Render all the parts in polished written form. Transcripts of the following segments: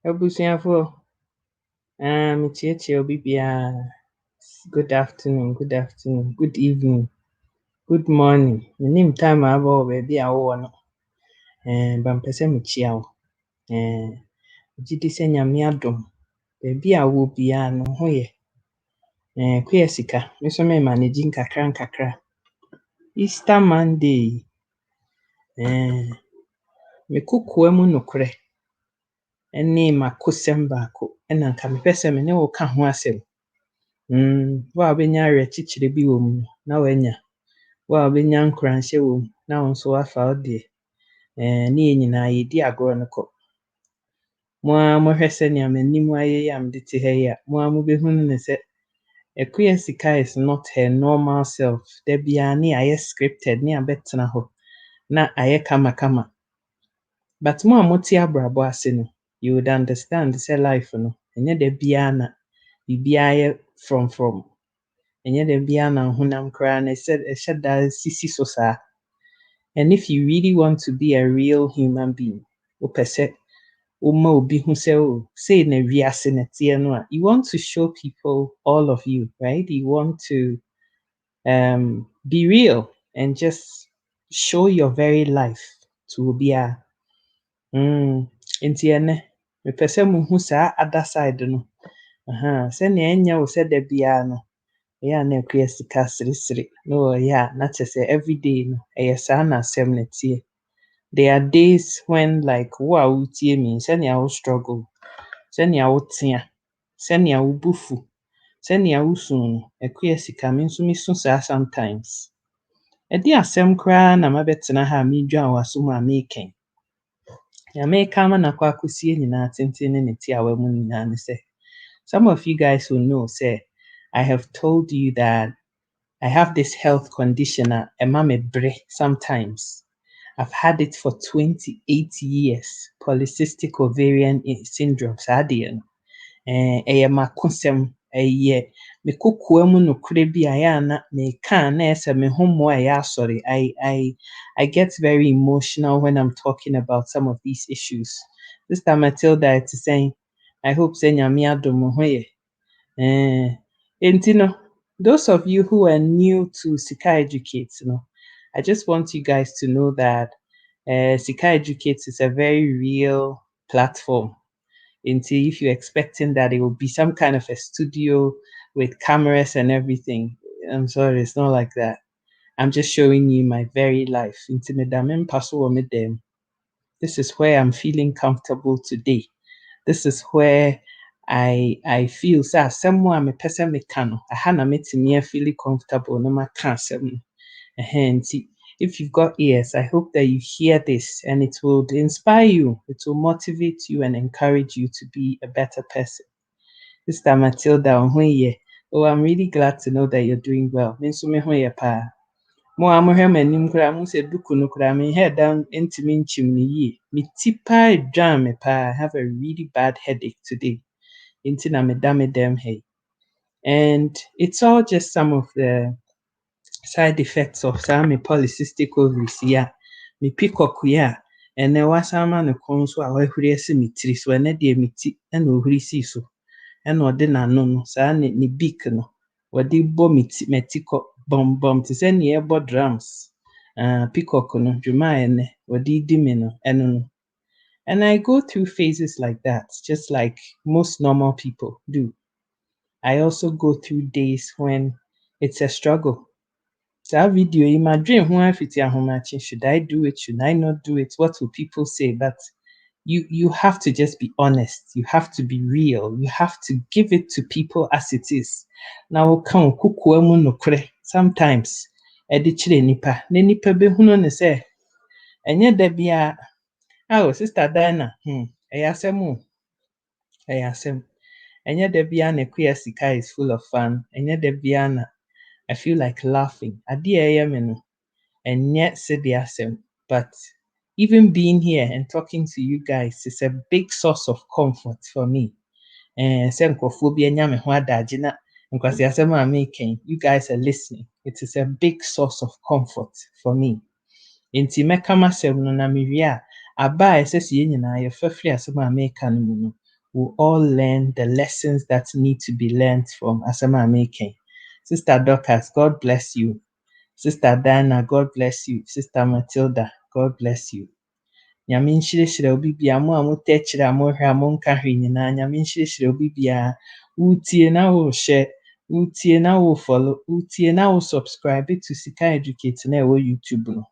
Abusuafo, mechiechie obi biara. Good afternoon, good evening, good morning. Menim time a aba wɔ baabi a wowɔ no. Ba mpɛ sɛ mekyia wo. Megye di sɛ Nyame adom. Baabi a wowɔ biara no, wo ho yɛ. Koyɛ sika. Me nso me manage nkakra nkakra. Easter Monday yi, me kokoa mu nokorɛ ne m'akosɛm baako ɛna nka mepɛ sɛ me ne wo ka ho asɛm. Wo a wobɛnya awerɛkyekyerɛ bi wɔ mu no, na woanya. Wo a wobɛnya nkuranhyɛ wɔ mu, na wo nso woafa wo deɛ. Ne yɛn nyinaa yɛdi agorɔ no kɔ. Mo ara mohwɛ sɛnea m'anim ayɛ yi a mede te ha yi a, mo ara mobɛhunu ne sɛ, Akuya Sika is not her normal self. Da biara ne ayɛ scripted ne abɛtena hɔ na ayɛ kamakama. But mo a mote abrabɔ ase no, you would understand sɛ life no, ɛnyɛ da biara na biribiara yɛ frɔmfrɔm. Ɛnyɛ da biara na honam koraa na ɛhyɛ da sisi so saa. And if you really want to be a real human being, wopɛ sɛ woma obi hu sɛ sei na wiase na teɛ no a, you want to show people all of you, right? You want to be real and just show your very life to obiara. Nti ɛnɛ, mepɛ sɛ muhu saa other side no. Sɛnea ɛnyɛ wo sɛ da biara no, ɛyɛ a na Akuya Sika seresere na wɔyɛ a na kyerɛ sɛ everyday no, ɛyɛ saa na asɛm no teɛ. There are days when like wo a wotie me, sɛnea wo struggle, sɛnea wotea, sɛnea wo bo fu, sɛnea wosu no, Akuya Sika me nso mesu saa sometimes. Ɛde asɛm koraa na mabɛtena ha a meredwan w'aso mu a merekɛn. Nea mereka ama no akɔ akɔsie nyinaa tenten ne ne tiawa mu nyinaa ne sɛ, some of you guys will know say I have told you that I have this health condition a ɛma me brɛ sometimes. I've had it for 28 years, polycystic ovarian syndrome, saa adeɛ no. Ɛyɛ m'akosɛm, ɛyɛ me kokoa mu nokorɛ bi a ɛyɛ a na meka a na ɛyɛ sɛ me ho mmoa ɛyɛ asɔre. I get very emotional when I'm talking about some of these issues. Sister Matilda ɛte sɛn? I hope sɛ Nyame adom wo ho yɛ. Enti no, those of you who are new to Sika Educate, I just want you guys to know that Sika Educate is a very real platform. Enti if you're expecting that it will be some kind of a studio with cameras and everything, I'm sorry, it's not like that. I'm just showing you my very life. Enti meda me mpa so wɔ me dam. This is where I'm feeling comfortable today. This is where I feel sɛ asɛm a mepɛ sɛ meka no, aha na metumi feeling comfortable na maka asɛm no. Nti, if you've got ears, I hope that you hear this and it will inspire you, it will motivate you and encourage you to be a better person. Sister Matilda, I'm really glad to know that you're doing well. Me nso me ho yɛ paa. Mo a mohwɛ m'anim koraa, mo sɛ duku no koraa, me hair down ntumi nkyim no yie. Me ti paa edwan me paa. I have a really bad headache today. Nti na meda me dam ha yi. And it's all just some of the side effects of saa me polycystic ovaries yi a, me peacock yi a, ɛnɛ wasan ama ne kɔn so a wahuri asi me tiri so. Ɛnɛ deɛ me ti ɛna ohuri sii so. Ɛna ɔde n'ano no, saa ne beak no, wɔde bɔ m'ati kɔ bɔmbɔm te sɛ nea ɛbɔ drums. Peacock no, dwuma a ɛnɛ wɔde di me no, ɛno no. And I go through phases like that, just like most normal people do. I also go through days when it's a struggle. Saa video yi madwen ho afiti ahomakye. Should I do it? Should I not do it? What will people say? But you have to just be honest. You have to be real. You have to give it to people as it is. Na woka wo kokoa mu nokorɛ sometimes ɛde kyerɛ nipa. Na nipa behunu ne sɛ ɛnyɛ da bia. Sister Diana, ɛyɛ asɛm o. Ɛyɛ asɛm. Ɛnyɛ da bia na Akuya Sika is full of fun. Ɛnyɛ da bia na I feel like laughing. Adeɛ a ɛyɛ me no, ɛnyɛ sɛdeɛ asɛm. But even being here and talking to you guys is a big source of comfort for me. Sɛ nkurɔfoɔ bi anya me ho adagye na nkwasiasɛm a meka, you guys are listening. It is a big source of comfort for me. Nti mɛka m'asɛm no na mewie a, aba a ɛsɛ sɛ yɛn nyinaa yɛfa firi asɛm a meka no mu no, we'll all learn the lessons that need to be learned from Asama making. Sister Dorcas, God bless you. Sister Diana, God bless you. Sister Matilda, God bless you. Nyame nhyirahyira obi bia mo a mote akyire a mohwɛ a monka hwee nyinaa nyame nhyirahyira obi bia wotie na wohyɛ wotie na wo follow wotie na wo subscribe to Sika Educate na ɛwɔ YouTube no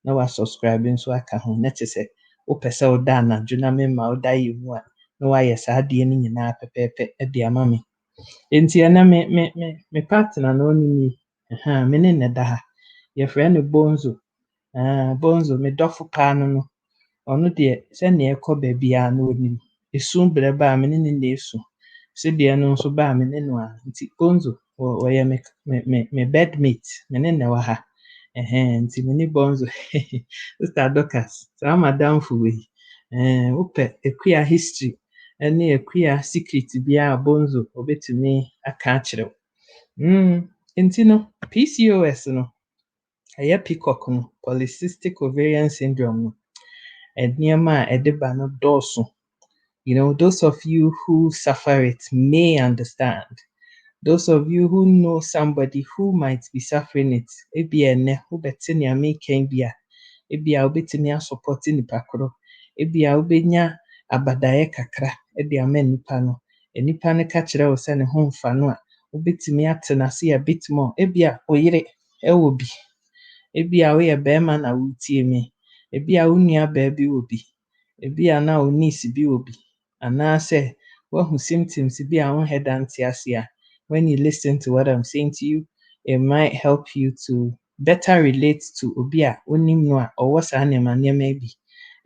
na wa subscribe nso aka ho na kyerɛ sɛ wopɛ sɛ woda anadwo na mema woda yɛ mu a na wayɛ saa adeɛ no nyinaa pɛpɛɛpɛ de ama me enti ɛna me partner na ɔne ni me ne ne da ha yɛfrɛ no Bonzo Bonzo me dɔfo paa no ɔno deɛ sɛnea ɛkɔ baabiara na onim esu berɛ ba a me ne no na esu sedeɛ no nso ba a me ne no a nti Bonzo wɔyɛ me bedmate me ne na wɔ ha nti me ne Bonzo Sister Dorcas saa madamfo wei wopɛ Akua history ne Akua secret biara Bonzo obetumi aka akyerɛ wo nti no PCOS no ɛyɛ PCOS no polycystic ovarian syndrome no nneɛma a ɛde ba no dɔɔso. You know, those of you who suffer it may understand. Those of you who know somebody who might be suffering it, ebi ɛnɛ wobɛte nea meka bi a ebi a wobɛtumi asupɔte nipa koro ebi a wobɛnya abadaeɛ kakra de ama nipa no ka kyerɛ wo sɛ ne ho mfa no a wobɛtumi ate n'ase a bit more ebi a wo yere ɛwɔ bi ebi a woyɛ bɛrima na wotie me ebi a wo nua baa bi wɔ bi ebi a na wo niece bi wɔ bi anaasɛ woahu symptoms bi a wo head ante ase a when you listen to what I'm saying to you it might help you to better relate to obi a wonim no a ɔwɔ saa nneɛma bi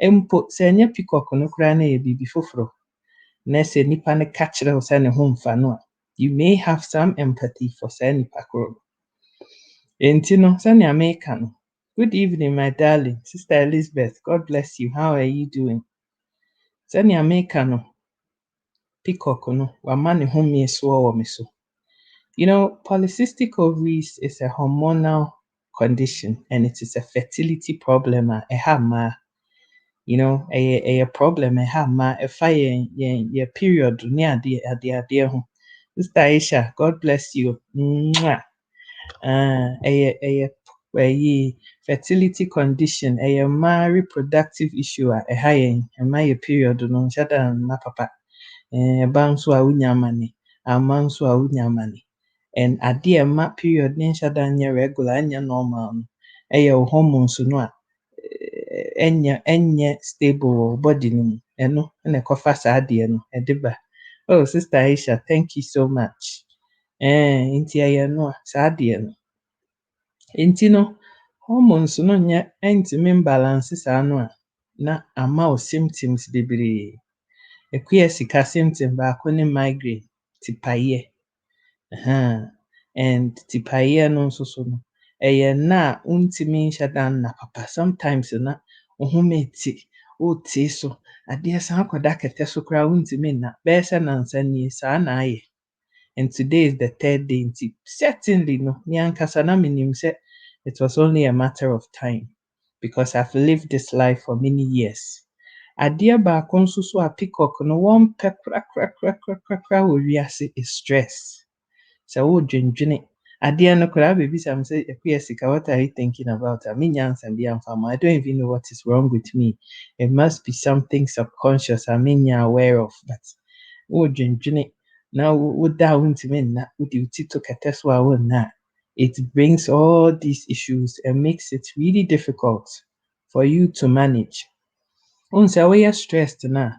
mpo sɛ ɛnyɛ PCOS no koraa na ɛyɛ biribi foforɔ na sɛ nipa no ka kyerɛ wo sɛ ne ho mfa no a you may have some empathy for saa nipa koro enti no sɛnea meka no good evening, my darling. Sister Elizabeth, God bless you. How are you doing? Sɛnea meka no, PCOS no, wama ne ho mmie so wɔ me so. You know, polycystic ovaries is a hormonal condition and it is a fertility problem a ɛha mmaa. You know, ɛyɛ problem ɛha mmaa ɛfa yɛn period ne adeɛ ho. Sister Aisha, God bless you. Mwah. ɛyɛ fertility condition ɛyɛ mmaa reproductive issue a ɛha yɛn ɛma yɛ period no nhyɛ da mma papa ɛba nso a wonya amane ama nso a wonya amane and adeɛ ɛma period ne nhyɛ da nyɛ regular ɛnyɛ normal no ɛyɛ wo hormones no a ɛnyɛ stable wɔ body no mu ɛno na ɛkɔfa saa adeɛ no ɛde ba oh Sister Aisha, thank you so much nti ɛyɛ no a saa adeɛ no nti no hormones no nyɛ ntumi mbalance saa no a na ama wo symptoms bebree Akua sika symptom baako ne migraine tipaeɛ and tipaeɛ no nso so no ɛyɛ na a wontumi nhyɛ da nna papa sometimes na wo ho mete wote so adeɛ san kɔda kɛtɛ so koraa wontumi nna bɛyɛ sɛ nansa nie saa na ayɛ and today is the third day nti certainly no me ankasa na menim sɛ it was only a matter of time because I've lived this life for many years. Adeɛ baako nso so a PCOS no wɔmpɛ koraa wɔ wiase is stress. Sɛ wodwendwene adeɛ no koraa bebisa me sɛ Akua sika what are you thinking about? Menya answer bi amfa mo. I don't even know what is wrong with me. It must be something subconscious I menya aware of but wodwendwene na woda a wontumi nna wode wo ti to kɛtɛ so a wonna it brings all these issues and makes it really difficult for you to manage. Once you're stressed now,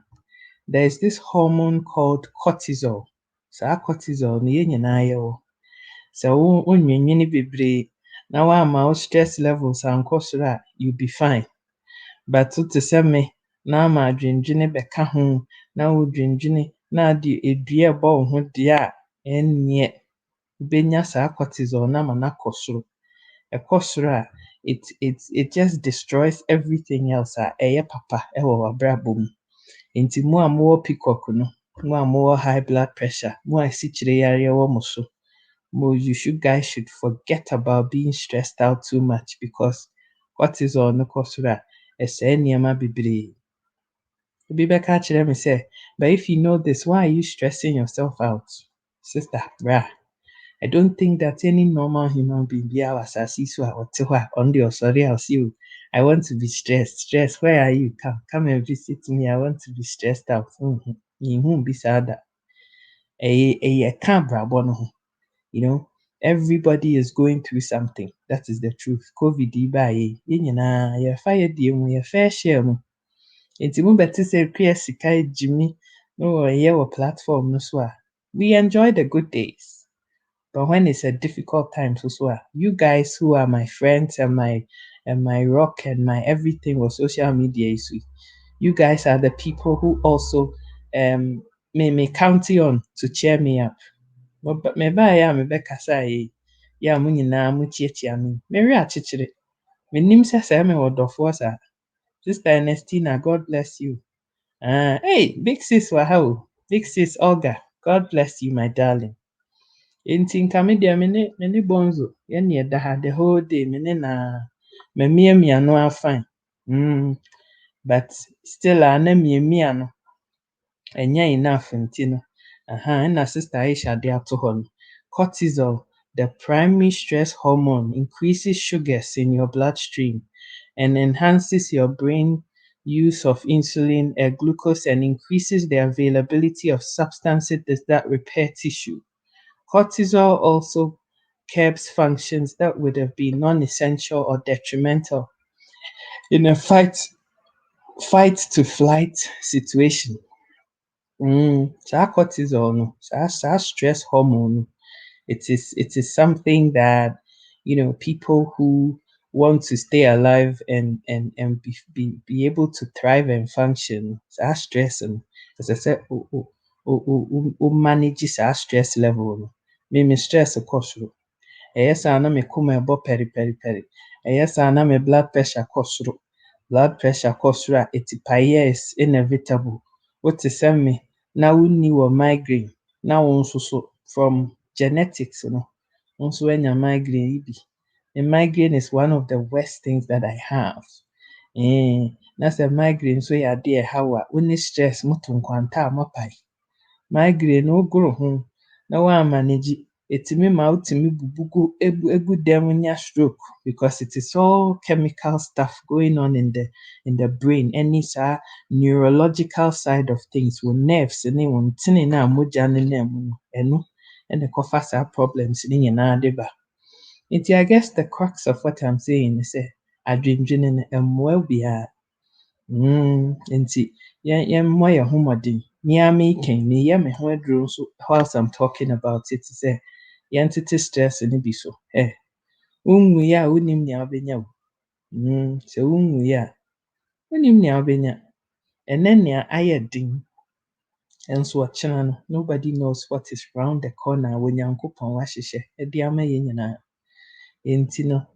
there is this hormone called cortisol. Saa cortisol no yɛn nyinaa yɛwɔ. Sɛ wonweenwene bebree na woama wo stress levels ankɔ soro a you'll be fine. But wote sɛ me na ama adwendwene bɛka ho na wodwendwene na ade edua ɛbɔ wo ho deɛ a ɛnyɛ wobɛnya saa cortisol na ama no akɔ soro. Ɛkɔ soro a it just destroys everything else a ɛyɛ papa ɛwɔ w'abrabɔ mu. Nti mo a mowɔ PCOS no, mo a mowɔ high blood pressure, mo a sikyire yareɛ wɔ mo so, you guys should forget about being stressed out too much because cortisol no kɔ soro a ɛsɛe nneɛma bebree. Be back at me say, but if you know this, why are you stressing yourself out? Sister, bruh. I don't think that any normal human being be our sasiswa or tewa on the sorry I'll see you. I want to be stressed. Stress, where are you? Come and visit me. I want to be stressed out. You won't be sad. Can't brabo no ho. You know, everybody is going through something. That is the truth. COVID by ye fire dear your fair share. Nti mobɛte sɛ kua sika agye me na wɔyɛ wɔ platform no so a, we enjoy the good days. But when it's a difficult time so you guys who are my friends and my rock and my everything with social media is you guys are the people who also may count on to cheer me up. But mebaeɛ a mebɛkasa yi yɛ a mo nyinaa motiatia me. Merɛ akyekyere. Menim sɛ sɛ mewɔ dɔfoɔ saa. Sister Ernestina, God bless you. Hey, big sis Wahao, big sis Olga, God bless you, my darling. Nti nka me deɛ me ne Bonzo, yɛne yɛda ha the whole day, me ne na mamiamia no afine. But still na miamia no ɛnyɛ enough nti no. Ɛna sister Aisha de ato hɔ no. Cortisol, the primary stress hormone, increases sugars in your bloodstream and enhances your brain use of insulin and glucose and increases the availability of substances that repair tissue. Cortisol also curbs functions that would have been non-essential or detrimental in a fight to flight situation. Saa cortisol no, saa stress hormone no, it is something that people who want to stay alive and be able to thrive and function. Saa stress no, ɛsɛ sɛ o manage saa stress level no. Me stress kɔ soro. Ɛyɛ saa na me koma ɛbɔ pɛripɛripɛri. Ɛyɛ saa na me blood pressure kɔ soro. Blood pressure kɔ soro a etipaeɛ is inevitable. Wote sɛ me na wonni wɔ migraine na wo nso so from genetics no, wo nso anya migraine yi bi. And migraine is one of the worst things that I have. Na sɛ migraine nso yɛ ade a ɛhaw a, wo ne stress moto nkwanta a moapae. Migraine wogoro ho na woammanage, ɛtumi ma wotumi bubu egu dam nya stroke because it is all chemical stuff going on in the brain. Any saa neurological side of things, wo nerves ne wo ntene na mogya nenam mu no, ɛno ɛna ɛkɔfa saa problems ne nyinaa de ba. Nti I guess the crux of what I'm saying is sɛ adwendwene no ɛmmoa obiara. Nti yɛmmɔ yɛn ho mmɔden. Me ara mekan, meyɛ me ho aduro nso whilst I'm talking about it sɛ yɛntete stress no bi so. Wonwui a wonnim nea wobɛnya o. Sɛ wonwui a wonnim nea wobɛnya. Ɛnnɛ nea ayɛ den nso ɔkyena no, nobody knows what is round the corner a Onyankopɔn wahyehyɛ de ama yɛn nyinaa. Nti no,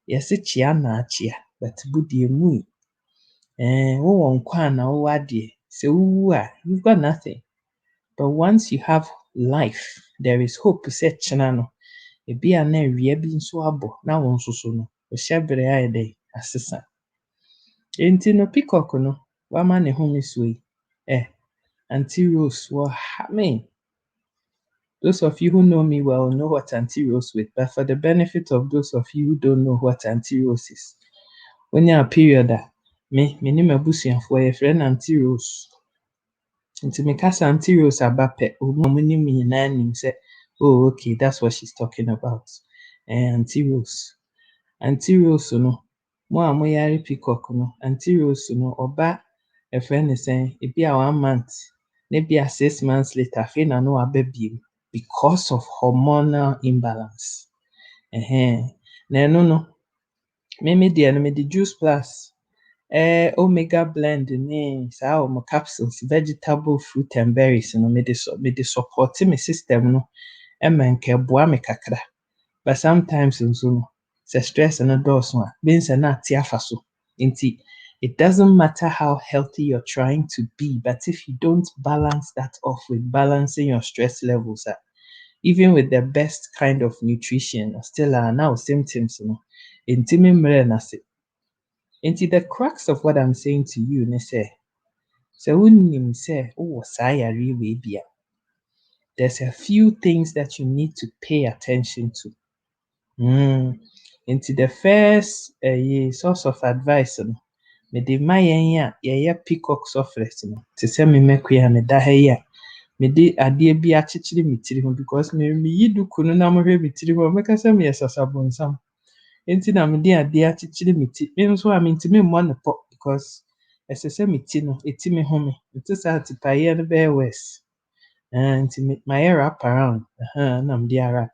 yɛse kyea na akyea, but bu deɛ mmui. Wowɔ nkwa a na wowɔ adeɛ. Sɛ wuwu a, you've got nothing. But once you have life, there is hope sɛ kyena no, ebi a na awia bi nso abɔ na wo nso so no, wo hyɛbrɛ ayɛ dɛn asesa. Nti no, Peacock no, wama ne home so yi, Auntie Rose wɔ ha me. Those of you who know me well know what Auntie Rose is, but for the benefit of those of you who don't know what Auntie Rose is, when you're a period me ne m'abusuafoɔ yɛfrɛ no Auntie Rose. Nti meka sɛ Auntie Rose aba pɛ, ɔmo a monim me nyinaa nim sɛ, oh okay, that's what she's talking about. Auntie Rose. Auntie Rose no, mo a moyare Peacock no, Auntie Rose no, ɔba ɛfrɛ ne sɛn, ebi a 1 month, na bi a 6 months later, afei na no waba bio because of hormonal imbalance. Na ɛno no, me deɛ no mede Juice Plus, Omega Blend ne saa ɔmo capsules, vegetable fruit and berries no mede support me system no ma nka ɛboa me kakra. But sometimes nso no, sɛ stress no dɔɔso a, mehu sɛ na ate afa so. Nti it doesn't matter how healthy you're trying to be, but if you don't balance that off with balancing your stress levels, even with the best kind of nutrition, still now symptoms no, ntimi mmerɛ n'ase. Nti the crux of what I'm saying to you ne sɛ, sɛ wonim sɛ wowɔ saa yareɛ wei bi a, there's a few things that you need to pay attention to. Nti the first source of advice no, mede ma yɛn a yɛyɛ peacock sufferers no, te sɛ me mmako yi a meda ha yi a, mede adeɛ bi akyekyere me tiri ho because meyi duku no na mohwɛ me tiri ho a mɛka sɛ meyɛ sasabonsam. Nti na mede adeɛ akyekyere me ti. Me nso a mentumi mmɔ no pɔ because ɛsɛ sɛ me ti no, ɛti me home. Nte saa tipaeɛ no bɛyɛ worse. Nti mayɛ wrap around na mede awrap.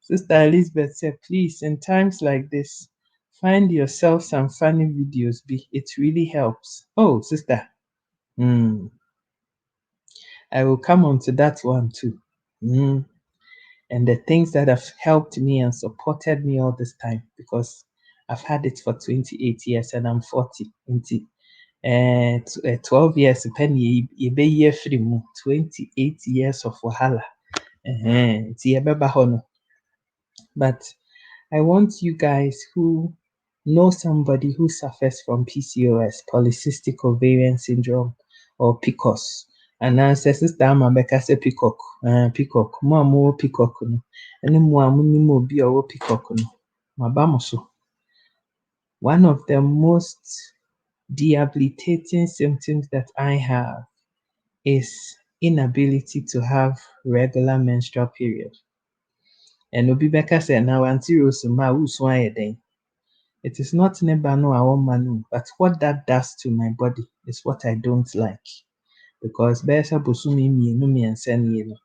Sister Elizabeth said, please, in times like this, find yourself some funny videos. It really helps. Oh, sister. I will come on to that one too. And the things that have helped me and supported me all this time, because I've had it for 28 years and I'm 40. 12 years, penny, 28 years of wahala. But I want you guys who know somebody who suffers from PCOS, polycystic ovarian syndrome, or PCOS. And answer sister ama bɛka sɛ peacock. Peacock. Mo a mowɔ peacock no, ɛne mo a monim obi a ɔwɔ peacock no, maba mo so. One of the most debilitating symptoms that I have is inability to have regular menstrual period. And obi bɛka sɛ na wanti Rose ma wosu ayɛ dɛn. It is not neba no a wɔma no, but what that does to my body is what I don't like. Because bɛyɛ sɛ bosome mmienu mmiɛnsa nie no,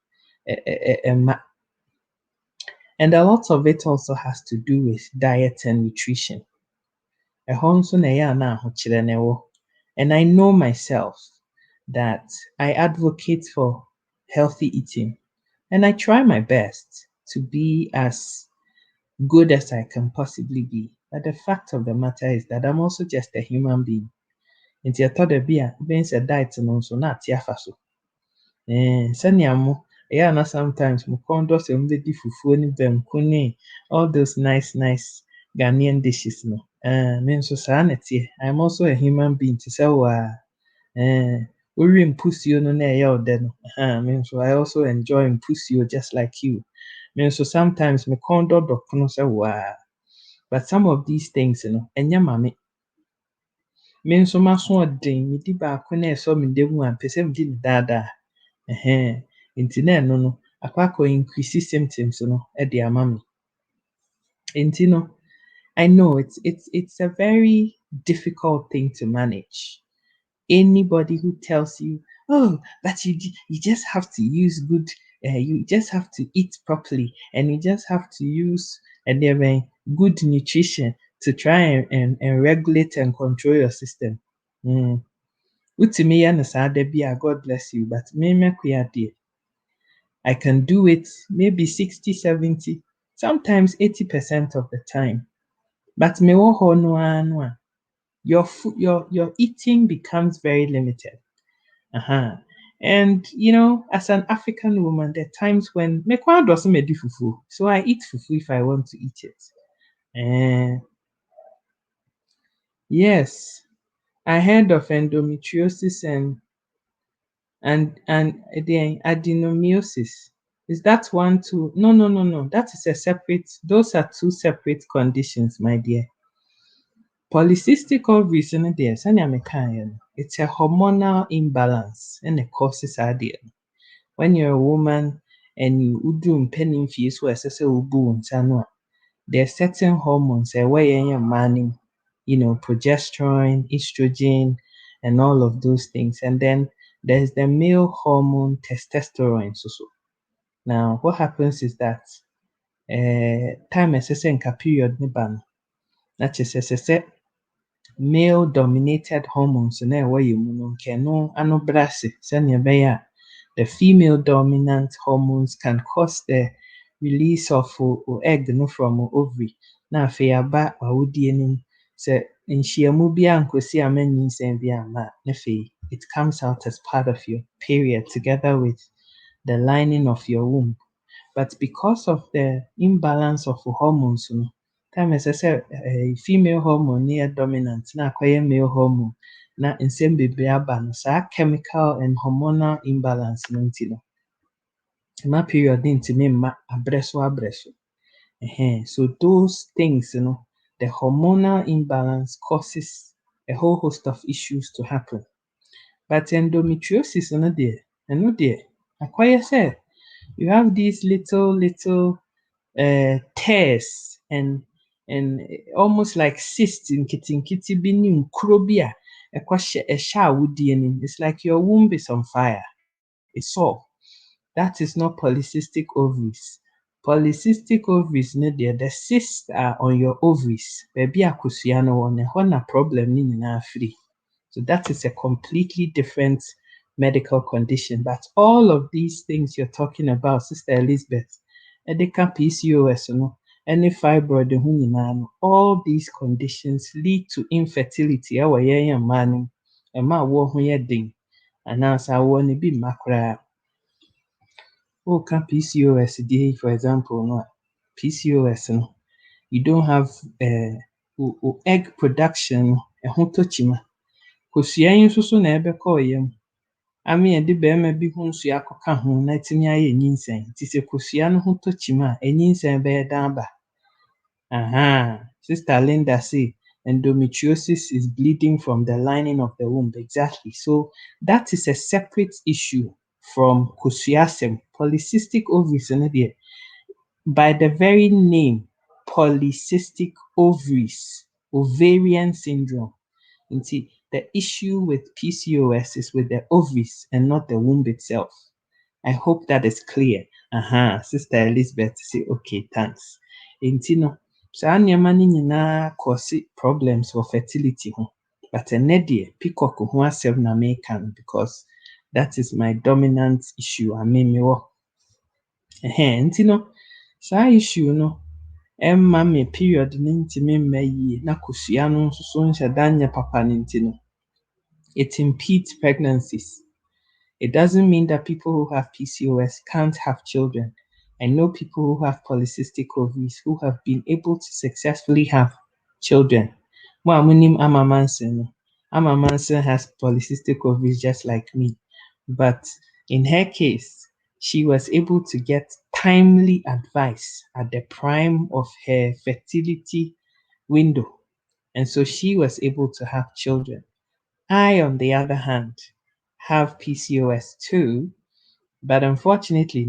ɛmma. And a lot of it also has to do with diet and nutrition. Ɛhɔ nso na ɛyɛ a na ahokyerɛ na ɛwɔ. And I know myself that I advocate for healthy eating. And I try my best to be as good as I can possibly be. But the fact of the matter is that I'm also just a human being. Nti ɛtɔ da bi a, wobɛhu sɛ diet no nso na ate afa so. Sɛnea mo, ɛyɛ a na sometimes mo kɔn dɔ sɛ mobɛdi fufuo ne banku ne all those nice Ghanaian dishes no. Me nso saa na ɛteɛ. I'm also a human being te sɛ wo a. Wowie mpusuo no na ɛyɛ wo dɛ no. Me nso I also enjoy mpusuo just like you. Me nso sometimes me kɔn dɔ dɔkono sɛ wo a. But some of these things no, ɛnyɛ ma me. Me nso m'aso ɔden, medi baako na ɛsɔ me da mu a mpɛ sɛ medi no daadaa. Nti na ɛno no, akɔ increase symptoms no de ama me. Nti no, I know it's a very difficult thing to manage. Anybody who tells you, oh, but you just have to use good, you just have to eat properly, and you just have to use good nutrition to try and regulate and control your system. Utimi yɛ no saa da bi a, God bless you, but me mmɛkoa deɛ, I can do it maybe 60, 70, sometimes 80% of the time. But mewɔ hɔ no ara no a, your eating becomes very limited. And you know, as an African woman, there are times when mekwa doesn't make fufu, so I eat fufu if I want to eat it. Yes, I heard of endometriosis and the adenomyosis. Is that one too? No. That is a separate. Those are two separate conditions, my dear. Polycystic ovaries no deɛ sɛnea mekaeɛ no, it's a hormonal imbalance and it causes adeɛ. When you're a woman and you woduru mpɛni mfie so a ɛsɛ sɛ wobu wo nsa no a, there are certain hormones ɛwɔ yɛn mmaa no mu, you know, progesterone, estrogen, and all of those things. And then there's the male hormone testosterone so. Now, what happens is that time ɛsɛ sɛ nka period ne ba no, na kyerɛ sɛ ɛsɛ sɛ male dominated hormones na ɛwɔ yɛn mu no nka ɛno ano brɛ ase sɛnea ɛbɛyɛ a the female dominant hormones can cause the release of egg no from ovary. Na afei aba awodie no mu sɛ nhyiamu bi ankɔsi ama nyinsɛn bi amma a, na afei it comes out as part of your period together with the lining of your womb. But because of the imbalance of hormones no, time ɛsɛ sɛ female hormone no yɛ dominant na akɔyɛ male hormone na nsɛm bebree aba no saa chemical and hormonal imbalance no nti no ma period no ntumi mma abrɛ so. So those things, the hormonal imbalance causes a whole host of issues to happen. But endometriosis, acquire say you have these little tears and almost like cysts in nkitty bi ne nkuro bi a ɛhyɛ awodie anim. It's like your womb is on fire. It's all. That is not polycystic ovaries. Polycystic ovaries the cysts are on your ovaries. Baabi a kosua no wɔ no, ɛhɔ na problem no nyinaa firi. So that is a completely different medical condition. But all of these things you're talking about, Sister Elizabeth, edeka PCOS, any fibroid, all these conditions lead to infertility. Ɛwɔ yɛn mmaa no, ɛma awoɔ ho yɛ den, anaasɛ awoɔ no bi mma koraa. PCOS day, for example, PCOS, you don't have egg production, ɛho tɔ kyima. Kosua yi nso so na ɛbɛkɔɔ mu. Ame yɛde bɛrima bi ho nsuo akɔka ho na ɛtumi ayɛ nyinsɛn. Nti sɛ kosua no ho tɔ kyima a, nyinsɛn bɛyɛ dan aba. Sister Linda say endometriosis is bleeding from the lining of the womb. Exactly. So that is a separate issue from kosuasem. Polycystic ovaries, by the very name, polycystic ovaries, ovarian syndrome. The issue with PCOS is with the ovaries and not the womb itself. I hope that is clear. Sister Elizabeth say, okay, thanks. Saa nneɛma no nyinaa cause problems for fertility ho. But ɛnnɛ deɛ, peacock ho asɛm na meka no because that is my dominant issue a mewɔ. Saa issue no ɛmma me period no ntumi mma yie na kosua no nso so nhyɛ da nyɛ papa no nti no, it impedes pregnancies. It doesn't mean that people who have PCOS can't have children. I know people who have polycystic ovaries who have been able to successfully have children. Ama Manson has polycystic ovaries just like me. But in her case, she was able to get timely advice at the prime of her fertility window. And so she was able to have children. I, on the other hand, have PCOS too, but unfortunately,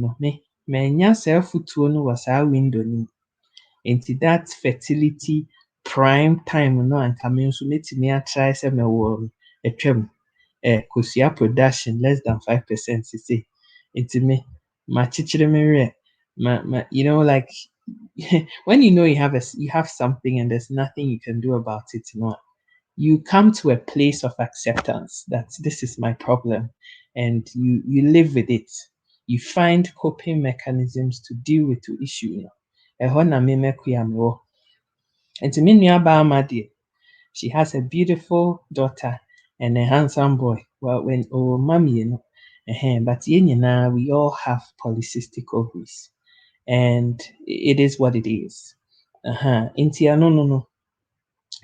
manya self-futuo no wɔ saa window no. Into that fertility prime time no anka me nso metumi atry sɛ mɛwɔ atwam kosua production less than 5% say. Into me makyekyere me werɛ like when you have something and there's nothing you can do about it, you come to a place of acceptance that this is my problem and you live with it. You find coping mechanisms to deal with the issue. Ɛhɔ na me mewɔ. Nti me nuabaa ama deɛ, she has a beautiful daughter and a handsome boy. Well, when mma mmienu, but yɛn nyinaa, we all have polycystic ovaries, and it is what it is. Nti no.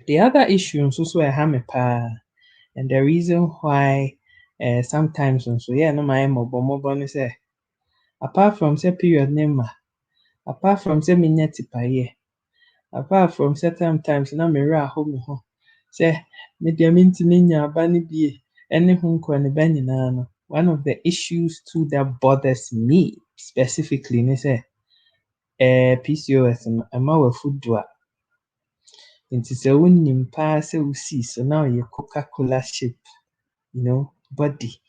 The other issue nso so ɛha me paa, and the reason why sometimes nso no my mmɔbɔ no sɛ, apart from say period no apart from say menya tipayeɛ, apart from certain times na me werɛ ahow me ho sɛ me deɛ mentumi nya aba no bie ɛne ho nkɔniba nyinaa no, one of the issues too that bothers me specifically ne sɛ PCOS no ɛma w'afuduru a. Nti sɛ wonim paa sɛ wosii so na ɔyɛ Coca-Cola shape, body,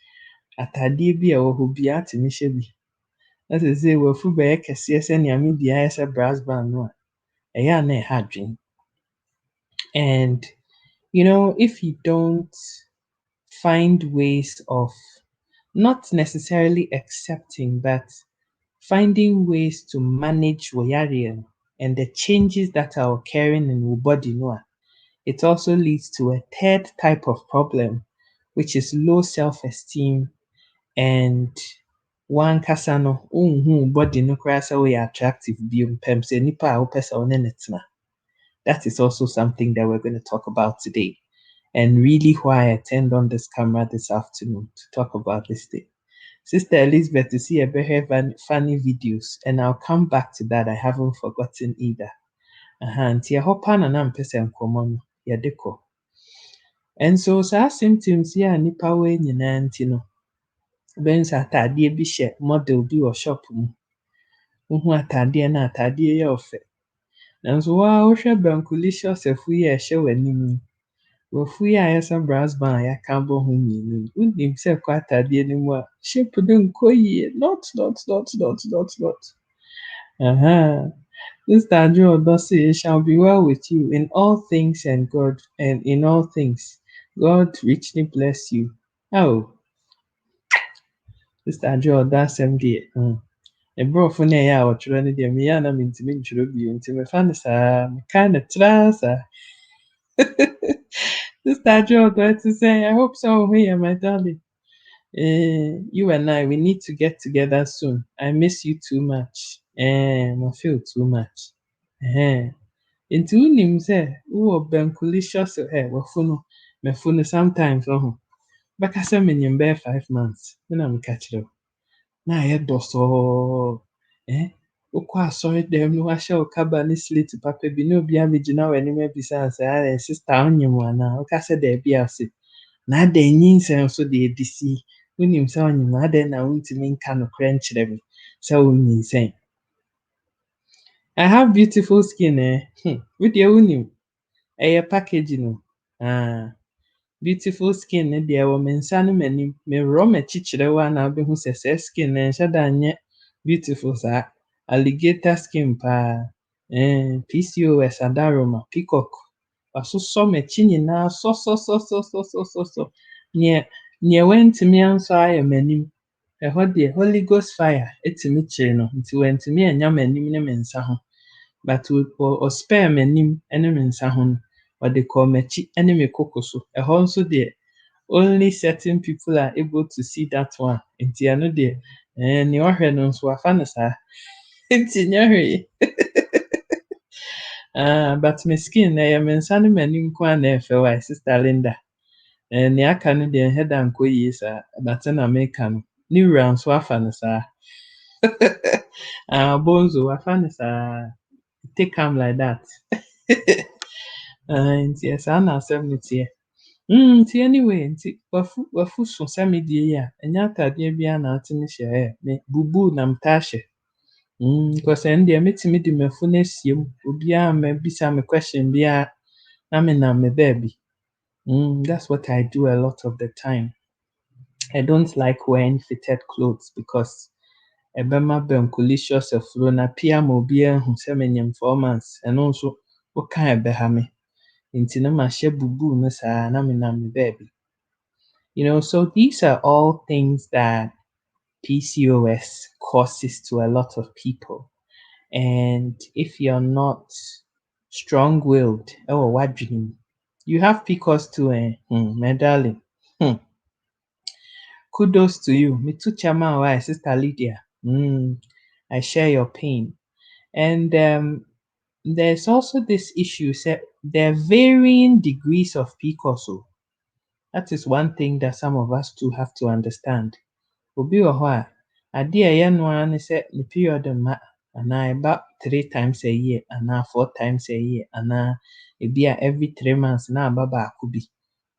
atadeɛ bi a ɛwɔ hɔ biara atumi hyɛ bi. Na sɛ sɛ w'afu bɛyɛ kɛseɛ sɛnea me deɛ ayɛ sɛ brass band no a, ɛyɛ a na ɛha adwene. And if you don't find ways of not necessarily accepting but finding ways to manage wo yareɛ and the changes that are occurring in your body it also leads to a third type of problem, which is low self-esteem and wankasa no unhu body no koraa sɛ woyɛ attractive bio mpɛm sɛ nipa a wopɛ sɛ wo ne no tena. That is also something that we're going to talk about today. and really why I attend on this camera this afternoon to talk about this thing. Sister Elizabeth to see a very funny videos, and I'll come back to that. I haven't forgotten either. Nti ɛhɔ pa na nampɛ sɛ nkɔmmɔ no yɛde kɔ. And so saa symptoms yi a nipa wɔ yi nyinaa nti no, wobɛhu sɛ ataadeɛ bi hyɛ model bi wɔ shop mu. Wohu ataadeɛ no ataadeɛ yɛ ɔfɛ. Nanso wo ara wohwɛ Bankulicious afu yi a ɛhyɛ w'anim yi, wafu yi a ayɛ sɛ brass band a yɛaka abɔ ho mmienu yi, wonim sɛ ɛkɔ ataadeɛ no mu a shape no nkɔ yie. Not. Sister Adwo Odo say, it shall be well with you in all things and in all things. God richly bless you. Oh, Sister Adwo Odo asɛm deɛ, Ɛborɔfo no ɛyɛ a wɔtwerɛ no deɛ meyɛ a na mentumi ntwerɛ bio nti mefa no saa, meka no traa saa. Sister Adwo Odo ɛte sɛ, I hope so wo ho yɛ my darling. You and I, we need to get together soon. I miss you too much. I feel too much. Nti wonim sɛ wowɔ Bankulicious wafunu no sometimes bɛka sɛ menyim bɛyɛ 5 months na meka kyerɛ wo na ayɛ dɔsɔɔ. Wokɔ asɔredɛm no wahyɛ wo kaba ne slate papa bi na obi abɛgyina w'anim abisa sɛ sister wonyim anaa, woka sɛ daabi a ɔse na adɛn nyinsɛn so de edi si, wonim sɛ onyim a adɛn na wontumi nka nokorɛ nkyerɛ me sɛ wonyinsɛn. I have beautiful skin wodeɛ wonim ɛyɛ packaging no. Beautiful skin no deɛ ɛwɔ me nsa ne m'anim, merɔ m'akyi kyerɛ wo a na wobɛhu sɛ saa skin no ɛnhyɛ da nyɛ beautiful saa. Alligator skin paa. PCOS adaroma, peacock. Wasosɔ m'akyi nyinaa sɔsɔsɔsɔsɔsɔsɔ. Neɛ wantumi ansɔ ayɛ m'anim. Ɛhɔ deɛ Holy Ghost fire etumi kyere no nti wantumi annya m'anim ne me nsa ho. But ɔspare m'anim ne me nsa ho no, ɔde kɔɔ m'akyi ne me koko so. Ɛhɔ nso deɛ only certain people are able to see that one. Nti ɛno deɛ nea ɔhwɛ no nso wafa no saa. Nti nyɛ hwee. But my skin ɛyɛ me nsa ne m'anim nko ara na ɛfɛ wɔ Sister Linda. Nea aka no deɛ ɛnyɛ da nkɔ yie saa, but na meka no, ne wura nso afa no saa. Bonzo wafa no saa. Take am like that. Nti saa na asɛm no teɛ. Nti anyway, nti wafu so sɛ medie yi a, ɛnyɛ ataadeɛ biara na atumi hyɛ me bubu na mtaa hyɛ. Because ɛno deɛ metumi de m'afu no asie mu, obiara mmɛbisa me question biara na menam me baabi. That's what I do a lot of the time. I don't like wearing fitted clothes because ɛbɛma Bankulicious afuro na pia ma obiara hu sɛ menyim 4 months. Ɛno nso woka ɛbɛha me. Nti na mahyɛ bubu no saa na menam me baabi. So these are all things that PCOS causes to a lot of people. And if you're not strong-willed, you have PCOS too, my darling. Kudos to you. Me too, Chama, why, Sister Lydia. I share your pain. And there's also this issue, there are varying degrees of PCOS. That is one thing that some of us too have to understand. Obi wɔ hɔ a, ade a ɛyɛ no ara ne sɛ ne period mma anaa ɛba 3 times a year anaa 4 times a year anaa ebi a every 3 months na aba baako bi.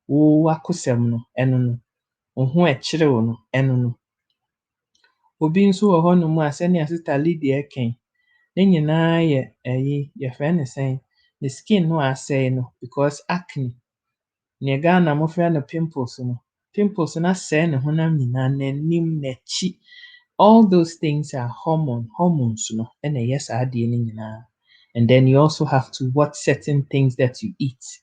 Wo akosɛm no ɛno no, wo ho ɛkyerɛw no ɛno no. Obi nso wɔ hɔnom a sɛnea Sister Lydia ɛka, ne nyinaa yɛ yɛfrɛ no sɛn, ne skin no asɛe no because acne. Nea Ghana mofrɛ no pimples no. Pimples no asɛe ne honam nyinaa, n'anim, n'akyi. All those things are hormones no ɛna ɛyɛ saa adeɛ no nyinaa. And then you also have to watch certain things that you eat.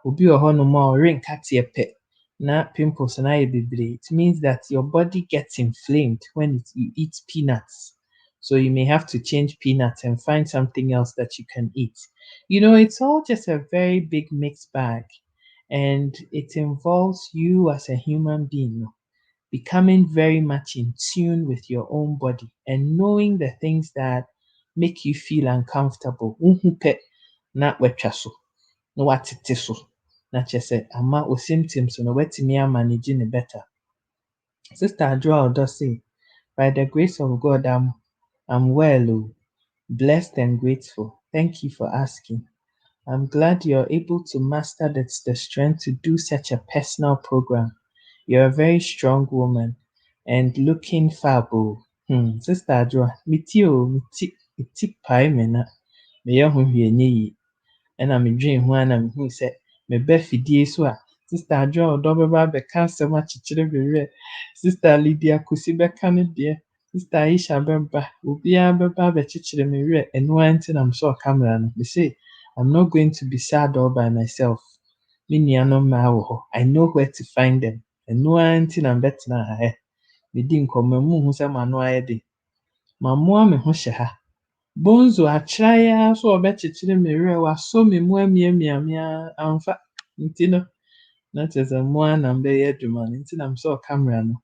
Obi wɔ hɔnom a ɔrenka teɛ pɛ na pimples no ayɛ bebree. It means that your body gets inflamed when you eat peanuts. So you may have to change peanuts and find something else that you can eat. It's all just a very big mixed bag. And it involves you as a human being becoming very much in tune with your own body and knowing the things that make you feel uncomfortable. Na wetwa so, na watete so. na kyerɛ sɛ ama wo symptoms no woatumi amanage ne better. Sister Adwoa Odo say, by the grace of God, I'm well, blessed and grateful. Thank you for asking. I'm glad you're able to master the strength to do such a personal program. You're a very strong woman and looking fab. Sister Adwoa, meti pae me na meyɛ ho hwee nyɛ yie. Ɛna medwen ho a na mehuu sɛ meba fidie so a Sister Adwoa Odo bɛba abɛka asɛm akyekyere me werɛ. Sister Lydia Kosi bɛka ne deɛ. Sister Aisha bɛba. Obiara bɛba abɛkyekyere me werɛ. Ɛno ara nti na mesɔɔ camera no. Me say, I'm not going to be sad all by myself. Me nuanom mmaa wɔ hɔ. I know where to find them. Ɛno ara nti na mbɛtena ha. Medi nkɔmmɔ mu hu sɛ m'ano ayɛ den. Mamoa me ho hyɛ ha. Bonzo akyerɛ ara so ɔbɛkyekyere me werɛ. Wasɔ me mu amiamia me ara amfa. Nti no, na kyerɛ sɛ mmoa na mbɛyɛ adwuma no. Nti na mesɔɔ camera no.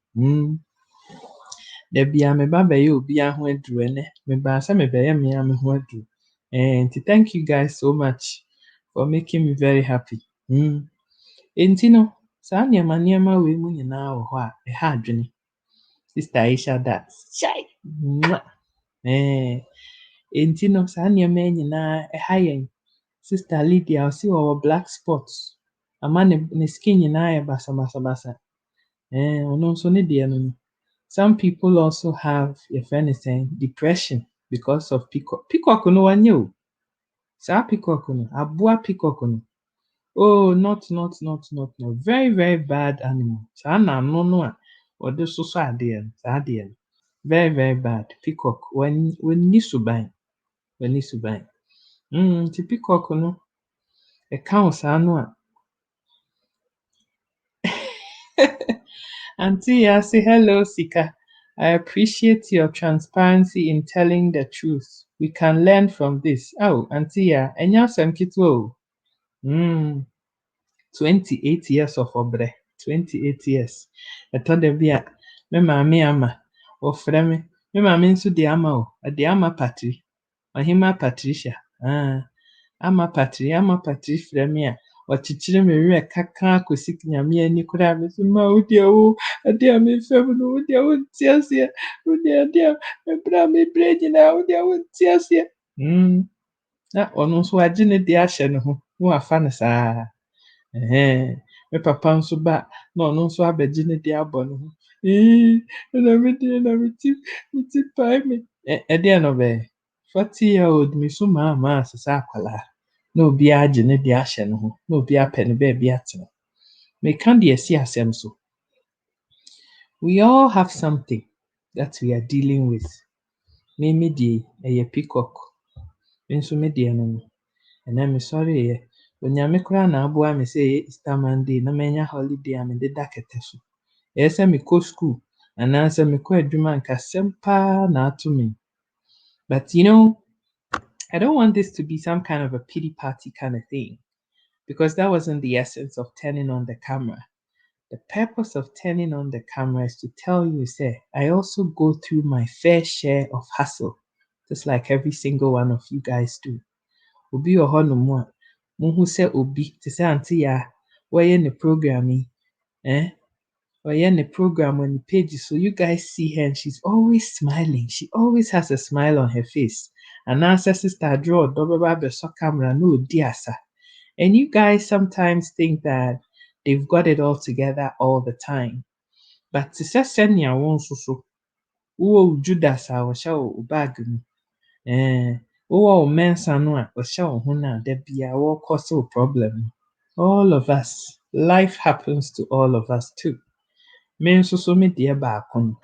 Da bia meba bɛyɛ obiara ho aduru ɛnɛ. Mebaa sɛ mebɛyɛ me ara me ho aduru. Nti thank you guys so much for making me very happy. Nti no, saa nneɛma wei mu nyinaa wɔ hɔ a ɛha adwene. Sister Aisha that chai. Nti no, saa nneɛma yi nyinaa ɛha yɛn. Sister Lydia ɔsi ɔwɔ black spots. Ama ne skin nyinaa yɛ basabasabasa. Ɔno nso ne deɛ no. Some people also have a friend is saying depression because of peacock. Peacock no one knew. Saa peacock no, aboa peacock no. Oh, not. Very, very bad animal. Saa na no no a ɔde soso adeɛ no, saa adeɛ no. Very, very bad. Peacock wɔnni suban. Nti peacock no ɛka wo saa no a. Auntie ya say hello, Sika. I appreciate your transparency in telling the truth. We can learn from this. Oh, Auntie ya, enya asɛm ketewa o. 28 years of obrɛ. 28 years. Ɛtɔ da bi a me maame ama wɔfrɛ me. Me maame nso de ama o. Ɔde ama Patri. Ɔhema Patricia. Ama Patri frɛ me a ɔkyekyere me werɛ kaka akɔsi Nyame ani koraa me so ma wo deɛ wo ade a memfa mu no wo deɛ wonte aseɛ wo deɛ ade a mebrɛ a mebrɛ nyinaa wo deɛ wonte aseɛ. Na ɔno nso wagye ne deɛ ahyɛ ne ho na wafa no saa. Me papa nso ba na ɔno nso abɛgye ne deɛ abɔ ne ho. Na me deɛ na meti pae me. Ɛdeɛ no bɛyɛ 40-year-old me so maa asesa akwalaa. Na obiara gye ne deɛ ahyɛ ne ho. Na obiara pɛ ne baabi atena. Meka deɛ si asɛm so. We all have something that we are dealing with. Me deɛ ɛyɛ peacock. Me nso me deɛ no. Ɛnɛ me sɔreeɛ. Onyame koraa na aboa me sɛ ɛyɛ Easter Monday na manya holiday a mede da kɛtɛ so. Ɛyɛ sɛ mekɔ school anaasɛ mekɔ adwuma anka asɛm paa na ato me. But you know, I don't want this to be some kind of a pity party kind of thing, because that wasn't the essence of turning on the camera. The purpose of turning on the camera is to tell you, say, I also go through my fair share of hustle, just like every single one of you guys do. Obi wɔ hɔ nom a, muhu sɛ obi, te sɛ Auntie ya, wɔyɛ ne program yi, ɔyɛ ne program on the page, so you guys see her and she's always smiling. She always has a smile on her face. And now Sister Adwoa Odo bɛba abɛsɔ camera no odi asa. And you guys sometimes think that they've got it all together all the time. But to say sɛnea wo nso so, wowɔ Judas a wɔhyɛ wo bag mu. Wowɔ wo Mensa no a wɔhyɛ wo ho no a da bia wɔrekɔ so problem. All of us, life happens to all of us too. Me nso so me deɛ baako no.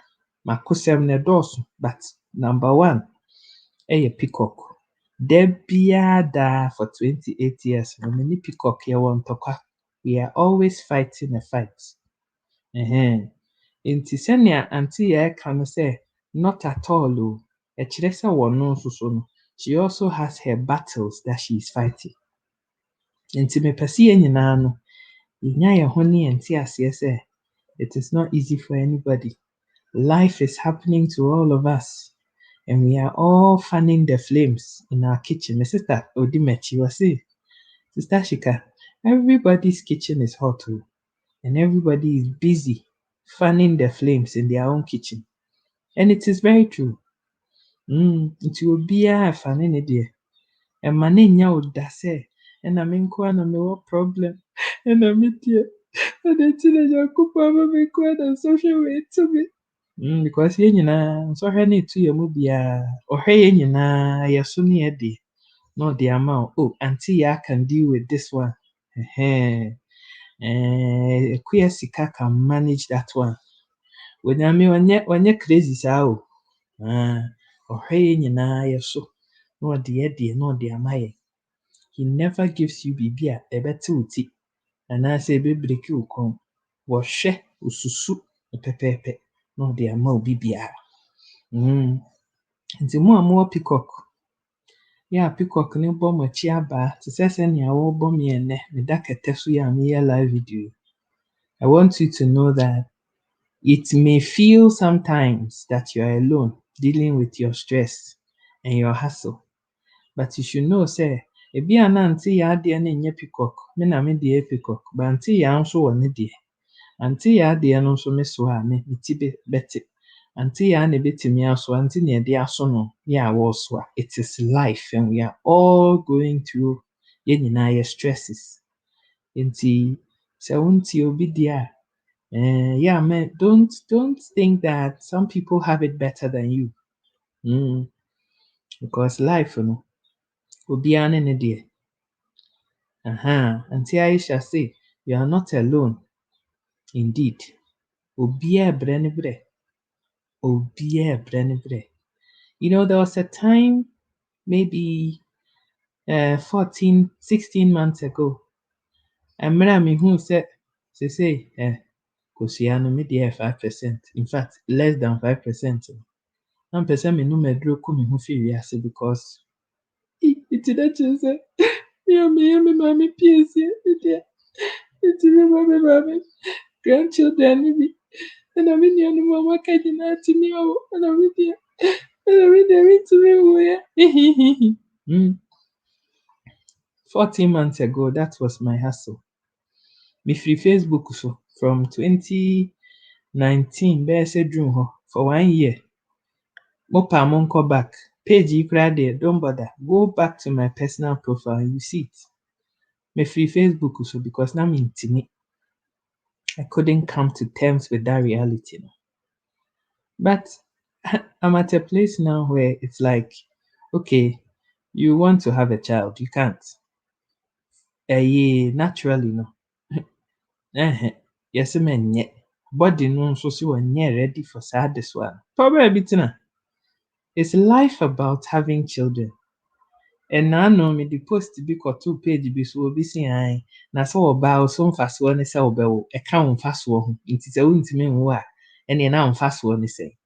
Makosɛm na ɛdɔɔso, but number one ɛyɛ peacock. Da biara daa for 28 years no me ne peacock yɛwɔ ntɔkwa. We are always fighting a fight. Nti sɛnea Auntie yɛ ɛka no sɛ not at all o. Ɛkyerɛ sɛ wɔno nso so no, she also has her battles that she is fighting. Nti mepɛ sɛ yɛn nyinaa no, yɛnya yɛn ho ne yɛnte aseɛ sɛ it is not easy for anybody. Life is happening to all of us. And we are all fanning the flames in our kitchen. My sister Odimechi was saying, Sister Shika, Everybody's kitchen is hot, oh, and everybody is busy fanning the flames in their own kitchen. And it is very true. Nti obiara fane ne deɛ. Ɛma ne nya wo da sɛ ɛna me nko ara na mewɔ problem ɛna me deɛ ɛna nti na Nyankopɔn ama me nko ara na nsɔhwɛ wei to me. Because yɛn nyinaa nsɔhwɛ no etu yɛn mu biara. Ɔhwɛ yɛn nyinaa yɛso ne yɛdeɛ na ɔde ama wo. Oh, auntie Yaa can deal with this one. Ekuya Sika can manage that one. Onyame ɔnyɛ crazy saa o. Ɔhwɛ yɛn nyinaa yɛso na ɔde yɛdeɛ na ɔde ama yɛn. He never gives you biribi a ɛbɛte wo ti anaasɛ ɛbɛbreki wo kɔn. Wɔhwɛ, osusu no pɛpɛɛpɛ na ɔde ama obi biara. Nti mo a mowɔ peacock, peacock ne bɔ mo akyi abaa te sɛ sɛnea wɔrebɔ me ɛnnɛ, meda kɛtɛ so yɛ a meyɛ live video. I want you to know that it may feel sometimes that you are alone dealing with your stress and your hustle. But you should know sɛ ebi a na Auntie Yaa deɛ no nyɛ peacock, me na me deɛ yɛ peacock, but Auntie Yaa nso wɔ ne deɛ. Auntie Yaa deɛ no nso meso a me ti bɛte. Auntie Yaa na ebetumi aso, auntie na yɛde aso no yɛ a wɔreso a. It is life and we are all going through yɛn nyinaa yɛ stresses. Nti sɛ wontie obi deɛ a, don't think that some people have it better than you. Because life no, obiara ne ne deɛ. Auntie Aisha say, you are not alone. Indeed. Obiara brɛ ne brɛ. Obiara brɛ ne brɛ. You know, there was a time, maybe 14, 16 months ago, mmerɛ a mehu sɛ sesei kosua no me deɛ 5%. In fact, less than 5%. Na mpɛ sɛ menum aduro kɔ me ho fi wiase because nti na kyerɛ sɛ meyɛ me maame piesie me deɛ. Nti mema me maame grandchildren no bi ɛna me nuanom a wɔaka nyinaa tumi awo ɛna me deɛ mentumi nwoeɛ. 14 months ago, that was my hustle. Mefiri Facebook so from 2019 bɛyɛ sɛ June hɔ for 1 year. Mopa monkɔ back. Page yi koraa deɛ, don't bother. Go back to my personal profile, you see it. Mefiri Facebook so because na mentimi. I couldn't come to terms with that reality. But I'm at a place now where it's like, okay, you want to have a child, you can't. Naturally, no. Yes, man, yeah. Body no so see one ready for sad this one. Probably a bit na. It's life about having children. And now no me the post bi ko 2 page bi so obi si an na so oba so mfaso ne se obawo e ka mfaso ho nti se wontimi nwo a ene na mfaso ne se.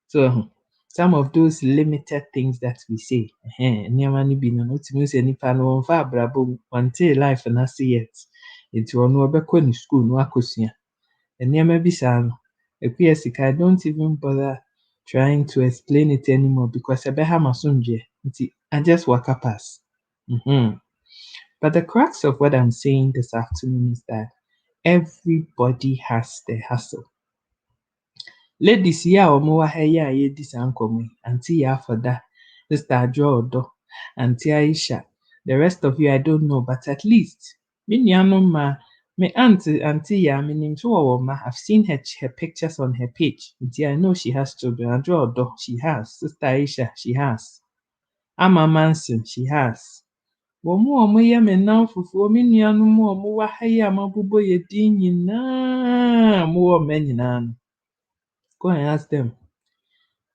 So some of those limited things that we say, nneɛma no bi no wotumi sɛ nipa no wɔmfa abrabɔ mu, wɔntee life no ase yet. Nti ɔno ɔbɛkɔ ne school na wakɔsua. Nneɛma bi saa no, Ekuya Sika, I don't even bother trying to explain it anymore because ɛbɛha m'asomdwoe. Nti I just waka pass. But the crux of what I'm saying this afternoon is that everybody has their hustle. Ladies yi a wɔwɔ ha yi a yɛredi saa nkɔmmɔ yi, Auntie Yaa Afɔda, Sister Adwoa Odo, Auntie Aisha, the rest of you I don't know, but at least me nuanom ma, me Auntie Yaa menim so wɔwɔ mma. I've seen her pictures on her page. Nti I know she has children. Adwoa Odo, she has. Sister Aisha, she has. Ama Manson, she has. Wɔn a wɔyɛ me nnamfofoɔ, me nuanom a wɔwɔ ha yi a mabobɔ yɛn din nyinaa, mowɔ mma nyinaa no. Go and ask them.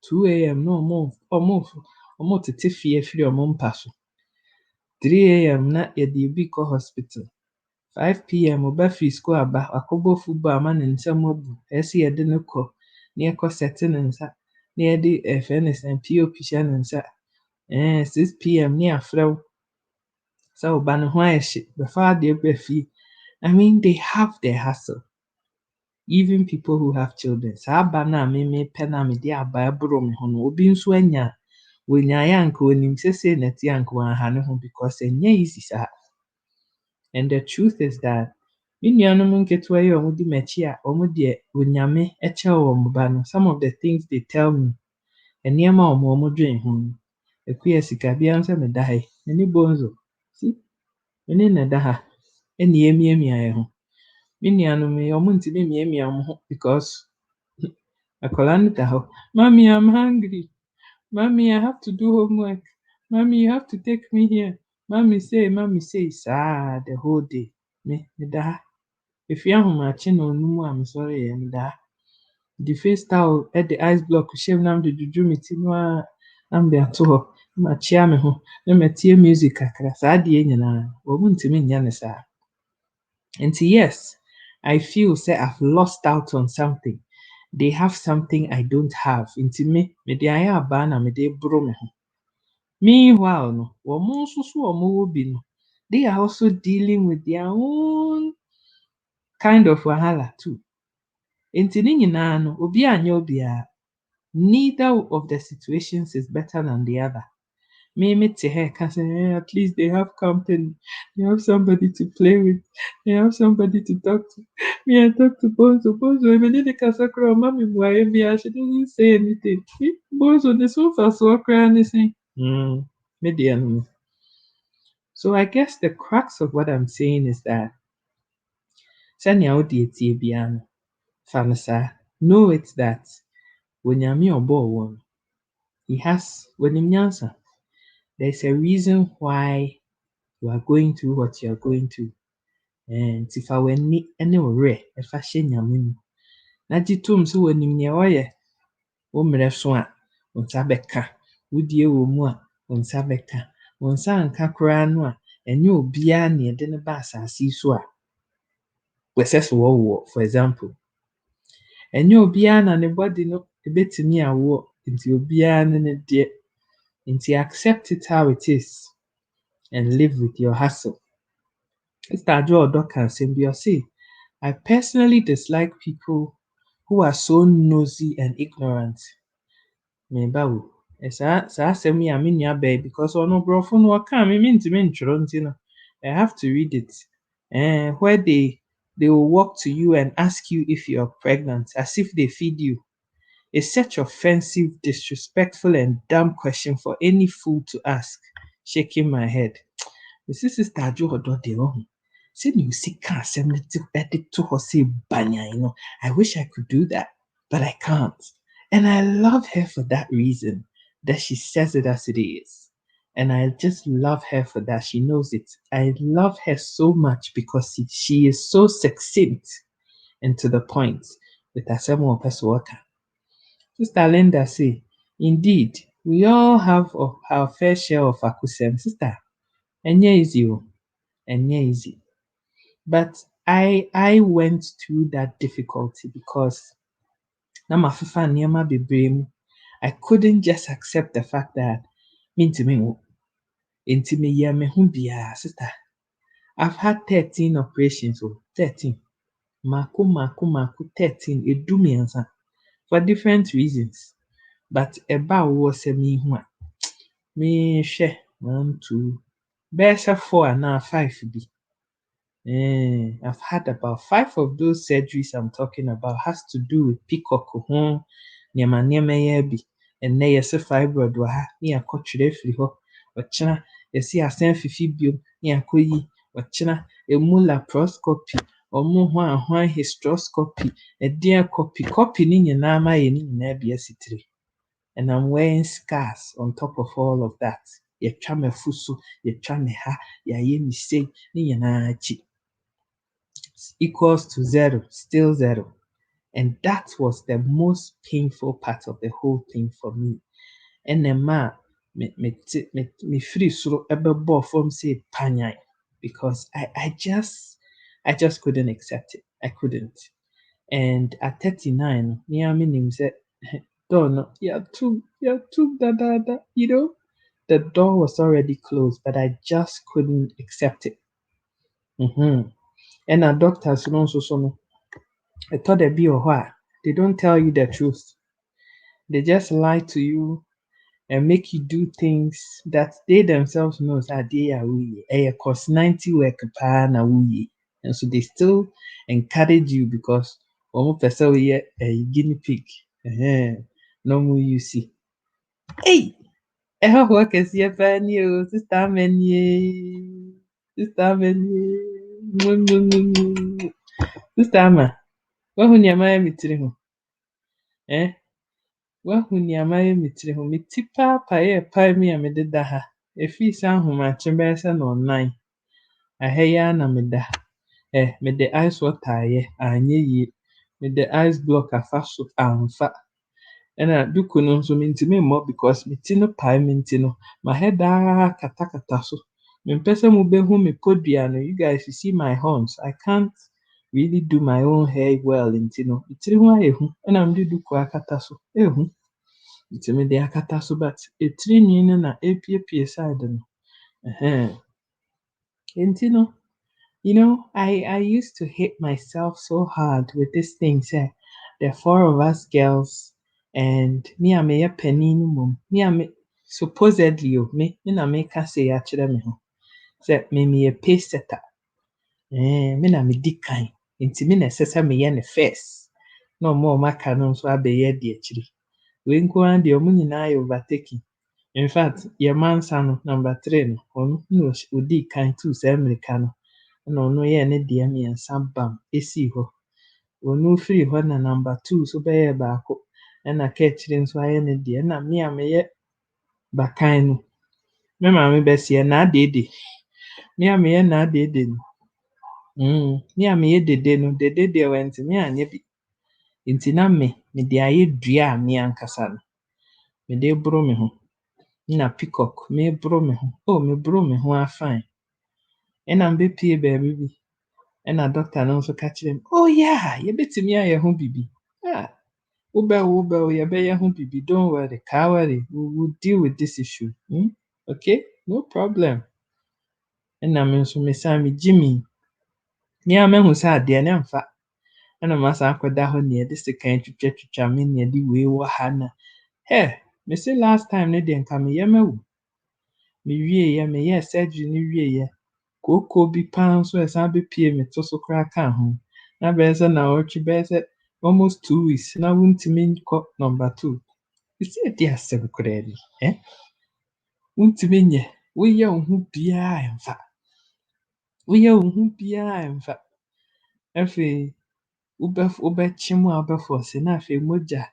2 a.m. no omo tete fie firi omo mpa so. 3 a.m. na yɛde obi kɔ hospital. 5 p.m. oba firi school aba, wakɔbɔ football ama ne nsɛm abu. Ɛsɛ yɛde no kɔ, na yɛkɔ sɛte ne nsa, na yɛde ɛfɛ ne sɛn POP hyɛ ne nsa. 6 p.m. na yɛafrɛ wo sɛ wo ba ne ho ayɛ hye, bɛfa adeɛ bra fie. I mean, they have their hustle. Even people who have children. Saa aba no a mepɛ na mede aba ɛboro me ho no, obi nso anya. Wonyaeɛ anka onim sesei na ɛte anka wanha ne ho because ɛnyɛ easy saa. And the truth is that me nuanom nketewa yi a wɔdi m'akyi a wɔde onyame kyɛɛ wɔn ba no, some of the things they tell me, nneɛma a wɔn dwen ho no, akuya sika biara sɛ meda ha yi, m'ani bonzo. See, me ne na ɛda ha ɛna yɛmiamia yɛn ho. Me nuanom yi, wɔntumi miamia wɔn ho because akwadaa no da hɔ. Mommy, I'm hungry. Mommy, I have to do homework. Mommy, you have to take me here. Mommy say, saa the whole day. Meda ha. Efie ahomakye na onu mu a mesɔreeɛ meda ha. De face towel de ice block hyɛ mu na mede dwodwo me ti no ara na mede ato hɔ na makyea me ho na matie music kakra. Saa adeɛ nyinaa wɔntumi nyɛ ne saa. Nti yes, I feel sɛ I've lost out on something. They have something I don't have. Nti mede ayɛ abaa na mede boro me ho. Meanwhile no, wɔn nso so a wɔwɔ bi no, they are also dealing with their own kind of wahala too. Nti ne nyinaa no, obi anyɛ obiara. Neither of the situations is better than the other. Mete ha ɛka sɛ at least they have company. They have somebody to play with. They have somebody to talk to. Me, I talk to Bonzo. Bonzo, I mean, the kasa kura mami mwaye me. She doesn't say anything. Bonzo, the sofa so kura anything. Me dear no. So I guess the crux of what I'm saying is that sɛnea wode etie biara no, fa no saa. Know it that Onyame ɔbɔɔ wo no, he has onim nyansa. There's a reason why you are going through what you are going through. Nti fa w'ani ne wo werɛ ɛfa hyɛ Nyame mu. Na gye tom sɛ wonim nea ɔyɛ. Wo mmerɛ so a, wo nsa bɛka. Wodie wɔ mu a, wo nsa bɛka. Wo nsa anka koraa no a, ɛnyɛ obiara na yɛde no ba asase yi so a wɔsɛ sɛ wɔwo, for example. Ɛnyɛ obiara na ne body no ebetumi awo, nti obiara ne ne deɛ. Nti accept it how it is and live with your hustle. Mr. Adwo Odo ka asɛm bi ɔse, I personally dislike people who are so nosy and ignorant. Meba wo. Saa asɛm yi a me nua bɛɛ because ɔno borɔfo no ɔka me mentumi ntwerɛ nti no I have to read it. Where they will walk to you and ask you if you're pregnant as if they feed you. It's such offensive, disrespectful, and dumb question for any fool to ask. Shaking my head. Mrs. Sister Adwo Odo de ohu. Sɛnea osi ka asɛm no de to hɔ sɛ banyan no, I wish I could do that, but I can't. And I love her for that reason, that she says it as it is. And I just love her for that. She knows it. I love her so much because she is so succinct and to the point with asɛm a ɔpɛ sɛ ɔka. Sister Linda say, indeed, we all have our fair share of akusem. Sister, ɛnyɛ easy o, ɛnyɛ easy. But I went through that difficulty because na mafefa nneɛma bebree mu. I couldn't just accept the fact that mentumi nwo. Nti meyɛ me ho biara, sister. I've had 13 operations o, 13. Mako, 13, edu mmiɛnsa for different reasons. But ɛba a wowɔ sɛ mehu a, mehwɛ 1, 2, bɛyɛ sɛ 4 anaa 5 bi. I've had about 5 of those surgeries I'm talking about has to do with peacock ho, nneɛma yɛ bi. Ɛnnɛ yɛsɛ fibroid wɔ ha, ne yɛakɔtwerɛ afiri hɔ. Ɔkyena yɛse asan fifi biom, ne yɛakɔyi. Ɔkyena emu laparoscopy, ɔmo hwan hysteroscopy, ɛdeɛn copy ne nyinaa ma yɛ ne nyinaa bi asi tiri. And I'm wearing scars on top of all of that. Yɛtwa m'afu so, yɛtwa me ha, yɛayɛ me sei, ne nyinaa akyi. Equals to 0, still 0. And that was the most painful part of the whole thing for me. And the man, me free soro ɛbɛbɔ fam say panyan because I just couldn't accept it. I couldn't. And at 39, me minim say door no, you're too da. You know, the door was already closed, but I just couldn't accept it. And our doctors so no. I thought they'd be a what? They don't tell you the truth. They just lie to you and make you do things that they themselves know that they are we. Cause 90 work pa na we. And so they still encourage you because almost person we a guinea pig. No more you see. Hey, work is your penny, sister many, sister many. Sister ama, wahu ni amaya mitiri ho. Wahu ni amaya mitiri ho. Miti papa pae mi a mede da ha. Efi sɛ ahomakye bɛyɛ sɛ na ɔnan. Aha yi ara na meda. Mede ice water ayɛ anyɛ yie. Mede ice block afa so amfa. Ɛna duku no nso mintimi mmɔ because me ti no pae me nti no mahɛ daa katakata so. Mempɛ sɛ mubehu me podua no. You guys, you see my horns. I can't really do my own hair well nti no. Me tiri ho ayɛ hu. Ɛna mede duku akata so. Ehu. Nti mede akata so but etiri nwi no na epiepie side no. Nti no, you know, I used to hate myself so hard with this thing. Say, the four of us girls and me a meyɛ panin no mom. Me supposedly me na meka say akyerɛ me ho. Sɛ me meyɛ pace setter. Me na medi kan. Nti me na ɛsɛ sɛ meyɛ ne first. Na ɔmo aka no nso abɛyɛ de akyiri. Wei nko ara deɛ ɔmo nyinaa yɛ overtaking. In fact, yɛ mansa no, number 3 no, ɔno na odii kan tuu saa mmirika no. Na ɔno yɛɛ ne deɛ mmiɛnsa bam esii hɔ. Ɔno firi hɔ na number 2 so bɛyɛɛ baako. Ɛna kaakyire nso ayɛ ne deɛ. Ɛna me a meyɛ bakan no, me maame bɛseɛ n'adeede. Me a meyɛ n'adeede no. Me a meyɛ dede no, dede deɛ wantumi anyɛ bi. Nti na mede ayɛ dua a me ankasa no, mede boro me ho. Na peacock, meboro me ho. Meboro me ho afine. Ɛna mbɛpie baabi bi. Ɛna doctor no nso ka kyerɛ me, yeah, yɛbɛtumi ayɛ ho bibi. Wobɛwo, yɛbɛyɛ ho bibi. Don't worry, ka worry. We will deal with this issue. Okay? No problem. Ɛna me nso mesan megye me. Me a mahu sɛ adeɛ ne mfa. Ɛna masan akɔda hɔ na yɛde sekan twitwa me na yɛde wei wɔ ha na. Me say last time ne deɛ nka meyɛ mawu. Mewieɛ, meyɛɛ surgery no wieɛ. Kooko bi paa nso ɛsan bɛpie me to so koraa ka ho. Na bɛyɛ sɛ naawɔtwe bɛyɛ sɛ almost 2 weeks na wontumi nkɔ number 2. Ɛsɛ ɛde asɛm koraa ni. Wontumi nyɛ. Woyɛ wo ho biara ɛmfa. Afei, wobɛkye mu a wobɛfɔse na afei mogya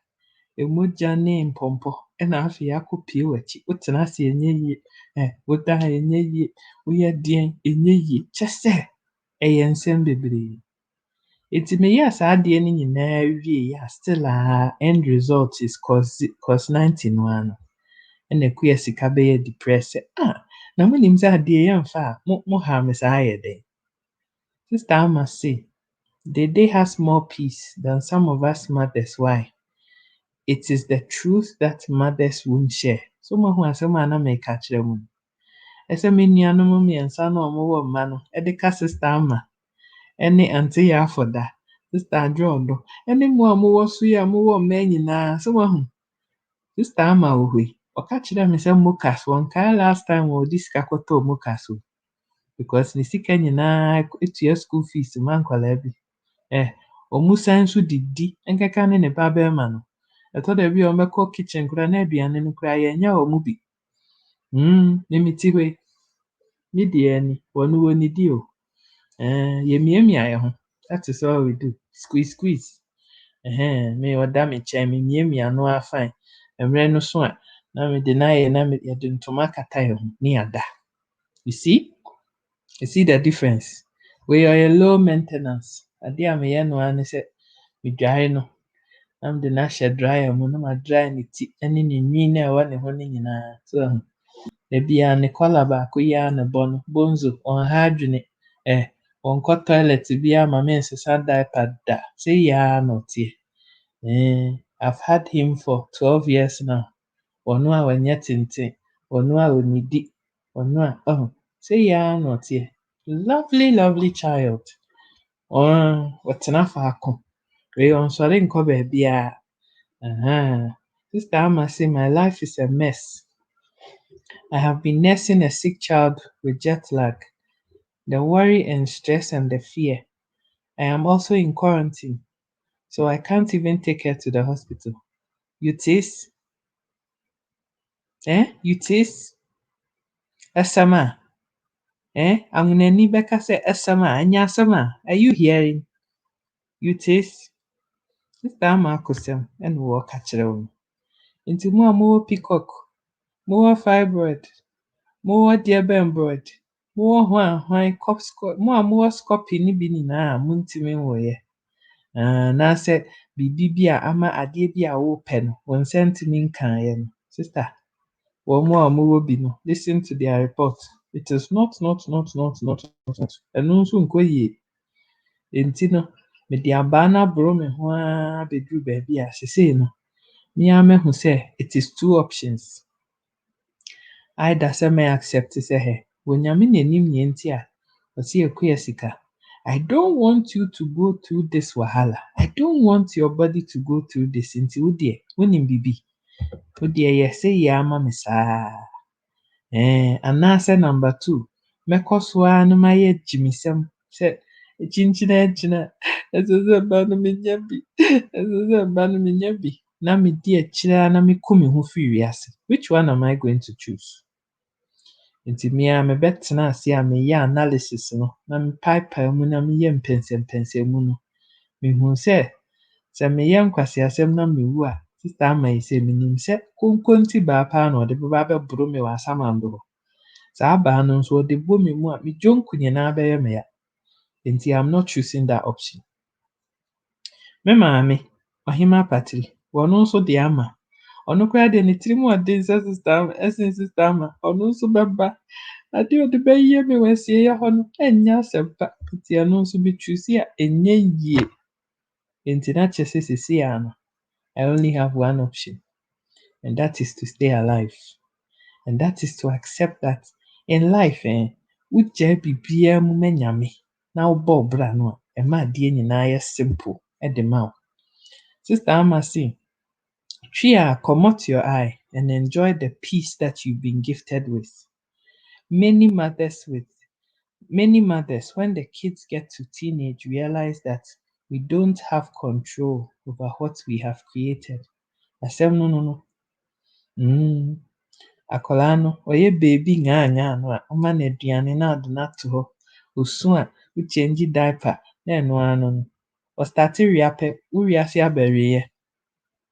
ne mpɔmpɔ ɛna afei akɔpie w'akyi. Wotena ase ɛnyɛ yie. Woda ha ɛnyɛ yie. Woyɛ deɛn ɛnyɛ yie. Kyɛ sɛ ɛyɛ nsɛm bebree. Nti meyɛɛ saa adeɛ no nyinaa wieɛ a still end result is cause 90 no ara no. Ɛna ɛkɔyɛ sika bɛyɛ depressed sɛ na monim sɛ adeɛ yɛmfa a mo ha me saa ayɛ dɛn. Sister Ama say, Dede has more peace than some of us mothers. Why? It is the truth that mothers won't share. So mahu asɛm a na meka kyerɛ mo. Ɛsɛ me nuanom mmiɛnsa na ɔmo wɔ mma no, ɛde ka Sister Ama, ɛne Aunty Yafoda, Sister Adwoɔdo, ɛne mo a mowɔ so yi a mowɔ mma nyinaa. So mahu, Sister Ama wɔ hɔ yi, ɔka kyerɛ me sɛ mokas, wɔnkae last time wɔde sika kɔtɔɔ mokas o. Because ne sika nyinaa etua school fees ma nkwalaa bi. Ɔmo san nso didi nkeka ne ba bɛrima no. Ɛtɔ da bi a ɔmbɛkɔ kitchen koraa na aduane no koraa yɛnyɛ ɔmo bi. Me ti hɔ yi. Me deɛ ni, wɔno wɔnnidi o. Yɛmiamia yɛn ho. That is all we do. Squeeze. Me ɔda me nkyɛn, memiamia no ara fine. Mmerɛ no so a, na mede no ayɛ na yɛde ntoma akata yɛn ho ne yɛada. You see the difference? We are low maintenance. Ade a meyɛ no ara ne sɛ medware no na mede no ahyɛ dryer mu na madry ne ti ne ne nwi na ɛwɔ ne ho no nyinaa. So da biara ne colour baako yi ara na ɛbɔ no. Bonzo ɔnha adwene. Ɔnkɔ toilet biara ma mensesa diaper da. Sei ara na ɔteɛ. I've had him for 12 years now. Ɔno a ɔnyɛ tenten. Ɔno a ɔnnidi. Ɔno a sei ara na ɔteɛ. Lovely child. Wɔtena faako. Wei ɔnsɔre nkɔ baabiara. Sister Ama say my life is a mess. I have been nursing a sick child with jet lag, the worry and stress and the fear. I am also in quarantine, so I can't even take her to the hospital. Utis? Utis? Esama? Angunani beka say Esama, Anyasama. Are you hearing? Utis? Sister Ama Kusem, and walk at your Into more peacock, more fibroid, more dear bembroid, more why copsco, more scoppy nibini na muntimi woye. Na sɛ biribi bi a ama adeɛ bi a wopɛ no wo nsa ntumi nkaeɛ no sister wɔn a wɔwɔ bi no listen to their report. It is not ɛno nso nkɔ yie nti no mede abaa no aboro me ho ara bɛduru baabi a sesei no me ara mahu sɛ it is two options. Either sɛ mɛ accept sɛ hɛ Onyame n'anim nyɛ nti a ɔse yɛkɔyɛ sika. I don't want you to go through this wahala. I don't want your body to go through this. Nti wo deɛ wonim bibi. Wo deɛ yɛ sɛ yɛ ama me saa. Anaasɛ number 2, mɛkɔ so ara na mayɛ gyimisɛm sɛ kyinkyina ɛsɛ sɛ ba no menya bi. Ɛsɛ sɛ ba no menya bi. Na medi akyire ara na mekɔ me ho firi wiase. Which one am I going to choose? Nti me ara mebɛtena ase a meyɛ analysis no na mepaepae mu na meyɛ mpɛnsɛmpɛnsɛmu no. Mehu sɛ meyɛ nkwaseasɛm na mewu a sister Ama yi sɛ minim sɛ konkonti baa paa na ɔde bɛba abɛboro me wɔ asamando hɔ. Saa baa no nso ɔde bɔ me mu a me dwonku nyinaa bɛyɛ me ya. Nti I'm not choosing that option. Me maame, Ɔhema Patri, ɔno nso de ama. Ɔno koraa de ne tirim ɔden sɛ sister Ama, ɔno nso bɛba. Ade ɔde bɛyɛ me wɔ asieɛ hɔ no ɛnyɛ asɛm pa. Nti ɛno nso me choose a ɛnyɛ yie. Nti na kyerɛ sɛ sesei ara no I only have one option, and that is to stay alive. And that is to accept that in life, wogyaa biribiara mu ma Nyame na wobɔɔ bra no a, ɛma adeɛ nyinaa yɛ simple de ma wo. Sister Ama say, Tria, comot your eye and enjoy the peace that you've been gifted with. Many mothers, when the kids get to teenage, realize that we don't have control over what we have created. Asɛm no. Akwadaa no, ɔyɛ baby nyaa no a, ɔma no aduane na ɔde no ato hɔ. Osu a, wo change diaper na ɛno ara no, ɔstart wia pɛ, wo wiase aba awieeɛ.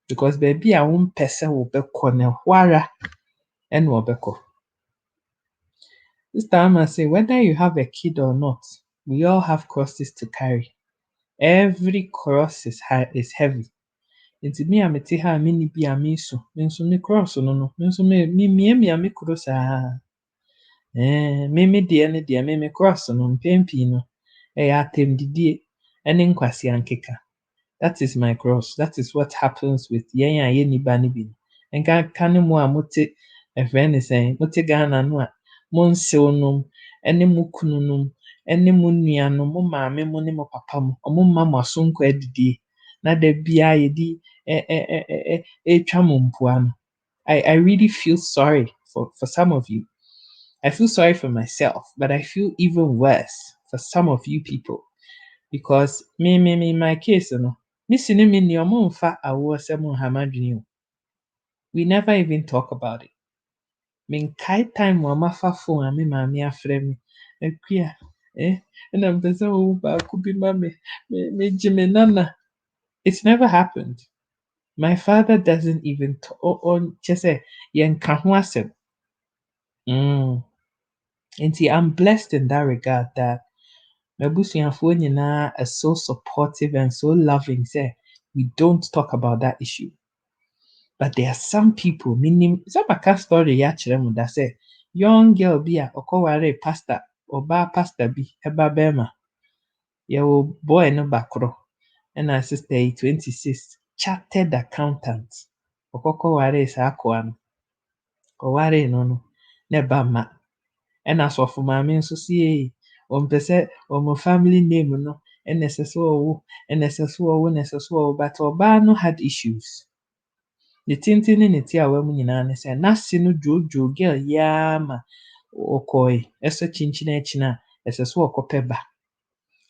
Because baabi a wompɛ sɛ wobɛkɔ no, hɔ ara ɛna ɔbɛkɔ. Sister Ama say, whether you have a kid or not, we all have crosses to carry. Every cross is heavy. Nti me a mete ha a menni bi a mesu, me nso me cross no, me nso memiamia me koro saa. Me deɛ ne deɛ me cross no mpɛn pii no ɛyɛ atɛmdidie ɛne nkwaseankeka. That is my cross. That is what happens with yɛn a yɛnni ba no bi. Nka ne mo a mote ɛfrɛ ne sɛn, mote Ghana no a mo nsew nom ɛne mo kununom ɛne mo nuanom, mo maame mo ne mo papa mo, ɔmo mma mo asonkɔ adidie na da biara yɛdi ɛtwa mo mpoa no. I really feel sorry for some of you. I feel sorry for myself, but I feel even worse for some of you people. Because me, in my case, no, missing me ni omo mfa awo sɛ mo hamadwene o. We never even talk about it. Menkae time wɔ mafa phone a me maame afrɛ me. Akua, ɛna mpɛ sɛ owu baako bi ma me gye me nana. It's never happened. My father doesn't even kyɛ sɛ yɛnka ho asɛm. Nti I'm blessed in that regard that m'abusuafoɔ nyinaa are so supportive and so loving say we don't talk about that issue. But there are some people, meaning some maka story ya kyerɛ mu da sɛ young girl bi a ɔkɔware pastor, ɔbaa pastor bi ɛba bɛrima. Yɛwɔ boy no bakoro ɛna sister yi 26, chartered accountant. Ɔkɔware saa akoa no. Ɔware no na ɛba ma. Ɛna asɔfo maame nso sie ɔmpɛ sɛ ɔmo family name no ɛna ɛsɛ sɛ ɔwo, but ɔbaa no had issues. ne tenten ne ne tiawa mu nyinaa ne sɛ n'ase no dwoodwoo girl yaa ma ɔkɔe ɛsɔ kyinkyin akyi no a ɛsɛ sɛ ɔkɔpɛ ba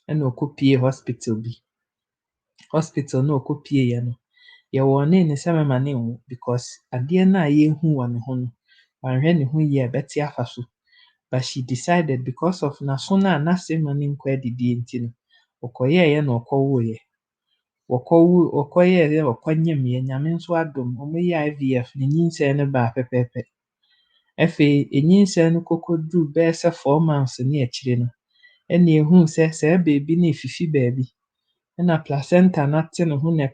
ɛna ɔkɔpie hospital bi. Hospital na ɔkɔpieeɛ no, yɛwarnee no sɛ mɛma ne nwo because adeɛ no a yɛhu wɔ ne ho no, wanhwɛ ne ho yie a ɛbɛte afa so. But she decided because of n'aso no a n'ase ma no nkɔ adidie nti no, ɔkɔyɛeɛ na ɔkɔwoeɛ. Ɔkɔyɛeɛ na ɔkɔnyemeeɛ, Nyame nso adom, ɔmoyɛɛ IVF na nyinsɛn no baa pɛpɛɛpɛ. Afei, nyinsɛn no kɔkɔduruu bɛyɛ sɛ 4 months ne akyire no, ɛna ehuu sɛ saa baabi no efifi baabi, ɛna placenta no ate ne ho na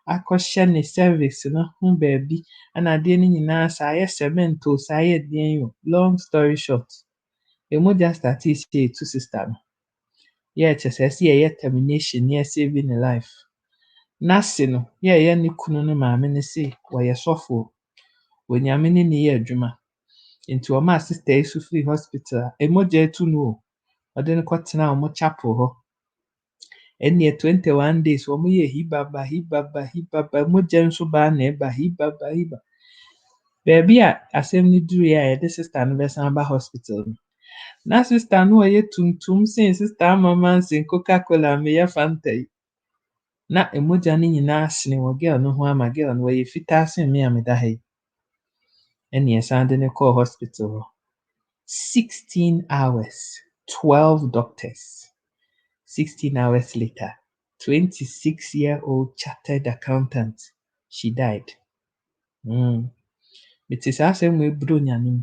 akɔhyɛ ne cervix no ho baabi, ɛna adeɛ no nyinaa saa ayɛ cement o, saa ayɛ den o. Long story short, mogya startee sɛ ɛtu sister no. Yɛkyerɛ sɛ yɛyɛ termination na yɛsave ne life. N'ase no, yɛyɛ ne kunu no maame no se wɔyɛ sɔfo, Onyame ne ne yɛ adwuma. Nti ɔmaa sister yi so fii hospital a mogya etu no o. Ɔde no kɔtenaa ɔmo chapel hɔ. Ɛnneɛ 21 days wɔmoyɛɛ hibaba, mogya nso baa na ɛba hibaba. Baabi a asɛm no duruiɛ a yɛde sister no bɛsan aba hospital no, na sister no a ɔyɛ tuntum sen sister Amama sen Coca-Cola meyɛ Fanta yi. Na mogya no nyinaa sene wɔ girl no ho ama girl no wɔyɛ fitaa sen me a meda ha yi. Ɛnna yɛsan de no kɔɔ hospital hɔ. 16 hours, 12 doctors. 16 hours later, 26-year-old chartered accountant, she died. Mete saa asɛm wei buro Nyame mu.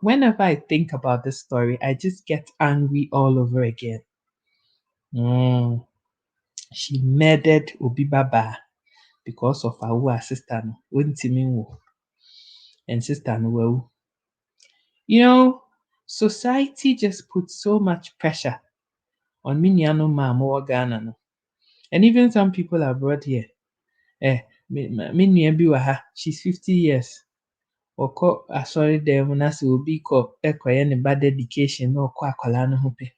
Whenever I think about this story, I just get angry all over again. She murdered Obi Baba because of her sister no wontimi nwo. And sister no wawu. You know, society just puts so much pressure on me nuanom a mowɔ Ghana no. And even some people abroad here. Me nua bi wɔ ha, she's 50 years. Ɔkɔ asɔredan mu na sɛ obi ɛkɔyɛ ne ba dedication na ɔkɔ akwadaa no ho pɛ.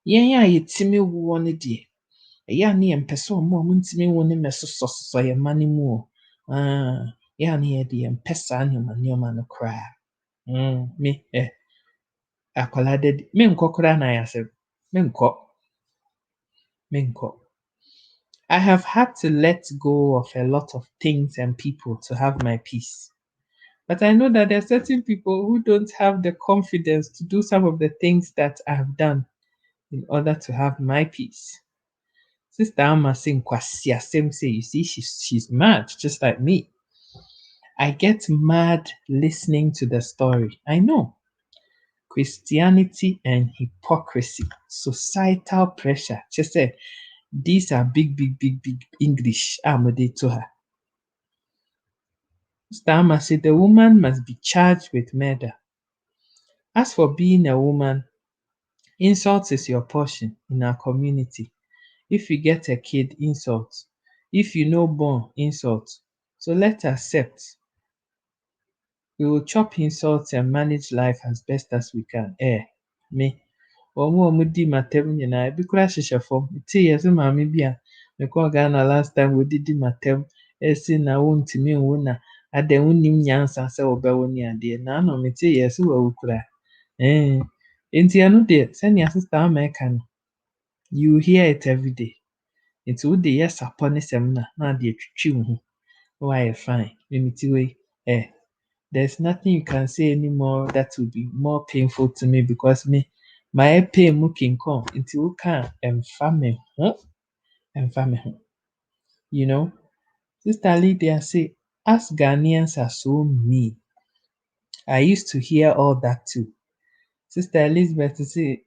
Yɛn a yɛtumi wɔ no deɛ, ɛyɛ a na yɛmpɛ sɛ ɔmo a ɔmontumi nwo no mmɛsosɔsosɔ yɛn mma no mu o. Yɛa na yɛde yɛmpɛ saa nneɛma no koraa. Me akwadaa menkɔ koraa na ayɛ asɛm. Menkɔ. I have had to let go of a lot of things and people to have my peace. But I know that there are certain people who don't have the confidence to do some of the things that I have done in order to have my peace. Sister Amma saying kwasi asem say, you see, she's mad, just like me. I get mad listening to the story. I know. Christianity and hypocrisy, societal pressure. She said, these are big English. Amade to her. Sister Amma said the woman must be charged with murder. As for being a woman, insult is your portion in our community. If you get a kid, insult. If you no born, insult. So let's accept. We will chop insults and manage life as best as we can. Me. Wɔn a di m'atam nyinaa ebi koraa hyehyɛ fam. Metee yɛ sɛ maame bi a mekɔɔ Ghana last time wɔdidi m'atam ɛsi na wontumi nwo na adan wonnim nyansa sɛ wɔbɛwo ne adeɛ. Na ano metee yɛ sɛ wawu koraa. Nti ɛno deɛ sɛnea sister Amma ɛka no, you hear it every day. Nti wode yɛ sapɔ ne sɛm na ade atwitwi wo ho na woayɛ fine. Memeti wei, there's nothing you can say anymore that will be more painful to me because my pain mu kinkɔn nti woka a ɛmfa me ho. You know, Sister Lydia say, us Ghanaians are so mean. I used to hear all that too. Sister Elizabeth say,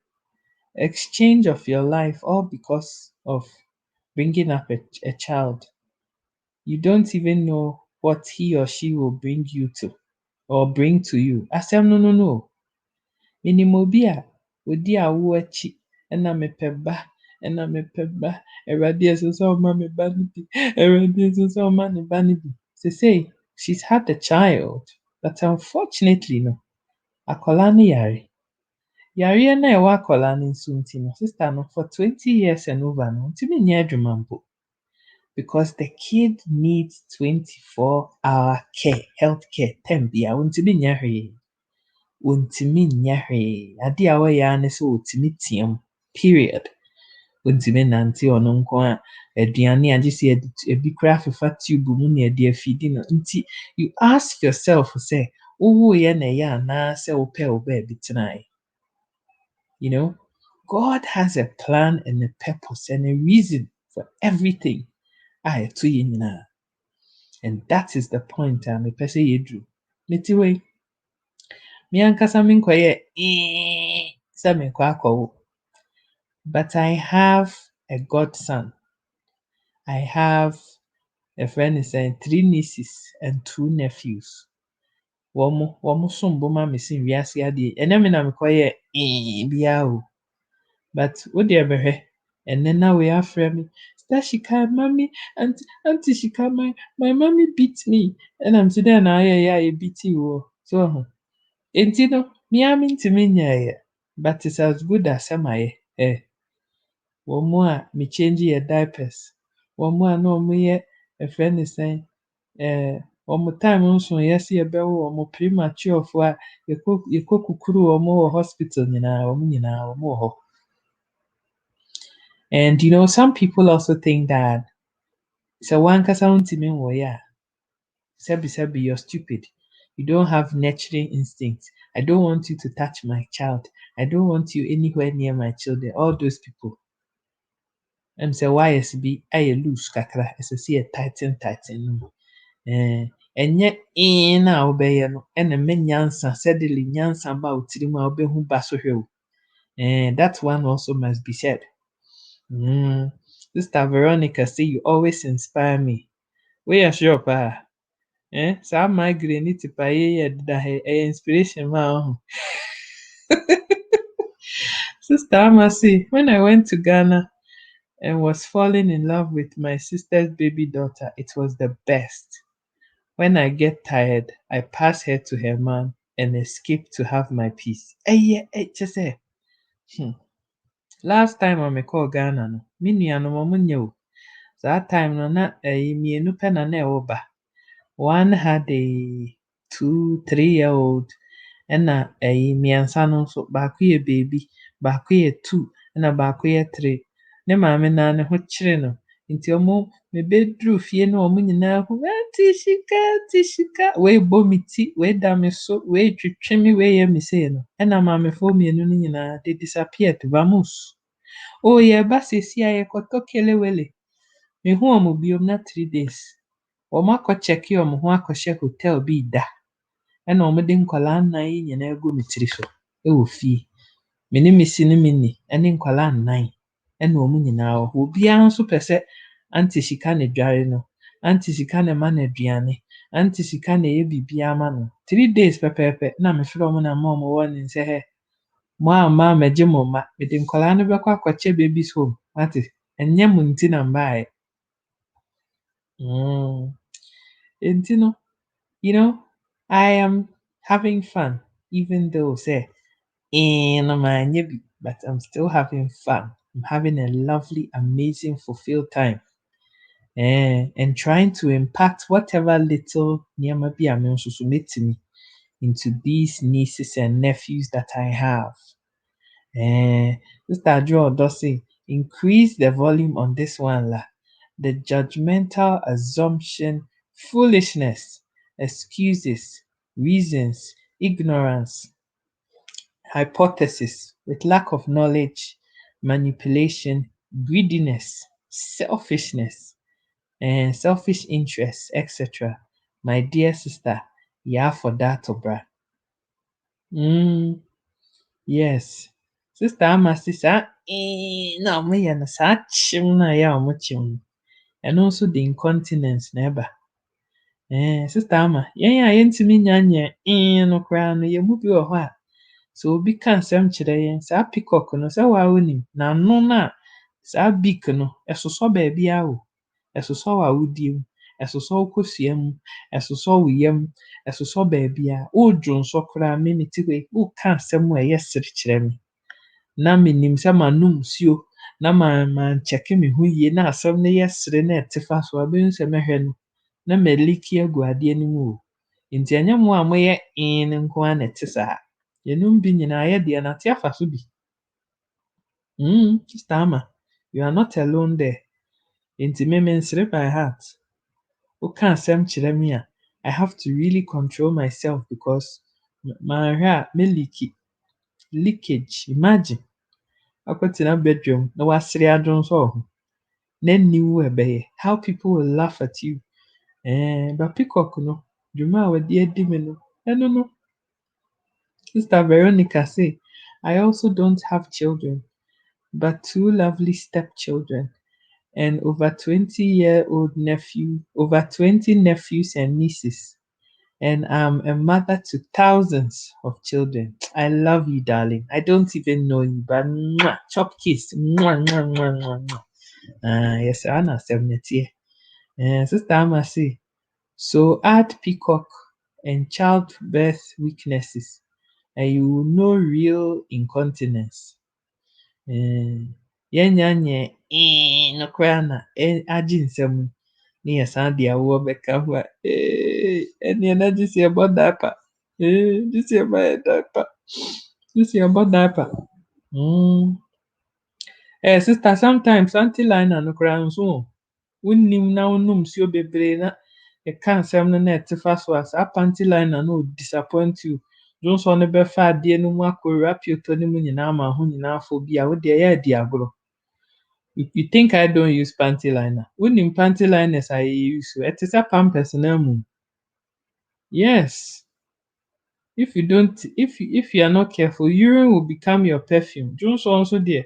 exchange of your life all because of bringing up a child. You don't even know what he or she will bring you to or bring to you. Asɛm no. Minim obi a odi awo akyi ɛna mepɛ ba. Awurade ɛsɛ sɛ ɔma me ba no bi. Awurade ɛsɛ sɛ ɔma ne ba no bi. Say she's had a child, but unfortunately no, akwadaa no yare. Yareɛ na ɛwɔ akwadaa no nso nti no, sister no for 20 years and over no, ntumi nyɛ adwuma mpo. because the kid needs 24-hour care, health care. Time bia wontimi nyɛ hwee. Wontimi nyɛ hwee. Ade a wɔyɛ ara ne sɛ wotumi team. Period. Wontimi nante ɔno nko a aduane a gye sɛ ebi koraa fefa tube mu na yɛde afidi no. Nti you ask yourself sɛ wowoeɛ na ɛyɛ anaa sɛ wopɛ wo baabi tenae. You know, God has a plan and a purpose and a reason for everything. To yɛ nyinaa. And that is the point a mepɛ sɛ yɛduru. Meti wei. Me ankasa menkɔyɛ sɛ menkɔ akɔwo. But I have a godson. I have a friend is saying 3 nieces and 2 nephews. Wɔn som bo ma me sen wiase adeɛ. Ɛnyɛ me na mekɔyɛ biara o. But wo deɛ bɛhwɛ. Ɛnnɛ na wei afrɛ me. Sister Shika, mommy, Auntie Shika, my mommy beat me. And I'm today na ayɛ beat you. So enti no, me a mentimi nyɛeɛ. But it's as good as sɛ mayɛ. Wɔn mu a me change yɛ diapers. Wɔn mu a na wɔyɛ ɛfrɛ ne sɛn wɔn time nso yɛse yɛbɛwo wɔn premature fo a yɛkɔ kukuru wɔn wɔ hospital nyinaa wɔn nyinaa wɔn wɔ hɔ. And you know, some people also think that sɛ wankasa wontimi nwɔyɛ a sɛbi you're stupid. You don't have nurturing instincts. I don't want you to touch my child. I don't want you anywhere near my children. All those people. Sɛ wires bi ayɛ loose kakra, ɛsɛ sɛ yɛ tighten no mu. Ɛnyɛ na wobɛyɛ no ɛna mma nyansa suddenly nyansa ba wo tirim a wobɛhu ba so hwɛ wo. That one also must be said. Sister Veronica say you always inspire me. Woyɛ sure paa. Saa migraine ne tipae yɛ deda ha ɛyɛ inspiration ma wo ho. Sister Ama say, when I went to Ghana and was falling in love with my sister's baby daughter, it was the best. When I get tired, I pass her to her man and escape to have my peace. Just say. Last time I call Ghana no, me nuanom ɔmo nyɛ o. Saa time no na mmienu pɛ na ɛwɔ ba. One had a 2-3-year-old ɛna mmiɛnsa no nso baako yɛ baby, baako yɛ 2 ɛna baako yɛ 3. Ne maame naa ne ho kyeree no. Nti ɔmo mebeduru fie no ɔmo nyinaa hu Auntie Shika. Wei bɔ me ti, wei da me so, wei twitwi me, wei yɛ me sei no. Ɛna maamefoɔ mmienu no nyinaa they disappeared. Vamoose. Yɛba seesei a yɛkɔtɔ kelewele. Mehu ɔmo biom na 3 days. Ɔmo akɔkyɛke ɔmo ho akɔhyɛ hotel bi da. Ɛna ɔmo de nkɔlaa 9 yi nyinaa gu me tiri so ɛwɔ fie. Me ne me si ne me ni ɛne nkɔlaa 9 ɛna ɔmo nyinaa wɔ hɔ. Obiara nso pɛ sɛ Auntie Shika na dware no. Auntie Shika na ma no aduane. Auntie Shika na ɛyɛ biribiara ama no. 3 days pɛpɛɛpɛ na mefrɛ ɔmo na ma ɔmo warning sɛ mo amma ammɛgye mo mma. Mede nkɔlaa no bɛkɔ akɔkyɛ babies home. Wate? Ɛnyɛ mo nti na mbaeɛ. Enti no, you know, I am having fun, even though say no manyɛ bi, but I'm still having fun. I'm having a lovely, amazing, fulfilled time. And trying to impact whatever little nneɛma bi a me nso so metumi into these nieces and nephews that I have. Sister Adwo Odo say, increase the volume on this one la. The judgmental assumption, foolishness, excuses, reasons, ignorance, hypothesis with lack of knowledge, manipulation, greediness, selfishness, and selfish interests, etc. My dear sister, for that, bra. Yes. Sister Ama say saa na ɔmo yɛ no saa kyim na ɛyɛ a ɔmo kyim no. Ɛno nso de incontinence na ɛba. Sister Ama, yɛn a yɛntumi nyɛ no koraa no, yɛn mu bi wɔ hɔ a sɛ obi ka nsɛm kyerɛ yɛn, saa peacock no sɛ waa wonim, n'ano no a saa beak no ɛsosɔ baabiara o. Ɛsosɔ w'awodie mu, ɛsosɔ wo kosua mu, ɛsosɔ wo yam, ɛsosɔ baabiara. Wodwo nsɔ koraa me te hɔ yi, woka asɛm a ɛyɛ sere kyerɛ me. Na menim sɛ manom nsuo na man check me ho yie na asɛm no yɛ sere na ɛte fa so a bɛhu sɛ mɛhwɛ no na maliki agu adeɛ no mu o. Nti ɛnyɛ mo a moyɛ no nko ara na ɛte saa. Yɛnom bi nyinaa yɛdeɛ no ate afa so bi. Sister Ama, you are not alone there. Nti me mensere by heart. Woka asɛm kyerɛ me a, I have to really control myself because manhwɛ a meliki. Leakage, imagine. Akɔtena bedroom na wasere adwonsɔ wo ho. Na nni wo ɛbɛyɛ. How people will laugh at you. But Peacock no, dwuma a wɔde adi me no, ɛno no. Sister Veronica say, I also don't have children, but 2 lovely stepchildren and over 20-year-old nephew, over 20 nephews and nieces. And I'm a mother to thousands of children. I love you, darling. I don't even know you, but mwah, chop kiss. Mwah, mwah, mwah, mwah, mwah. Yes, Anna 70. Sister Ama say, so add peacock and childbirth weaknesses, and you will know real incontinence. Yɛnya nyɛ no koraa na agye nsɛm na yɛsan de awoɔ bɛka ho a ɛneɛ na gye sɛ yɛbɔ diaper. Gye sɛ yɛbɛyɛ diaper. Gye sɛ yɛbɔ diaper. Sister, sometimes panty liner no koraa nso o. Wonnim na wonom nsuo bebree na yɛka nsɛm no na ɛte fa so a saa panty liner no will disappoint you. Dwonsɔ no bɛfa adeɛ no mu akɔwura piotɔ no mu nyinaa ma ho nyinaa afɔ bi a wode ɛyɛ adi agorɔ. You think I don't use panty liner? Wonim panty liners a use o, ɛte sɛ pampers na mmom. Yes. If you are not careful, urine will become your perfume. Dwonsɔ nso deɛ,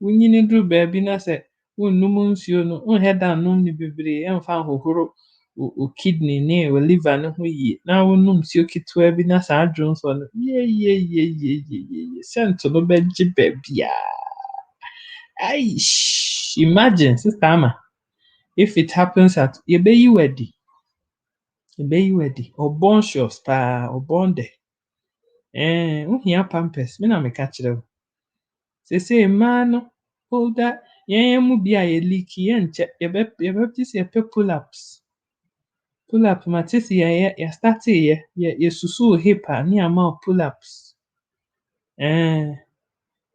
wonyini duru baabi na sɛ wonnum nsuo no, wonhɛ da nnom no bebree ɛmfa nhohoro wo kidney ne wo liver no ho yie. Na wonom nsuo ketewa bi na saa dwonsɔ no scent no bɛgye baabiara. Aish! Imagine, Sister Ama, if it happens at yɛbɛyi wo adi. Ɔbɔnhwɛs paa, ɔbɔndɛ. Wohia pampers, me na meka kyerɛ wo. Seesei mmaa no, yɛn mu bi a yɛleaki yɛnkyɛ, yɛbɛgye sɛ yɛpɛ pull-ups. Pull-up mate sɛ yɛstarteeɛ, yɛsusuu hip a ne yɛama wo pull-ups.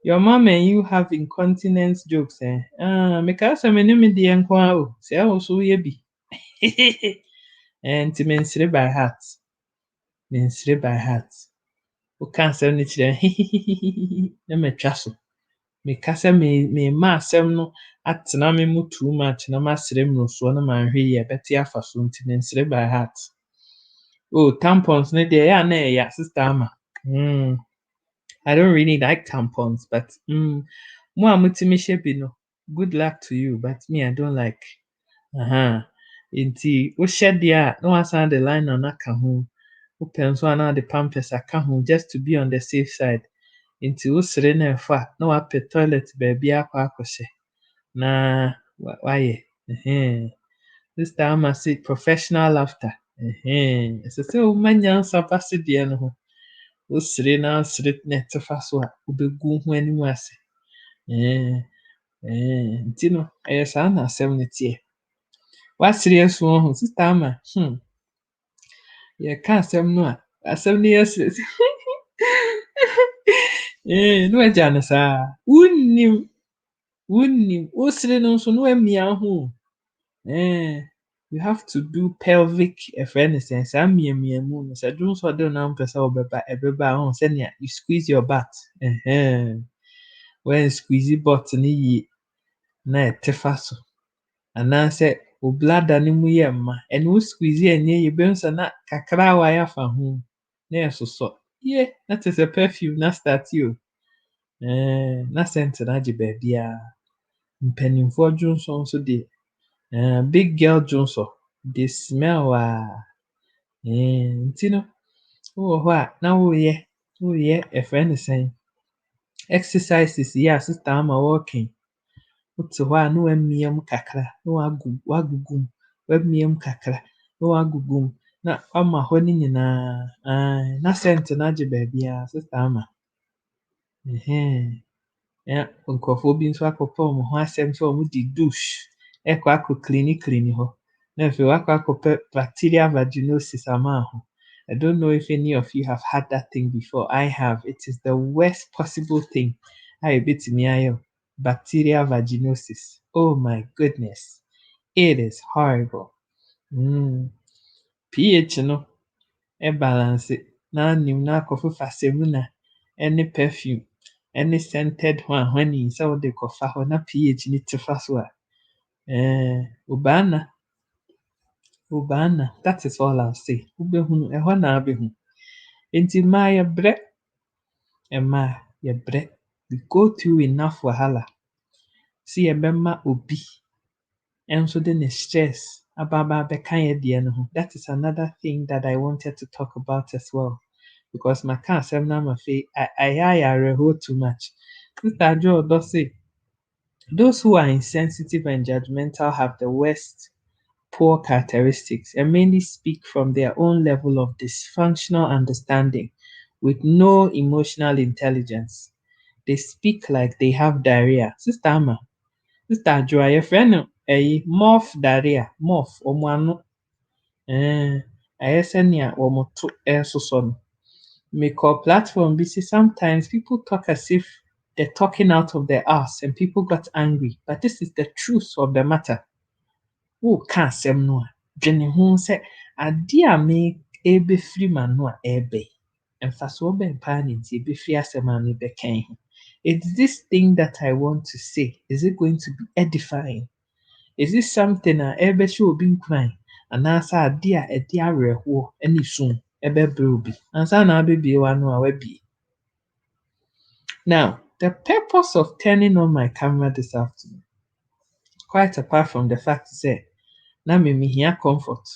Your mom and you have incontinence jokes, mekae sɛ me ne me deɛ nko ara o, sɛ ɛwo so woyɛ bi. Nti mensere by heart. Woka asɛm no kyerɛ na matwa so. Meka sɛ memma asɛm no atena me mu too much na masere mmorosoɔ na manhwɛ yie a ɛbɛte afa so nti mensere by heart. Tampons no deɛ ɛyɛ a na ɛya, Sister Ama. I don't really like tampons, but mo a motumi hyɛ bi no, good luck to you, but me I don't like. Nti wohyɛ deɛ a na wasan de liner no aka ho. Wopɛ nso a na wode pampers aka ho just to be on the safe side. Nti wosere na ɛfɔ a na wapɛ toilet baabi akɔhyɛ na wayɛ. Sister Ama say professional laughter. Ɛsɛ sɛ woma nyansa ba se deɛ no ho. Wosere na ɛte fa so a wobɛgu wo ho anim ase. Nti no ɛyɛ saa na asɛm no teɛ. Wasere asu wo ho, Sister Ama, yɛka asɛm no a, asɛm no yɛ sere. Na wagya no saa. Wonnim. Wosere no nso na wamia wo ho o. You have to do pelvic ɛfrɛ no sɛn, saa miamiamu no, sɛ dwonsɔ de wo nam pɛ sɛ ɛbɛba a, sɛnea you squeeze your butt. When squeeze butt no yie na ɛte fa so, anaasɛ wo bladder no mu yɛ ma, ɛne wo squeeze ɛnyɛ yie, wobɛhu sɛ na kakra a wayɛ afa ho na ɛsosɔ. Na kyerɛ sɛ perfume na start o. Na scent no agye baabiara. Mpanimfoɔ dwonsɔ nso deɛ, big girl dwonsɔ, they smell nti no, wowɔ hɔ a na woyɛ ɛfrɛ no sɛn, exercises yi a Sister Ama wɔɔka yi. Wote hɔ a na wamia mu kakra na wagugu mu, wamia mu kakra na wagugu mu, na wama hɔ no nyinaa na scent no agye baabiara, Sister Ama. Yeah, nkurɔfoɔ bi nso akɔpɛ wɔn ho asɛm sɛ wɔde douche akɔ clean hɔ. Na afei wɔakɔ akɔpɛ bacterial vaginosis ama ho. I don't know if any of you have had that thing before. I have. It is the worst possible thing a ebetumi ayɛ wo. Bacterial vaginosis. Oh my goodness. It is horrible. pH no balance na anim na akɔfefa samina ne perfume ne scented hwanhwani sɛ wode kɔfa hɔ na pH no te fa so a obaana. That is all I'll say. Wobɛhunu ɛhɔ na abɛhu. Nti mmaa yɛbrɛ. We go through enough wahala sɛ yɛbɛma obi nso de ne stress aba abɛka yɛn deɛ no ho. That is another thing that I wanted to talk about as well. Because maka asɛm no ama afei ayɛ awerɛhoɔ too much. Sister Adwo Odo say, those who are insensitive and judgmental have the worst poor characteristics and mainly speak from their own level of dysfunctional understanding with no emotional intelligence. They speak like they have diarrhea. Sister Ama, Sister Adwo, your friend morph diarrhea, morph, ɔmo ano. Ɛyɛ sɛ nea wɔn to ɛresosɔ no. Mekɔ platform bi say sometimes people talk as if they're talking out of their ass and people got angry. But this is the truth of the matter. Woka asɛm no a, dwene ho sɛ adeɛ a ɛbɛfiri m'ano a ɛreba yi, mfasoɔ bɛn paa na nti ɛbɛfiri asɛm a mebɛka yi ho. It's this thing that I want to say. Is it going to be edifying? Is it something a ɛbɛhyɛ obi nkuran anaasɛ adeɛ a ɛde awerɛhoɔ ne sum ɛbɛbrɛ obi ansa na abɛbie w'ano a wabie? Now, the purpose of turning on my camera this afternoon, quite apart from the fact say na mehia comfort,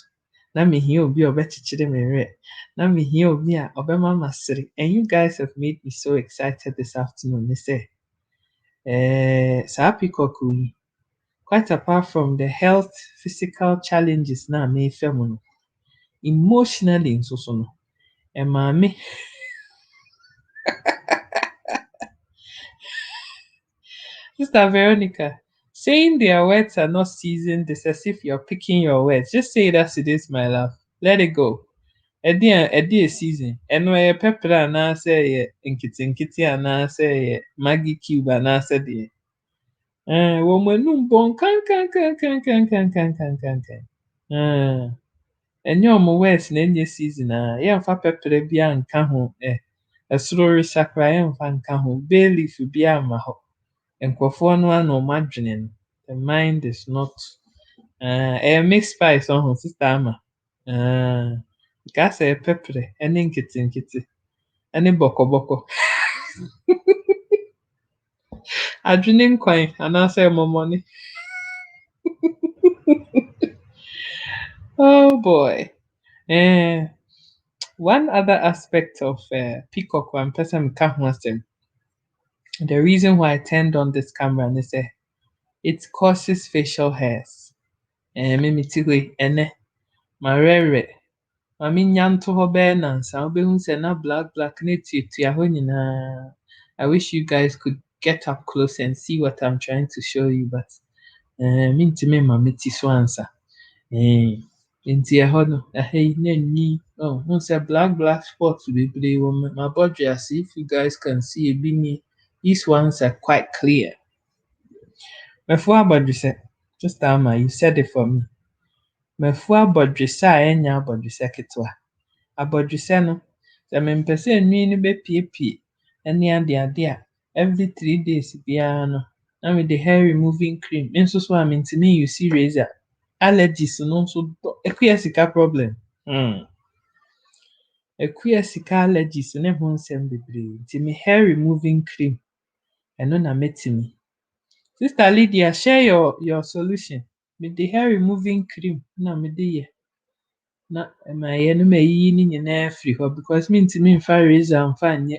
na mehia obi a ɔbɛkyekyere me werɛ, na mehia obi a ɔbɛma me asere, and you guys have made me so excited this afternoon. Ne sɛ saa peacock yi, quite apart from the health physical challenges na mefa mu no, emotionally nso so no, ɛmaa me Sister Veronica, saying their words are not seasoned is as if you're picking your words. Just say it as it is, my love. Let it go. Ɛde season. Ɛno ɛyɛ pepper anaasɛ ɛyɛ nketenkete anaasɛ ɛyɛ Maggi cube anaasɛ deɛ. Wɔn anum bɔ nkankankankankankankankan. Ɛnyɛ ɔmo words na ɛnyɛ season a yɛmfa pepper bi anka ho. Ɛsoro resakra yɛmfa nka ho. Bay leaf bi amma hɔ. Nkurɔfoɔ no ano ɔmo adwene no. The mind is not. Ɛyɛ mixed spice ɔho Sister Ama. Nka sɛ ɛyɛ pepper ɛne nketenkete ɛne bɔkɔbɔkɔ. Adwene nkwan anaasɛ ɛmɔmɔne. Oh boy. One other aspect of peacock one person meka ho asɛm. The reason why I turned on this camera is that it causes facial hairs. Me ti hɔ yi ɛnɛ marɛrɛ. Ma menya nto hɔ bɛyɛ nnansa wobɛhu sɛ na black na etuatua hɔ nyinaa. I wish you guys could get up close and see what I'm trying to show you, but mintimi mma me ti so ansa. Nti ɛhɔ no ɛha yi na nwi hu sɛ black spots bebree wɔ m'abɔdwe ase. If you guys can see ebi nie, these ones are quite clear. Mɛfua abɔdwesɛ. Sister Ama, you said it for me. Mɛfua abɔdwesɛ a ɛnyɛ abɔdwesɛ ketewa. Abɔdwesɛ no, sɛ mempɛ sɛ nwi no bepiepie ɛne adeade a, every 3 days biara no, na mede hair removing cream. Me nso so a mintimi use razor. Allergies no nso dɔ. Ɛkua sika problem. Ɛkua sika allergies ne ho nsɛm bebree. Nti me hair removing cream, ɛno na metumi. Sister Lydia, share your solution. Mede hair removing cream na mede yɛ. Na ɛmaayɛ no mayiyi ne nyinaa afiri hɔ because mintimi mfa razor mfa nyɛ.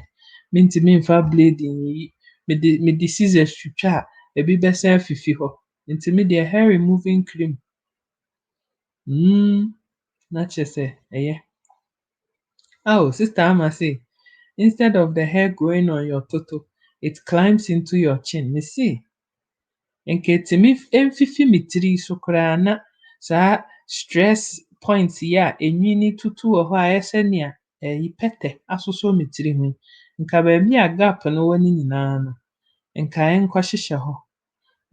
Mintimi mfa blade nyiyi. Mede scissors twitwa a ebi bɛsan afifi hɔ. Nti mede hair removing cream. Na kyerɛ sɛ ɛyɛ. Oh, Sister Ama say, instead of the hair growing on your toto, it climbs into your chin. Me see. Nka etimi emfifi me tiri so koraa na saa stress points yi a enwi ne tutu wɔ hɔ a ayɛ sɛ nea pɛtɛ asosɔ me tiri ho yi, nka baabi a gap no wɔ no nyinaa no, nka ɛnkɔhyehyɛ hɔ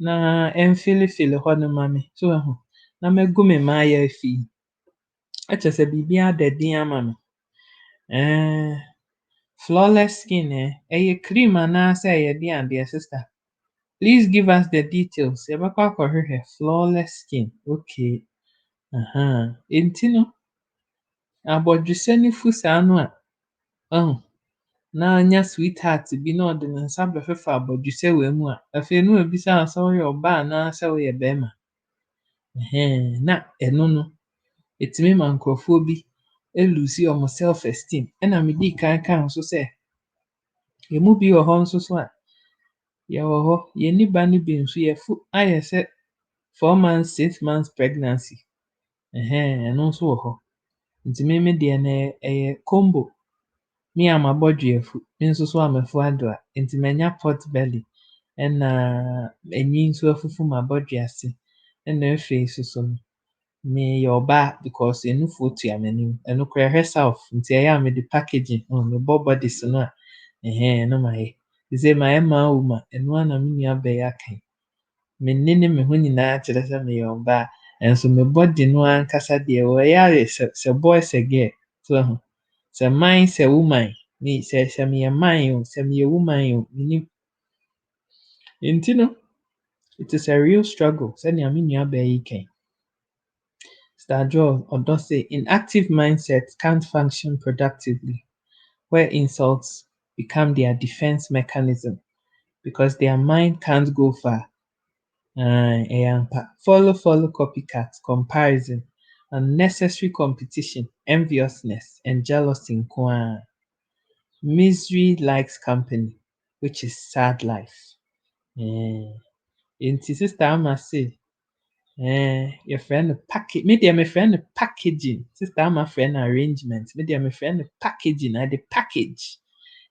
na ɛmfilifili hɔ no ma me. So ɛho na mɛgu me mmaayaafi yi. Ɛkyerɛ sɛ biribiara ada din ama me. Flawless skin ɛyɛ cream anaasɛ ɛyɛ deɛn adeɛ sister? Please give us the details. Yɛbɛkɔ akɔhwehwɛ flawless skin. Okay. Enti no, abɔdwesɛ no fu saa no a, na anya sweetheart bi na ɔde ne nsa bɛfefa abɔdwesɛ wei mu a, afei na obisa wo sɛ woyɛ ɔbaa anaasɛ woyɛ bɛrima. Na ɛno no, etumi ma nkurɔfoɔ bi lose wɔn self esteem. Ɛna medii kan kaa nso sɛ, yɛmu bi wɔ hɔ nso so a yɛwɔ hɔ, yɛnni ba no bi nso yɛfo ayɛ sɛ 4 months, 6 months pregnancy. Ɛno nso wɔ hɔ. Nti me deɛ no ɛyɛ combo. Me a m'abɔdwe afu, me nso so a mafo ado a, nti manya pot belly ɛna enyi nso afufu m'abɔdwe ase. Ɛna afei nso so no, meyɛ ɔbaa because enufuo tua m'anim. Ɛno koraa ɛhwɛ South nti ɛyɛ a mede packaging mebɔ bodies no a, na mayɛ. Te sɛ mayɛ Maawoma, ɛno ara na me nua baa yi aka yi. Mennene me ho nyinaa kyerɛ sɛ meyɛ ɔbaa, nso me body no ankasa deɛ wɔyɛ ayɛ sɛ boy sɛ girl. So ɛho, sɛ man sɛ woman, sɛ meyɛ man o, sɛ meyɛ woman o, minnim. Nti no, it is a real struggle sɛnea me nua baa yi ka yi. Star Joel ɔdɔ say inactive mindsets can't function productively, where insults become their defense mechanism because their mind can't go far. Follow copycat, comparison, unnecessary competition, enviousness, and jealousy. Misery likes company, which is sad life. Nti sister ama say, yɛfrɛ no package. Me deɛ mefrɛ no packaging. Sister ama frɛ no arrangement. Me deɛ mefrɛ no packaging. Ade package.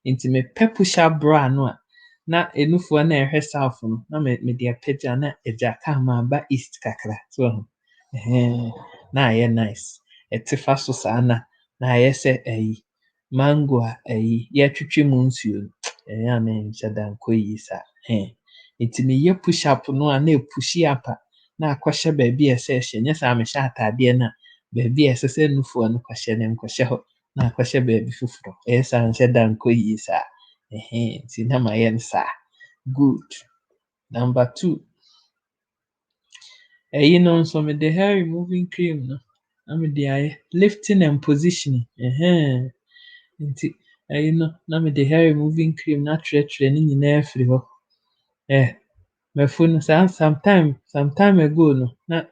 Nti mepɛ push-up bra no a, na enufoɔ no a ɛhwɛ South no, na mede apagya na agya kaa ma aba East kakra. So ɛho, na ayɛ nice. Ɛte fa so saa na ayɛ sɛ mango a yɛatwitwi mu nsuo no. Ɛyɛ a na ɛnhyɛ da nkɔ yie saa. Nti meyɛ push-up no a na epushi up a na akɔhyɛ baabi a ɛsɛ ɛhyɛ. Nyɛ saa mehyɛ ataadeɛ no a baabi a ɛsɛ sɛ nufoɔ no kɔhyɛ no nkɔhyɛ hɔ na akɔhyɛ baabi foforɔ. Ɛyɛ saa nhyɛ da nkɔ yie saa. Nti na mayɛ no saa. Good. Number 2. Ɛyi no nso mede hair removing cream no na mede ayɛ lifting and positioning. Nti ɛyi no na mede hair removing cream no atrɛtrɛ ne nyinaa afiri hɔ. Mafo no saa sometime ago no na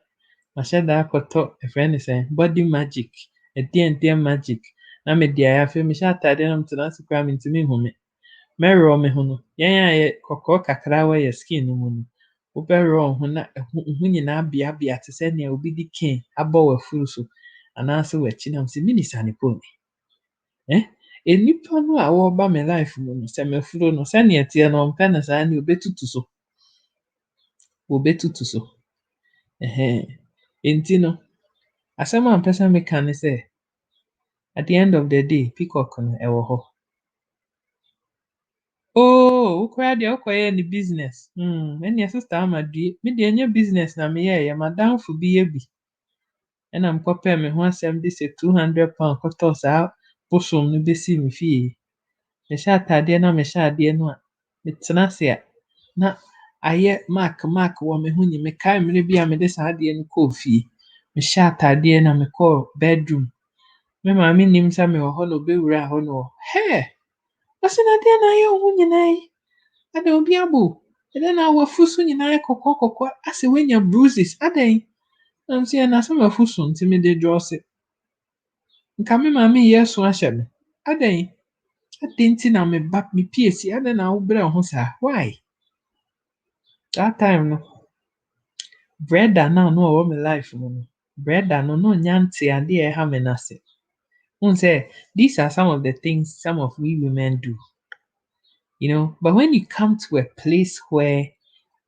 mahyɛ da akɔtɔ ɛfrɛ no sɛn body magic, ɛdeɛn magic na mede ayɛ. Afei mehyɛ ataadeɛ na metena ase koraa mentumi nhome. Mɛraw me ho no, yɛn a yɛ kɔkɔɔ kakra a wɔyɛ skin no mu no, wobɛraw wo ho na wo ho nyinaa beabea te sɛ nea obi de cane abɔ w'afuru so anaasɛ w'akyi na mesɛ mini sanepɔ ni. Nnipa no a wɔreba me life mu no, sɛ mafuro no sɛnea ɛteɛ no ɔmpɛ no saa ne obetutu so. Nti no, asɛm a mpɛ sɛ meka ne sɛ, at the end of the day, peacock no ɛwɔ hɔ. Wo koraa deɛ wokɔyɛɛ ne business. Ɛnneɛ sister ama due. Me deɛ ɛnyɛ business na meyɛeɛ, m'adamfo bi yɛ bi. Ɛna mekɔpɛɛ me ho asɛm de sɛ £200 kɔtɔɔ saa bosom no besii me fie. Mehyɛ ataadeɛ na mehyɛ adeɛ no a, metena ase a na ayɛ mark wɔ me ho mekae mmerɛ bi a mede saa adeɛ no kɔɔ fie. Mehyɛ ataadeɛ na mekɔɔ bedroom. Me maame nnim sɛ mewɔ hɔ na obewura hɔ no ɔse na adeɛ na ayɛ wo ho nyinaa yi. Ada obi abɔ wo. Ɛdɛn na w'afu so nyinaa ayɛ kɔkɔɔ asɛ woanya bruises. Adɛn? Na me sɛ na sɛ m'afu so nti mede dwɔɔse. Nka me maame nyi aso ahyɛ me. Adɛn? Adɛn nti na mepie si? Adɛn na wobrɛ wo ho saa? Why? That time no, brɛda no a na ɔwɔ me life mu no, brɛda no na ɔnya nteadeɛ a ɛha me n'ase. Wohu sɛ these are some of the things some of we women do. But when you come to a place where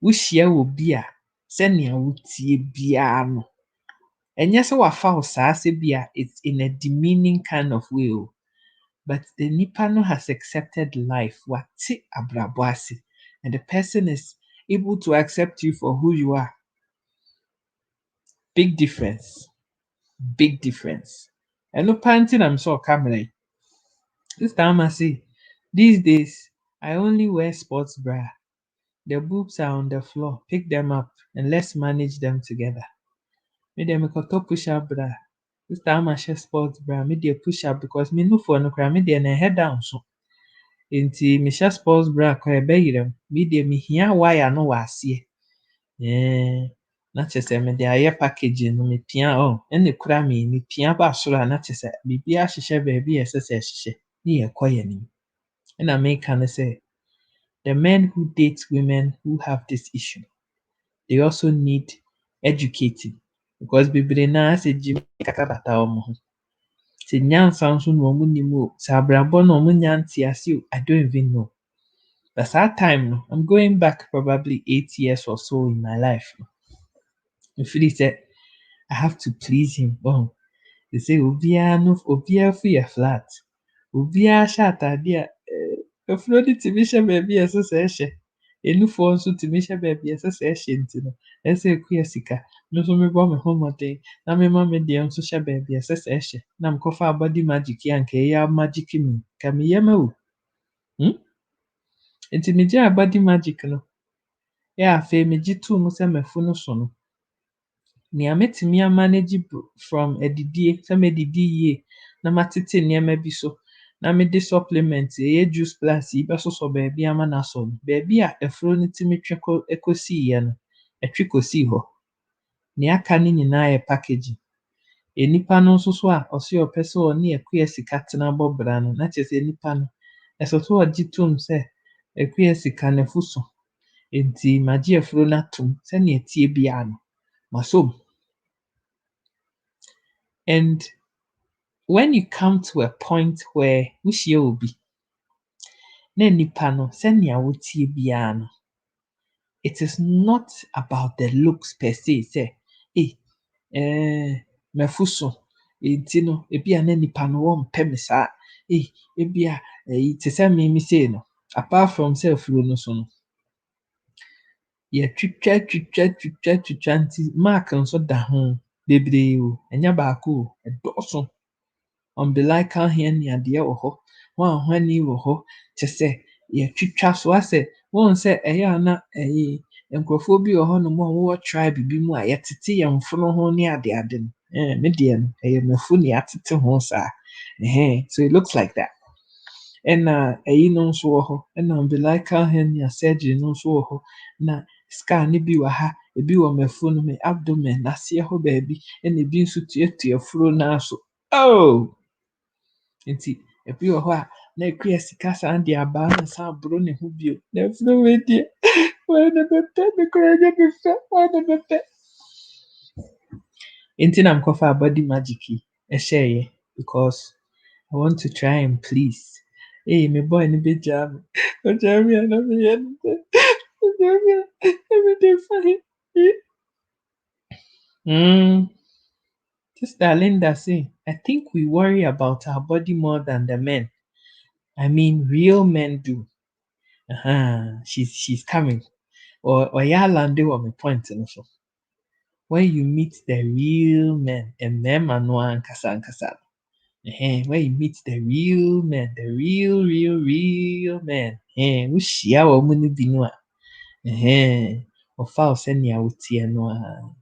wohyia wɔ bi a sɛnea wotie biara no, ɛnyɛ sɛ wafa wo saa sɛ bi a it's in a demeaning kind of way o, but the nipa no has accepted life. Wate abrabɔ ase, and the person is able to accept you for who you are. Big difference. Big difference. Ɛno paa nti na mesɛ ɔka mmerɛ yi. This time I see, these days, I only wear sports bra. The boobs are on the floor. Pick them up and let's manage them together. Me de me koto push up bra. This time I share sports bra. Me de push up because me no for no cry. Me de na head down so. Nti me share sports bra kwa ebe yirem. Me de me hia wire no wa asie. Na kyerɛ sɛ mede ayɛ packaging no mepia ɛna kura me pia ba soro a na kyerɛ sɛ biribi ahyehyɛ baabi a ɛsɛ sɛ ɛhyehyɛ ne yɛkɔ yɛn anim. Ɛna meka no sɛ the men who date women who have this issue, they also need educating because bebree naa sɛ gyimi kakra bata wɔn ho. Sɛ nyansa nso na wɔn nim o, sɛ abrabɔ na wɔn nya nte ase o, I don't even know. But saa time no, I'm going back probably 8 years or so in my life. Mefiri sɛ I have to please him. They say obiara fi yɛ flat. Obiara hyɛ ataade a afuro no tumi hyɛ baabi a ɛsɛ sɛ ɛhyɛ. Enufoɔ nso tumi hyɛ baabi a ɛsɛ sɛ ɛhyɛ nti no, ɛsɛ sɛ ekua sika. Me nso mebɔ me ho mmɔden na mema me deɛ nso hyɛ baabi a ɛsɛ sɛ ɛhyɛ. Na mekɔfa body magic a nka ɛyɛ magic me. Nka meyɛ ma wo. Nti megyaa body magic no. Afei megye too mu sɛ m'afunu so no, nea metumi amanage from adidie sɛ medidi yie na matete nneɛma bi so na mede supplement ɛyɛ juice plus yi bɛsosɔ baabi ama no asɔ no, baabi a afuro no tumi twe kɔsiiɛ no, ɛtwe kɔsii hɔ. Nea aka no nyinaa yɛ packaging. Enipa no nso so a ɔse ɔpɛ sɛ ɔne akua sika tena bɔ bra no, na kyerɛ sɛ enipa no ɛsɛ sɛ ɔgye tom sɛ akua sika no afu so. Nti magye afuro no atom sɛnea ɛteɛ biara no, masɔ mu. And when you come to a point where wohyia obi na nipa no sɛnea wotie biara no, it is not about the looks per se sɛ m'afu so nti no ebia na nipa no wɔmpɛ me saa ebia te sɛ me sei no, apart from sɛ afuro no so no, yɛtwitwa nti mark nso da ho bebree o, ɛnyɛ baako o, ɛdɔɔso. Umbilical hernia deɛ wɔ hɔ, wanhwani wɔ hɔ, kyerɛ sɛ yɛtwitwa so asɛ wohu sɛ ɛyɛ a na nkurɔfoɔ bi wɔ hɔnom a wɔwɔ tribe bi mu a yɛtete yɛn mfono ho ne adeade no. Me deɛ no ɛyɛ m'afu na yɛatete ho saa. So it looks like that. Ɛna ɛyi no nso wɔ hɔ, ɛna umbilical hernia surgery no nso wɔ hɔ, na scar no bi wɔ ha, ebi wɔ m'afu no, me abdomen aseɛ hɔ baabi, ɛna ebi nso tuatua afuro no aso. Nti ebi wɔ hɔ a na akua sika san de aba na san aboro ne ho bio. Na afuro wei deɛ wɔn na bɛpɛ, me koraa nyɛ me fɛ, wɔn na bɛpɛ. Nti na mekɔfaa body magic yi ɛhyɛeɛ because I want to try and please. Me boy no bɛgyaa me. Ɔgyaa me a na meyɛ no dɛ. Ɔgyaa me a na mede fine. Sister Linda say, I think we worry about our body more than the men. I mean, real men do. She's coming. Or yeah, lande wɔ me point no so. When you meet the real men, and mmarima no ankasa ankasa. When you meet the real men, the real men. Wohyia wɔn no bi no a. Ɔfa wo sɛnea woteɛ no a.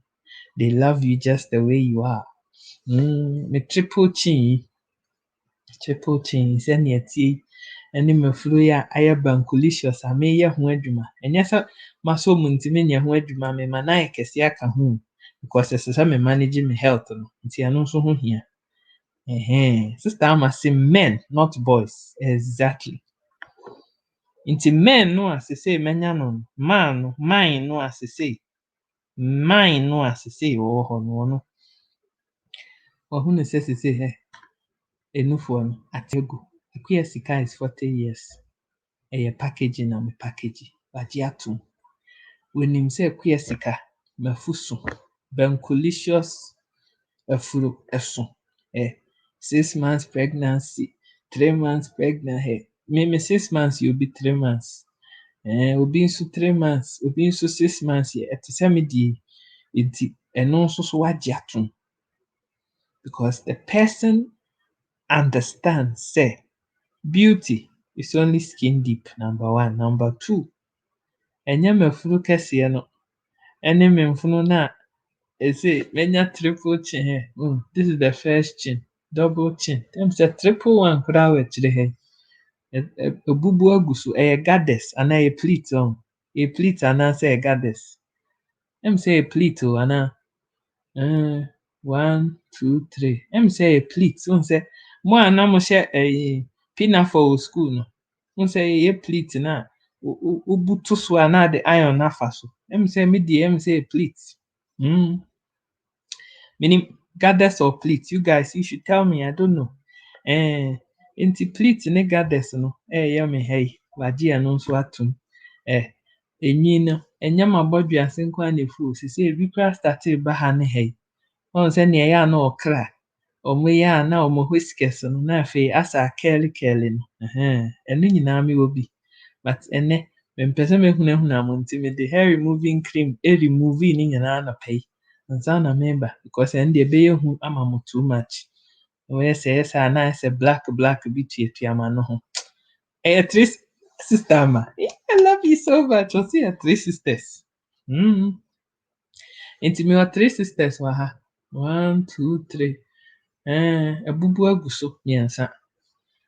They love you just the way you are. Me triple chin sɛnea ɛteɛ yi ɛne m'afuro yi a ayɛ bankulicious a mereyɛ ho adwuma. Ɛnyɛ sɛ masɔ mu nti menyɛ ho adwuma, mema no ayɛ kɛse aka ho because ɛsɛ sɛ me manage me health no, nti ɛno nso ho hia. Sister Ama say men, not boys. Exactly. Nti men no a sesei manya no, mine no a sesei wɔwɔ hɔ no ɔno. Ɔho ne sɛ sesei enufoɔ no ate agu. Akua sika is 40 years. packaging na me package wagye atom wonim sɛ ɛkoyɛ sika mafu so Benkolicious afuro ɛso 6 months pregnancy 3 months pregnant me 6 months yɛ obi 3 months obi nso 3 months obi nso 6 months yɛ ɛte sɛ me deɛ nti ɛno nso so wagye atom because the person understands say beauty is only skin deep, number one. Number two, ɛnyɛ mafuru kɛseɛ no ɛne me mfono no a ɛsɛ manya triple chin this is the first chin, double chin. Ɛm sɛ triple one koraa wɔ akyire ha ɛbubu agu so ɛyɛ goddess anaa ɛyɛ pleat ɛyɛ pleat anaasɛ ɛyɛ goddess ɛm sɛ ɛyɛ pleat anaa 1 2 3 ɛm sɛ ɛyɛ pleat sɛ mo a na mohyɛ pinafore wɔ school no sɛ ɛyɛ pleat na wobuto so a na ade iron afa so ɛm sɛ me deɛ ɛm sɛ ɛyɛ pleat meaning goddess or pleat, you guys you should tell me, I don't know nti pleat ne goddess no ɛyɛ me ha yi wagye ɛno nso atom enyi no ɛnyɛ m'abɔdwe ase nko a na efu sisi ebi koraa start ba ha ne ha yi ɔn sɛ nea ɛyɛ a na ɔkra ɔmo yɛ a na ɔmo whiskers no na afei asa curly no ɛno nyinaa me wɔ bi but ɛnɛ mempɛ sɛ mehunahuna mo nti mede hair removing cream remove ne nyinaa anɔpa yi nsa na meba because ɛno deɛ ɛbɛyɛ hu ama mo too much wɔyɛ sɛ ɛyɛ sɛ a na ayɛ sɛ black bi tuatua m'ano ho ɛyɛ three sister ama I love you so much ɔse yɛ 3 sisters nti mewɔ 3 sisters wɔ ha 1 2 3 abubu agu so mmiɛnsa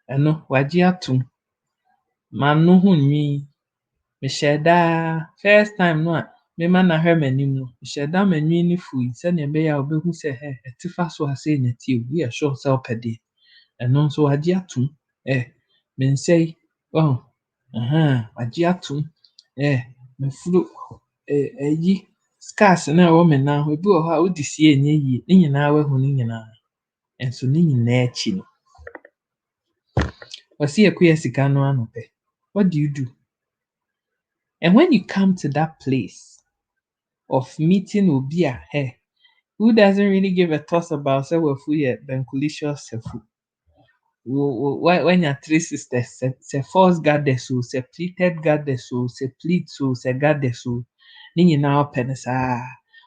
ɛno wagye atom m'ano ho nwi mehyɛ daa first time no a mema no ahwɛ m'anim no mehyɛ daa m'anwi no fui sɛnea ɛbɛyɛ a wobɛhu sɛ ɛte fa so a sei na ɛte woyɛ sure sɛ wopɛ deɛ ɛno nso wagye atom me nsa yi wagye atom mafuro scars na ɛwɔ me nan ho ebi wɔ hɔ a wode sie ɛnyɛ yie ne nyinaa wahu ne nyinaa nso ne nyinaa akyi no wɔse yɛkɔyɛ sika no ano pɛ what do you do? And when you come to that place of meeting obi a who doesn't really give a toss about say wafu yɛ Benkolicious afu when you're 3 sisters say false goddess say pleated goddess say pleat say goddess ne nyinaa pɛ no saa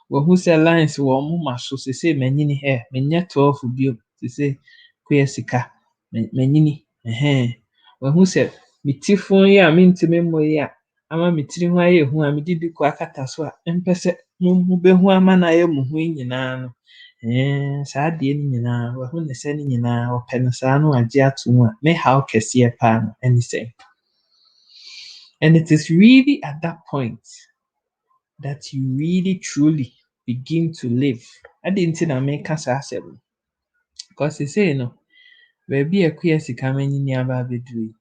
wahu sɛ lines wɔ ɔmo ma so sɛ manyini menyɛ 12 bio sɛ kɔyɛ sika manyini wahu sɛ me tifo yi a mentimi mmɔ yi a ama me tiri ho ayɛ hu a mede duku akata so a mpɛ sɛ mobɛhu ama no ayɛ mo hu yi nyinaa no saa adeɛ no nyinaa wahu ne sɛ ne nyinaa ɔpɛ no saa na wagye atom a me haw kɛseɛ paa no ɛne sɛ and it is really at that point that you really truly begin to live ade nti na meka saa asɛm no because sesei no baabi a ɛkɔyɛ sika manyini aba abɛduru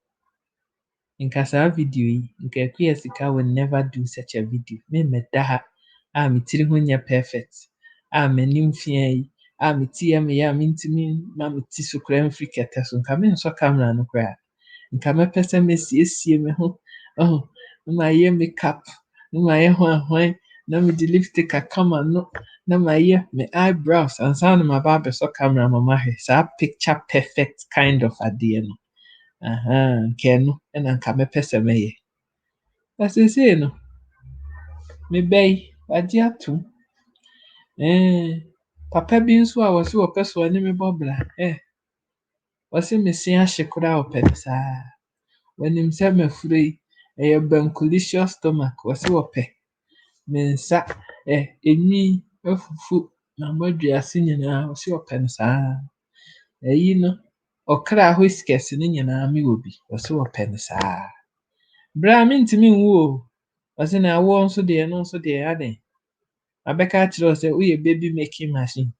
yi nka saa video yi nka ɛkɔyɛ sika will never do such a video memmɛda ha a me tiri ho nyɛ perfect a m'anim fia yi a me ti yɛ meyɛ a mentimi ma me ti so koraa mfiri kɛtɛ so nka mensɔ camera no koraa nka mɛpɛ sɛ mesiesie me ho na mayɛ makeup na mayɛ hwan na mede lipstick akama no na mayɛ me eyebrows ansa na maba abɛsɔ camera ma mahwɛ saa picture perfect kind of adeɛ no nka ɛno ɛna nka mɛpɛ sɛ mɛyɛ na seesei no meba yi wagye atom papa bi nso a wɔse wɔpɛ sɛ ɔne me bɔ bra wɔse mese ahye koraa ɔpɛ no saa wɔnim sɛ mafuro yi ɛyɛ Benkolicious stomach wɔse wɔpɛ me nsa enwi afufu m'abɔdwe ase nyinaa wɔse ɔpɛ no saa ɛyi no ɔkra whiskers no nyinaa me wɔ bi wɔse wɔpɛ no saa bra mentimi nwu o wɔse na awoɔ nso deɛ no nso deɛ adɛn abɛka akyerɛ wo sɛ woyɛ baby making machine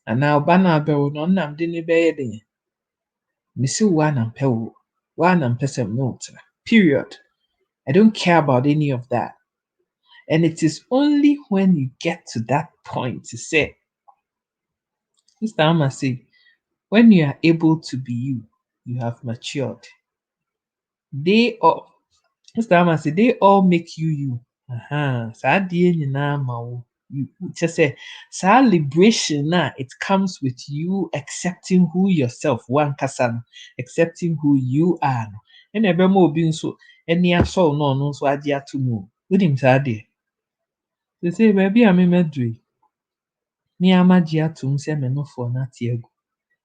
anaa ɔba no abɛwo no ɔnam de ne bɛyɛ den mese wo a na mpɛ wo wo a na mpɛ sɛ me wo tena period I don't care about any of that and it is only when you get to that point to say Sister Ama say when you are able to be you, you have matured. They all Mr. Ama say they all make you. Saa adeɛ nyinaa ma wo. Kyerɛ sɛ saa liberation na it comes with you accepting who yourself wankasa no, accepting who you are no. Ɛna ɛbɛma obi nso ani asɔ wo na ɔno nso agye ato mu o. Wonim saa adeɛ? Seesei baabi a memɛduru yi, me ara magye ato mu sɛ me nofoɔ no ate agu.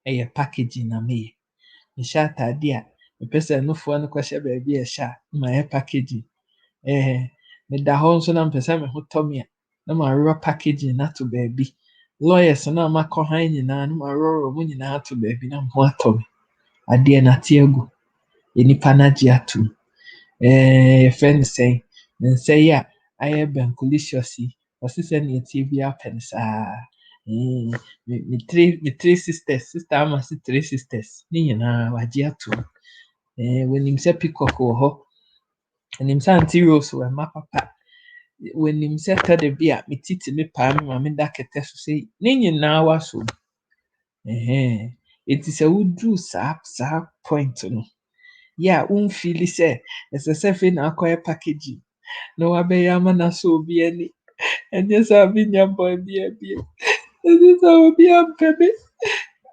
Ɛyɛ packaging na meyɛ. Mehyɛ ataade a mepɛ sɛ nofoɔ no kɔhyɛ baabi a ɛhyɛ a na mayɛ packaging. Meda hɔ nso na mepɛ sɛ me ho tɔ me a na maworɔ packaging no ato baabi. Lawyers no a makɔhan nyinaa no maworɔworɔ mu nyinaa ato baabi na me ho atɔ me. Adeɛ no ate agu. Nnipa no agye ato mu. Yɛfrɛ no sɛn? Ne nsa yi a ayɛ bankulicious yi, ɔse sɛnea ɛteɛ biara pɛ no saa. Me three sisters, Sister Ama se three sisters, ne nyinaa wɔagye ato mu. Wɔnim sɛ Peacock wɔ hɔ. Wɔnim sɛ Aunty Rose wɔ mma papa. Wɔnim sɛ tɔda bi a me titi me paa me ma meda kɛtɛ so sɛ yi. Ne nyinaa wɔ aso mu. Enti sɛ woduru saa point no, yɛ a womfeeli sɛ ɛsɛ sɛ afei na akɔyɛ packaging na wɔabɛyɛ ama no asɔ obi ani. Ɛnyɛ sɛ menya boy bia bio. Ɛnyɛ sɛ obi ampɛ me.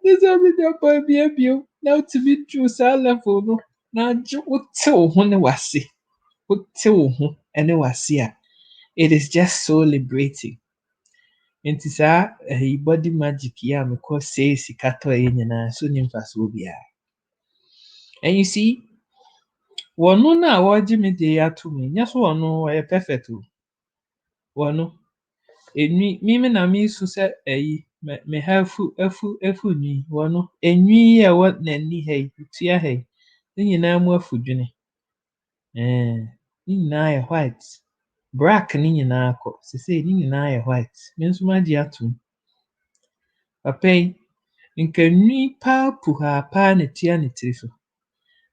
Ɛnyɛ sɛ menya boy bia bio. Na wotumi duru saa level no na wote wo ho ne w'ase. Wote wo ho ne w'ase a, it is just so liberating. Nti saa body magic yi a mekɔ sei sika tɔeɛ nyinaa so nni mfasoɔ biara. And you see, wɔno no a wɔregye me de ato mu yi, nyɛ so wɔno ɔyɛ perfect o. Wɔno, me na mesu sɛ me ha afu nwi. Wɔno, enwi yi a ɛwɔ n'ani ha yi, tua ha yi, ne nyinaa mu afu dwene. Ne nyinaa yɛ white. Black ne nyinaa kɔ. Seesei ne nyinaa yɛ white. Me nso magye ato mu. Papa yi, nka nwi paa puhaa paa na ɛtua ne tiri so.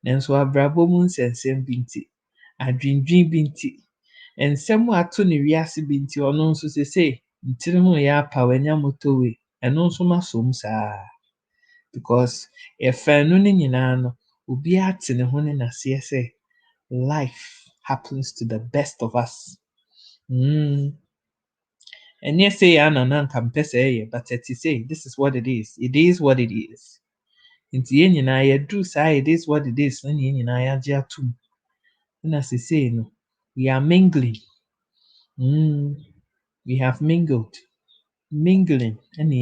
Nanso abrabɔ mu nsɛnsɛm bi nti, adwendwen bi nti, nsɛm a ato ne wiase bi nti, ɔno nso seesei ne tiri ho reyɛ apa wanya motorway. Ɛno nso masɔ mu saa. Because yɛfa no ne nyinaa no, obiara te ne ho ne n'aseɛ sɛ life happens to the best of us. Ɛnyɛ sei a na anka mpɛ sɛ ɛyɛ, but ɛte sɛ this is what it is. It is what it is. Nti yɛn nyinaa yɛduru saa it is what it is na yɛn nyinaa yɛagye ato mu. Na seesei no, we are mingling. We have mingled. Mingling ɛna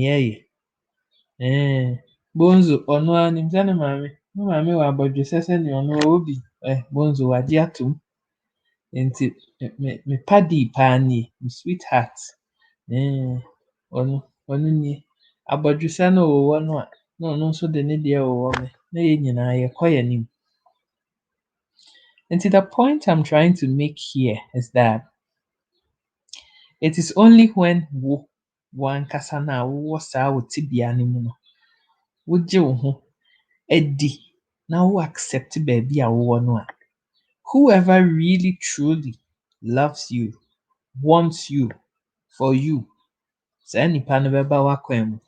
yɛyɛ. Bonzo ɔno ara nim sɛ ne maame wɔ abɔdwesɛ sɛnea ɔno ɔwɔ bi. Bonzo wagye ato mu. Nti me paddy paa nie, me sweetheart. Ɔno nie. Abɔdwesɛ no ɔwɔ no a, na ɔno nso de ne deɛ ɔwɔ me. Na yɛn nyinaa yɛkɔ yɛn anim. And the point I'm trying to make here is that it is only when wankasa na wowɔ saa wo tibea no mu no, wogye wo ho adi na wo accept baabi a wowɔ no a, whoever really truly loves you, wants you, for you, saa nipa no bɛba w'akwan mu.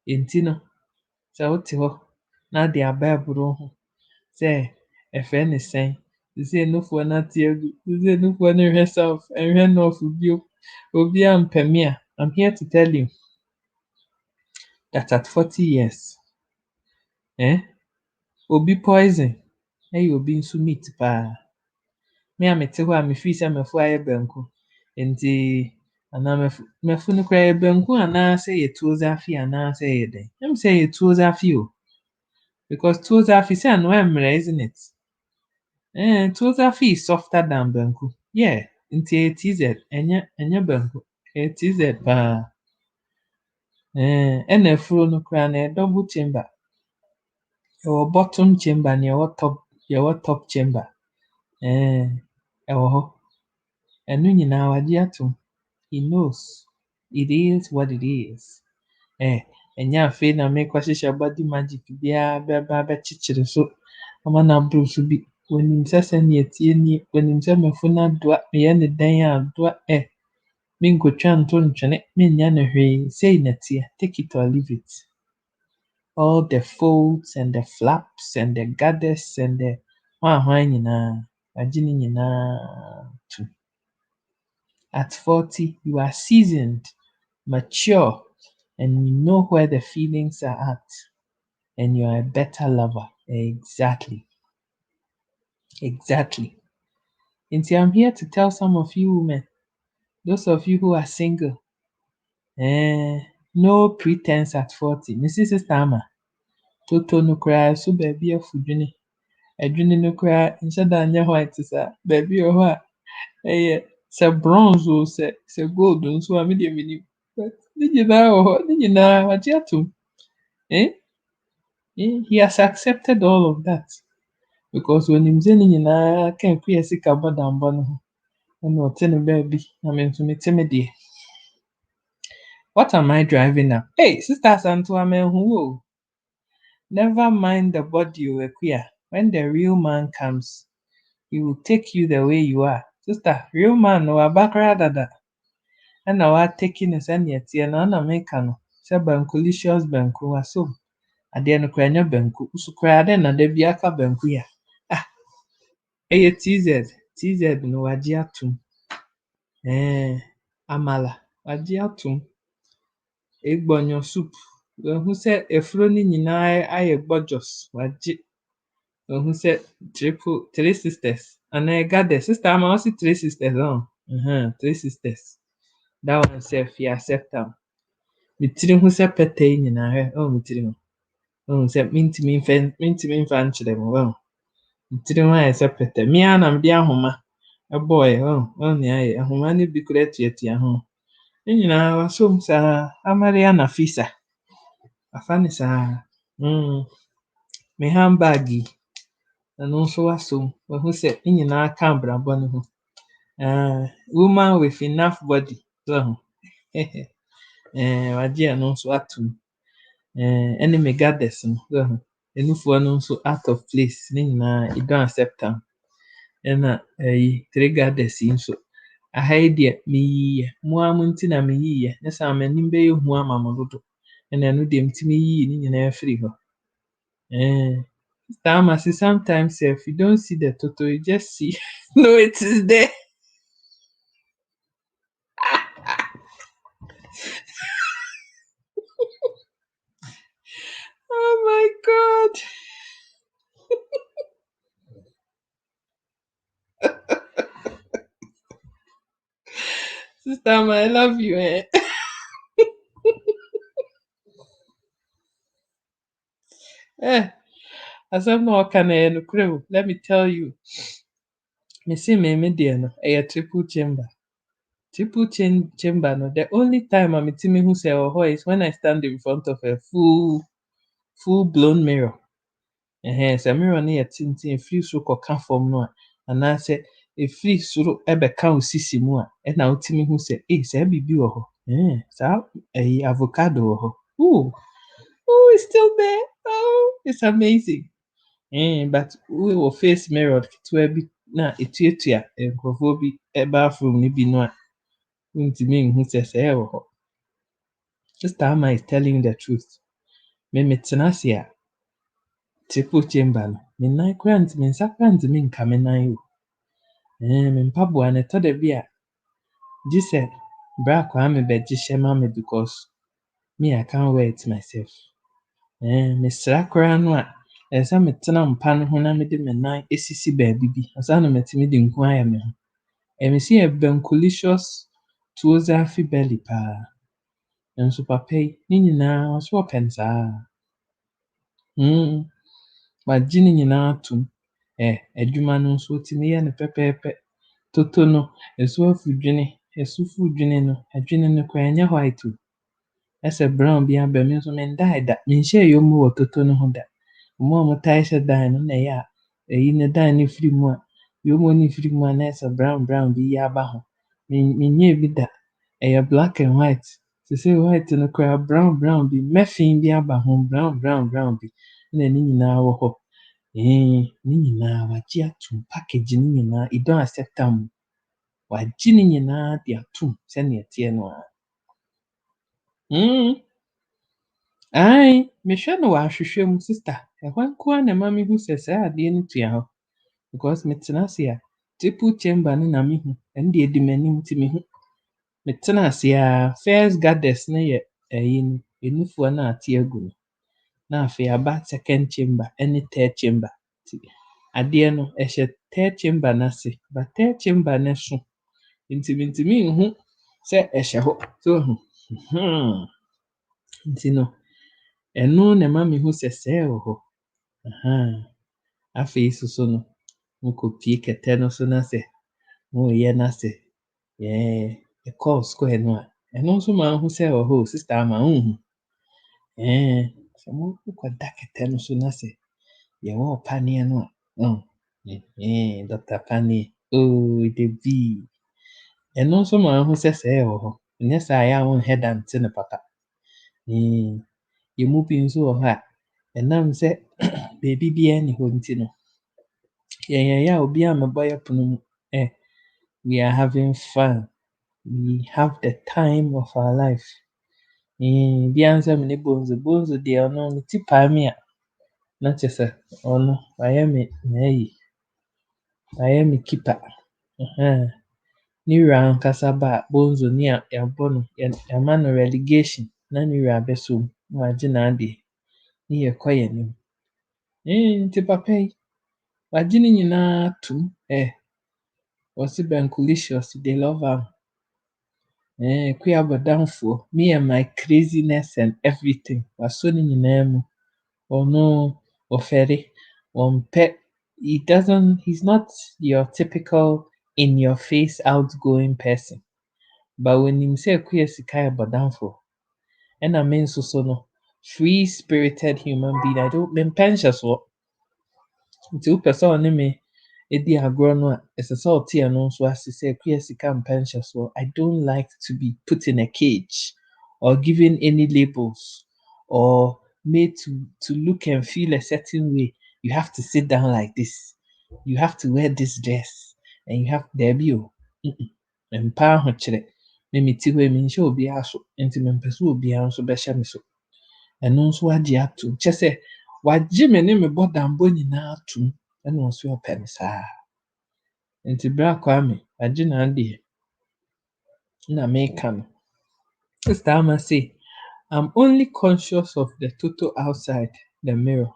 Nti no, sɛ wote hɔ na ade aba ɛboro wo ho sɛ ɛfrɛ ne sɛn, seesei nofoɔ no ate agu, seesei nofoɔ no nhwɛ south, ɛnhwɛ north bio, obiara mpɛ me a, I'm here to tell you that at 40 years, obi poison ɛyɛ obi nso meat paa. Me a mete hɔ a mefeel sɛ mɛfo ayɛ banku, nti anaa mɛfo no koraa yɛ banku anaasɛ yɛ tuo zafi anaasɛ yɛ dɛn? Ɛm sɛ yɛ tuo zafi o, because tuo zafi sɛ ano ɛmmerɛ, isn't it? Tuo zafi is softer than banku. Yeah, nti ɛyɛ TZ, ɛnyɛ banku, ɛyɛ TZ paa. Ɛna afuro no koraa no ɛyɛ double chamber. Ɛwɔ bottom chamber na yɛwɔ top chamber. Ɛwɔ hɔ. Ɛno nyinaa wagye ato mu. He knows. It is what it is. Ɛnyɛ afei na merekɔhyehyɛ body magic biara bɛba abɛkyekyere so ama no aboro so bi. Onim sɛ sɛnea ɛteɛ nie, onim sɛ mɛfo no adoa, meyɛ ne dɛn a adoa. Menkotwa nto ntwene, mennyɛ no hwee, sei na ɛteɛ, take it or leave it. all the folds and the flaps and the gathers and the nyinaa wagye ne nyinaa to. At 40, you are seasoned, mature, and you know where the feelings are at, and you are a better lover. Exactly. And see, I'm here to tell some of you women, those of you who are single, no pretense at 40. Mrs. Sister Ama, Toto no koraa so baabi afu dwene. Adwene no koraa nhyɛ da nyɛ white saa. Baabi wɔ hɔ a ɛyɛ sɛ bronze o sɛ gold nso a medeɛ menim. But ne nyinaa wɔ hɔ, ne nyinaa wagye atom. He has accepted all of that because onim sɛ ne nyinaa ka akua sika bɔdambɔ no ho ɛna ɔte ne baabi na me nso mete me deɛ. What am I driving at? Hey, Sister Santua Menhu. Never mind the body you acquire. When the real man comes, he will take you the way you are. Sister, real man no abakra dada. And now I taking a send yet na na meka no. Sɛ bankulicious banku waso. Adeɛ no kora nyɛ banku. Usu kora ade na da bi aka banku ya. Ah. Ɛyɛ TZ no wagye atom. Amala wagye atom. Egbonyo soup. Wahu sɛ efuro no nyinaa ayɛ gbɔdwos wagye. Wahu sɛ three sisters anaa gather sister ama ɔse three sisters three sisters. That one sef he accept am. Me tiri ho sɛ pɛtɛ yi nyinaa hwɛ me tiri ho. Sɛ mintimi mfa nkyerɛ mo me tiri ho ayɛ sɛ pɛtɛ. Me ara na mede ahoma ɛbɔɔɛ nea ayɛ. Ahoma no bi koraa atuatua ho. Ne nyinaa wasom saa. Amaria Nafisa. Afa ne saa. Me handbag yi ɛno nso wasom. Wahu sɛ ne nyinaa ka abrabɔ no ho. Woman with enough body. Wagye ɛno nso atom. Ɛne me goddess no. Enufoɔ no nso out of place. Ne nyinaa, you don't accept am. Ɛna three goddess yi nso. Aha yi deɛ meyiiɛ. Mo ara mo nti na meyiiɛ. Ne sɛ m'anim bɛyɛ hu ama mo dodo. Ɛna ɛno deɛ metumi yii ne nyinaa firi hɔ. Sister Ama say sometimes if you don't see the toto, you just see no it is there. Oh my God. Sister Ama, I love you. Asɛm na ɔka no ɛyɛ nokorɛ o. Let me tell you. Me see me deɛ no ɛyɛ triple chamber. Triple chamber no, the only time a metumi hu sɛ ɛwɔ hɔ is when I stand in front of a full blown mirror. Sɛ mirror no yɛ tenten efiri soro kɔka fam no a anaasɛ efiri soro ɛbɛka wo sisi mu a ɛna wotumi hu sɛ saa biribi wɔ hɔ. Saa avocado wɔ hɔ. Oh, it's still there. Oh, it's amazing. But wowɔ face mirror ketewa bi na etuatua nkurɔfoɔ bi bathroom no bi no a wontumi nhu sɛ ɛwɔ hɔ. Sister Ama is telling you the truth. Metena ase a triple chamber no, me nsa koraa ntumi nka me nan o. Me mpaboa no ɛtɔ da bi a gye sɛ bra Kwame bɛgye hyɛ ma me because me I can't wear it myself. Mesra koraa no a ɛsɛ sɛ metena mpa no ho na mede me nan esisi baabi bi ansa na matumi de nku ayɛ me ho. Mesi yɛ bankulicious trouser fi belly paa. Nso papa yi ne nyinaa ɔso ɔpɛ no saa. Wagye ne nyinaa atom. Adwuma no nso otumi yɛ no pɛpɛɛpɛ. Toto no, ɛso afu dwene no, adwene no koraa ɛnyɛ white o. Ɛsɛ brown bi aba me nso mendae da. Menhyɛɛ yɛn mu wɔ toto no ho da. Ɔmo a wɔtae hyɛ dan no na ɛyɛ a ne dan no firi mu a, yɛn no firi mu a na ɛsɛ brown bi yi aba ho. Menyɛɛ bi da. Ɛyɛ black and white. Sesei white no koraa brown bi mmɛfee bi aba ho brown bi ɛna ne nyinaa wɔ hɔ. Ne nyinaa wagye atom. Package ne nyinaa, you don't accept am. Wagye ne nyinaa de atom sɛnea ɛteɛ no ara. Ae, mehwɛ no wɔ ahwehwɛ mu sister. Ɛhɔ nko ara na ɛma mehu sɛ saa adeɛ no tua hɔ. Because metsena ase a triple chamber no na mehu. Ɛno deɛ edi m'anim nti mehu. Metsena ase a first goddess no yɛ ɛyi no, enufoɔ no a ate agu no. Na afei aba second chamber ɛne third chamber. Nti adeɛ no ɛhyɛ third chamber no ase. But third chamber no so. Nti mintimi nhu sɛ ɛhyɛ hɔ. So ohu. Nti no, ɛno na ɛma mehu sɛ sɛɛ wɔ hɔ. Afei soso no, mokɔpie kɛtɛ no so na sɛ moreyɛ na sɛ ɛkɔɔ square no a, ɛno nso ma wohu sɛ ɛwɔ hɔ o sister ama wonhu. Sɛ mokɔda kɛtɛ no so na sɛ yɛwɔ paneɛ no a, Dr. Paneɛ, Debi. Ɛno nso ma wohu sɛ sɛɛ wɔ hɔ. Ɛnyɛ saa a ɛyɛ a wonhɛ da nte no papa. Yɛn mu bi nso wɔ hɔ a, ɛnam sɛ baabi biara nni hɔ nti no, yɛyɛ a obiara mmɛbɔ yɛn pono mu. We are having fun. We have the time of our life. Biara nsɛ me ne Bonzo. Bonzo deɛ ɔno ne ti paa me a, na kyerɛ sɛ ɔno wayɛ me n'ayi. Wayɛ me keeper. Ne wura ankasa ba a, Bonzo ne a yɛabɔ no, yɛama no relegation na ne wura bɛsɔ mu na wagye n'adeɛ ne yɛkɔ yɛn anim. Nti papa yi, wagye ne nyinaa atom. Wɔse Benkulicious, they love am. Kuya abɔdamfoɔ, me and my craziness and everything. Wasɔ ne nyinaa mu. Ɔno ɔfɛre, ɔmpɛ. He's not your typical in your face outgoing person. But when him say kuya sika yɛ bɔdamfoɔ, ɛna me nso so no, free spirited human being. Mempɛ nhyɛsoɔ. Nti wopɛ sɛ ɔne me edi agorɔ no a, ɛsɛ sɛ ɔte ɛno nso ase sɛ kuya sika mpɛ nhyɛsoɔ. I don't like to be put in a cage or given any labels or made to look and feel a certain way. You have to sit down like this. You have to wear this dress. And you have daabi o. Mpa ahokyerɛ. Me mete hɔ yi menhyɛ obiara so. Nti mempɛ sɛ obiara nso bɛhyɛ me so. Ɛno nso agye atom. Kyerɛ sɛ wagye me ne me bɔdambɔ nyinaa atom. Ɛna ɔso ɔpɛ me saa. Nti bra Kwame, wagye n'adeɛ. Na meka no. Sister Ama say, I'm only conscious of the total outside the mirror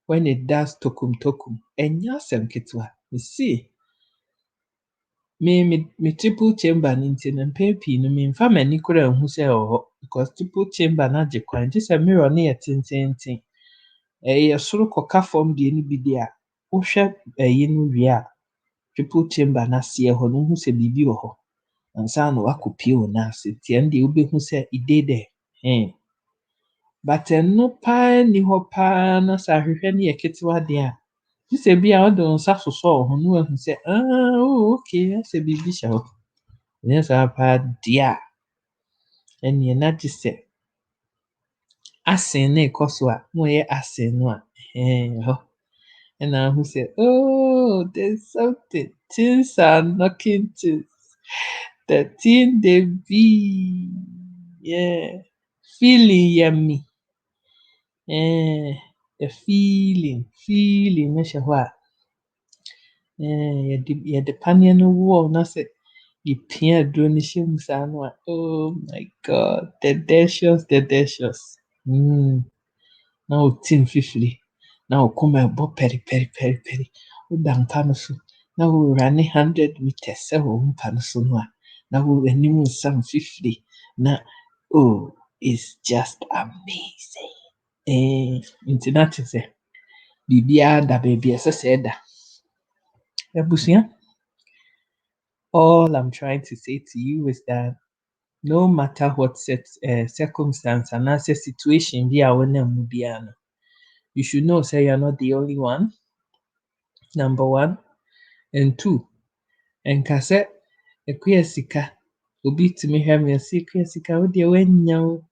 when it does tokum tokum. Ɛnyɛ asɛm ketewa. Me see. Me triple chamber no nti no mpɛn pii no memfa m'ani koraa nhu sɛ ɛwɔ hɔ because triple chamber no agye kwan gye sɛ mirror no yɛ tententen. Ɛyɛ soro kɔka fam deɛ no bi deɛ a, wohwɛ ɛyi no wie a, triple chamber no aseɛ hɔ no wohu sɛ biribi wɔ hɔ. Ansa na wakɔpie wo nan ase. Nti ɛno deɛ wobɛhu sɛ it dey there. But ɛno paa nni hɔ paa na sɛ ahwehwɛ no yɛ ketewa deɛ a, gye sɛ bi a wode wo nsa sosɔ wo ho na woahu sɛ okay, asɛ biribi hyɛ hɔ. Ɛnyɛ saa paa deɛ a, ɛneɛ na gye sɛ asɛn no ɛkɔ so a, na ɔyɛ asɛn no a, ɛhɔ ɛna ahu sɛ there's something. Things are knocking to the thing they be. Feeling yummy. The feeling no hyɛ hɔ a, yɛde paneɛ no wɔ na sɛ yɛpia aduro no hyɛ mu saa no a, oh my God, delicious. Na wote mfifiri, na wo kɔn ɛbɔ pɛri. Woda mpa no so, na wowura ne 100 meters ɛwɔ wo mpa no so no a, na wo anim nsa mfifiri na it's just amazing. Nti na kyerɛ sɛ biribiara da baabi a ɛsɛ sɛ ɛda. Abusua, all I'm trying to say to you is that no matter what circumstance anaasɛ situation bi a wonam mu biara no, you should know say you're not the only one, number one. And two, ɛnka sɛ ɛkuya sika, obi tumi hwɛ me ɔse ɛkuya sika wo deɛ woanya o,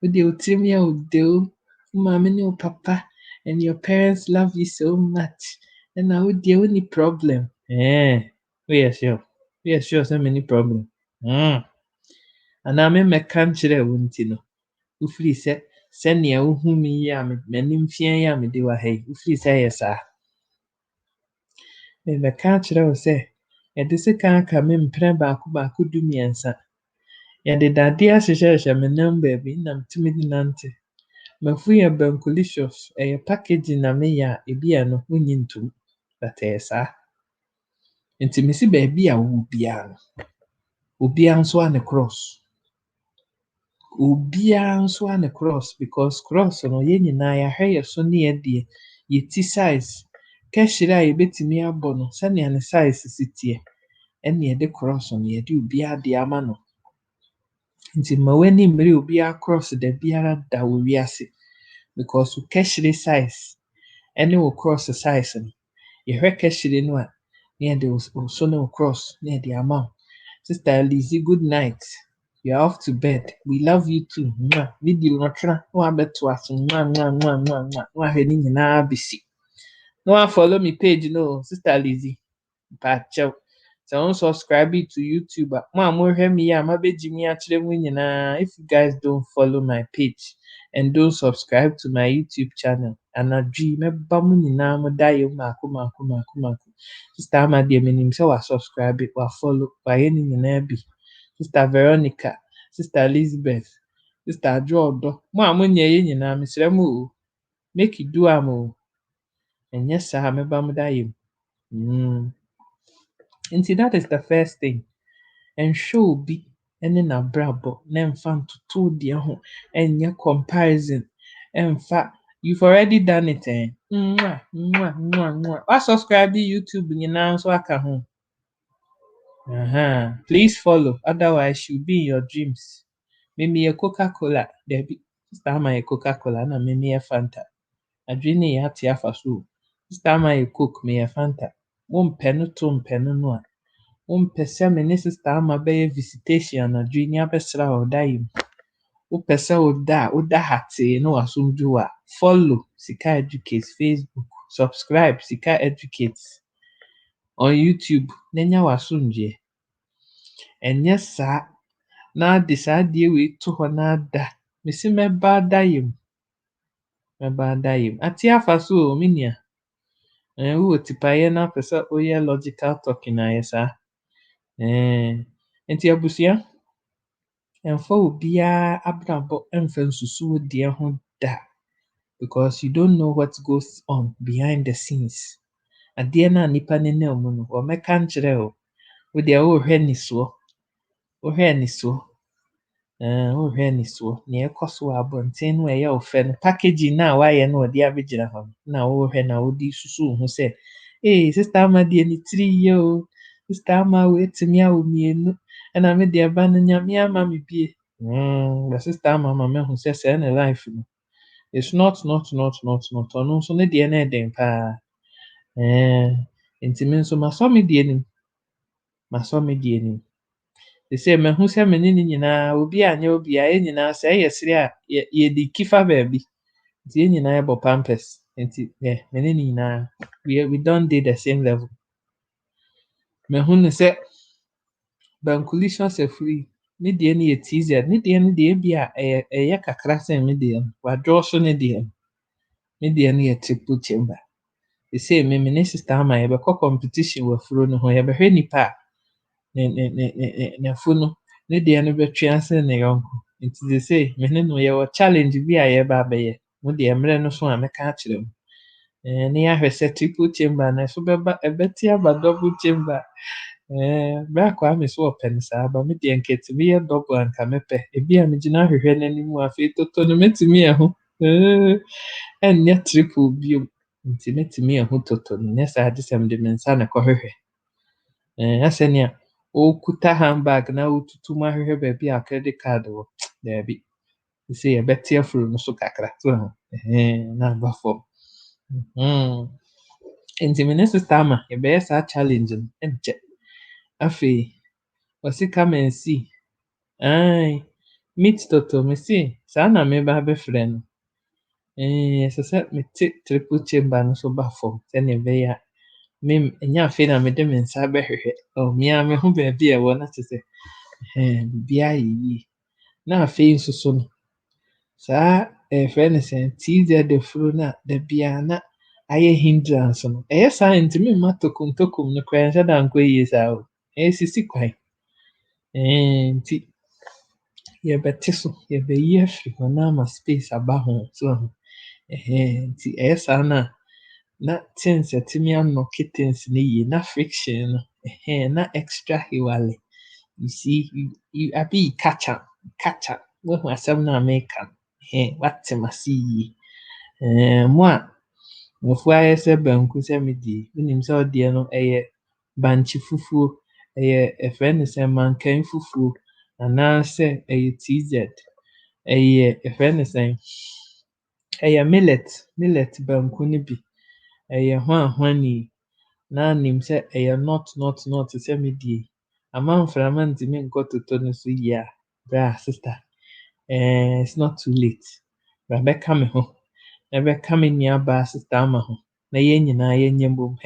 wo deɛ wo tirim yɛ wo dɛ o, wo maame ne wo papa and your parents love you so much. Ɛna wo deɛ wonni problem. Woyɛ sure sɛ menni problem? Anaa memmɛka nkyerɛ wo nti no, wofiri sɛ sɛnea wohu me yi a m'anim fia yi a mede wɔ ha yi wofiri sɛ ɛyɛ saa. Mebɛka akyerɛ wo sɛ yɛde sekan aka me mpɛrɛ baako du mmiɛnsa. Yɛde dadeɛ ahyehyɛhyehyɛ me nan baabi na metumi de nante. Mafu yɛ Bankulicious, ɛyɛ packaging na meyɛ a ebi a no wonnyi ntom, but ɛyɛ saa. Nti mesi baabi a wowɔ biara no, obiara nso a ne cross. Obiara nso a ne cross because cross no yɛn nyinaa yɛahwɛ yɛ so ne yɛdeɛ, yɛ ti size, kɛhyire a yɛbɛtumi abɔ no sɛnea ne size si teɛ, ɛna yɛde cross no yɛde obiara de ama no. Nti ma w'ani mmere obiara cross da biara da wɔ wiase because wo kɛhyire size ɛne wo cross size no, yɛhwɛ kɛhyire no a na yɛde wo so ne wo cross na yɛde ama wo. Sister Lizzie, good night. You're off to bed. We love you too. Mwah. Video no try. No abeto aso. Mwah mwah mwah mwah mwah. No ahwe ni nyinaa besi. No one follow me page no, Sister Lizzie. Pacho. So on subscribe to YouTube. Mo mohwɛ me ya mabegyi me akyerɛ mu nyinaa. If you guys don't follow my page and don't subscribe to my YouTube channel, anadwi mɛba mu nyinaa mo da yɛ mako. Sister Amadi menim sɛ wa subscribe, wa follow, wa yɛ ni nyinaa bi. Sister Veronica, Sister Elizabeth, Sister Ajodo. Mo a monyɛ yɛ nyinaa mesrɛ mo o. Make you do am o. Ɛnyɛ saa mɛba mo da yɛ mu. Nti that is the first thing. Ɛnhwɛ obi ɛne n'abrabɔ na ɛmfa ntoto wo deɛ ho, ɛnyɛ comparison, ɛmfa. You've already done it, eh? Mwah. Wa subscribe YouTube nyinaa nso aka ho. Please follow, otherwise you'll be in your dreams. Maybe a Coca-Cola, there be Sister my Coca-Cola, na maybe a Fanta. A drink ya tia fasu. Sister my Coke, me a Fanta. One pen no. One pesa me ne Sister ma be visitation a drink ya besra or die. O pesa o da hate no asumjua. Follow Sika Educates Facebook. Subscribe Sika Educates on YouTube. Nenya wasumje. Ɛnyɛ saa na de saa adeɛ wei to hɔ na ada. Mesi mɛba adayɛ mu. Ate afa so o me nua. Wowɔ tipaeɛ na pɛ sɛ woyɛ logical talking ayɛ saa. Nti abusua, ɛmfa obiara abrabɔ ɛmfa nsusu wo deɛ ho da because you don't know what goes on behind the scenes. Adeɛ na nipa nenam mu no, wɔmmɛka nkyerɛ wo. Wo deɛ wohwɛ nisoɔ. Nea ɛkɔ so wɔ abɔnten no ɛyɛ wo fɛ no, packaging na wayɛ no wɔde abɛgyina hɔ no, na wohwɛ na wode susu wo ho sɛ, Sister Ama deɛ ne tiri yɛ o, Sister Ama woetumi awo mmienu, ɛna me deɛ ba no Nyame ama me bie. But Sister Ama ma mahu sɛ sɛɛ ne life no. It's not. Ɔno nso ne deɛ no ɛden paa. Nti me nso masɔ me deɛ nim. They say mahu sɛ me ne ne nyinaa obi anyɛ obi a yɛn nyinaa sɛ ɛyɛ sere a yɛde kifa baabi. Nti yɛn nyinaa yɛbɔ pampers. Nti me ne ne nyinaa we don't dey the same level. Mahu ne sɛ Bankulicious afiri ne deɛ no yɛ TZ. Ne deɛ no deɛ bi a ɛyɛ kakra sɛn me deɛ no. Wadɔɔ so ne deɛ no. Ne deɛ no yɛ triple chamber. They say me ne Sister Ama yɛbɛkɔ competition wɔ afuro no ho. Yɛbɛhwɛ nipa a ne funu ne deɛ no bɛtwe ase ne yɔnko. Nti they say me ne no yɛwɔ challenge bi a yɛba abɛyɛ. Mo deɛ mmerɛ no so a mɛka akyerɛ mo. Ne yɛahwɛ sɛ triple chamber na so bɛba ɛbɛte aba double chamber. Bra Kwame so ɔpɛ no saa ba me deɛ nka ɛtumi yɛ double anka mɛpɛ. Ebi a megyina ahwehwɛ n'anim afei toto no mɛtumi ɛho. Ɛnyɛ triple bio. Nti mɛtumi ɛho toto no. Nyɛ saa gye sɛ mede me nsa na ɛkɔhwehwɛ. Asɛnea okuta handbag na otutu mu ahwehwɛ baabi a credit card wɔ. Daabi. Sɛ yɛbɛte afuro no so kakra. So na aba fam. Nti me ne Sister Ama yɛbɛyɛ saa challenge no ɛnkyɛ. Afei, wɔse come and see. Meat toto me see. Saa na meba abɛfrɛ no. Ɛsɛ sɛ mete triple chamber no so ba fam sɛnea ɛbɛyɛ a ɛnyɛ afei na mede me nsa bɛhwehwɛ. Me ara mehu baabi a ɛwɔ na kyerɛ sɛ biribiara yɛ yie. Na afei nso so no, saa friend is saying TZ the flu na the biana aye hindrance no. Saa ntimi mma tokum no kra nhyɛ da nkɔ yie saa o. Sisi kwan. Nti yɛbɛte so, yɛbɛyi afiri hɔ na ama space aba ho so ho. Nti saa no a na things a ɛtumi anɔke things no yie na friction no na extra hewale. You see, you abi catch am. Wohu asɛm no a meka no. Wate m'ase yie. Mo a mmɔfra ayɛ sɛ banku sɛ medie, wonim sɛ ɔdeɛ no ɛyɛ bankye fufuo, ɛyɛ ɛfrɛ no sɛ mankan fufuo anaasɛ ɛyɛ TZ, ɛyɛ ɛfrɛ no sɛn, ɛyɛ millet banku no bi, ɛyɛ hwanhwane na anim sɛ ɛyɛ nut sɛ medie. Ama mframa ntumi nkɔ totɔ no so yie a, bra sister, it's not too late. Bra bɛka me ho. Na bɛka me nuabaa sister ama ho na yɛn nyinaa yɛnyɛ mbom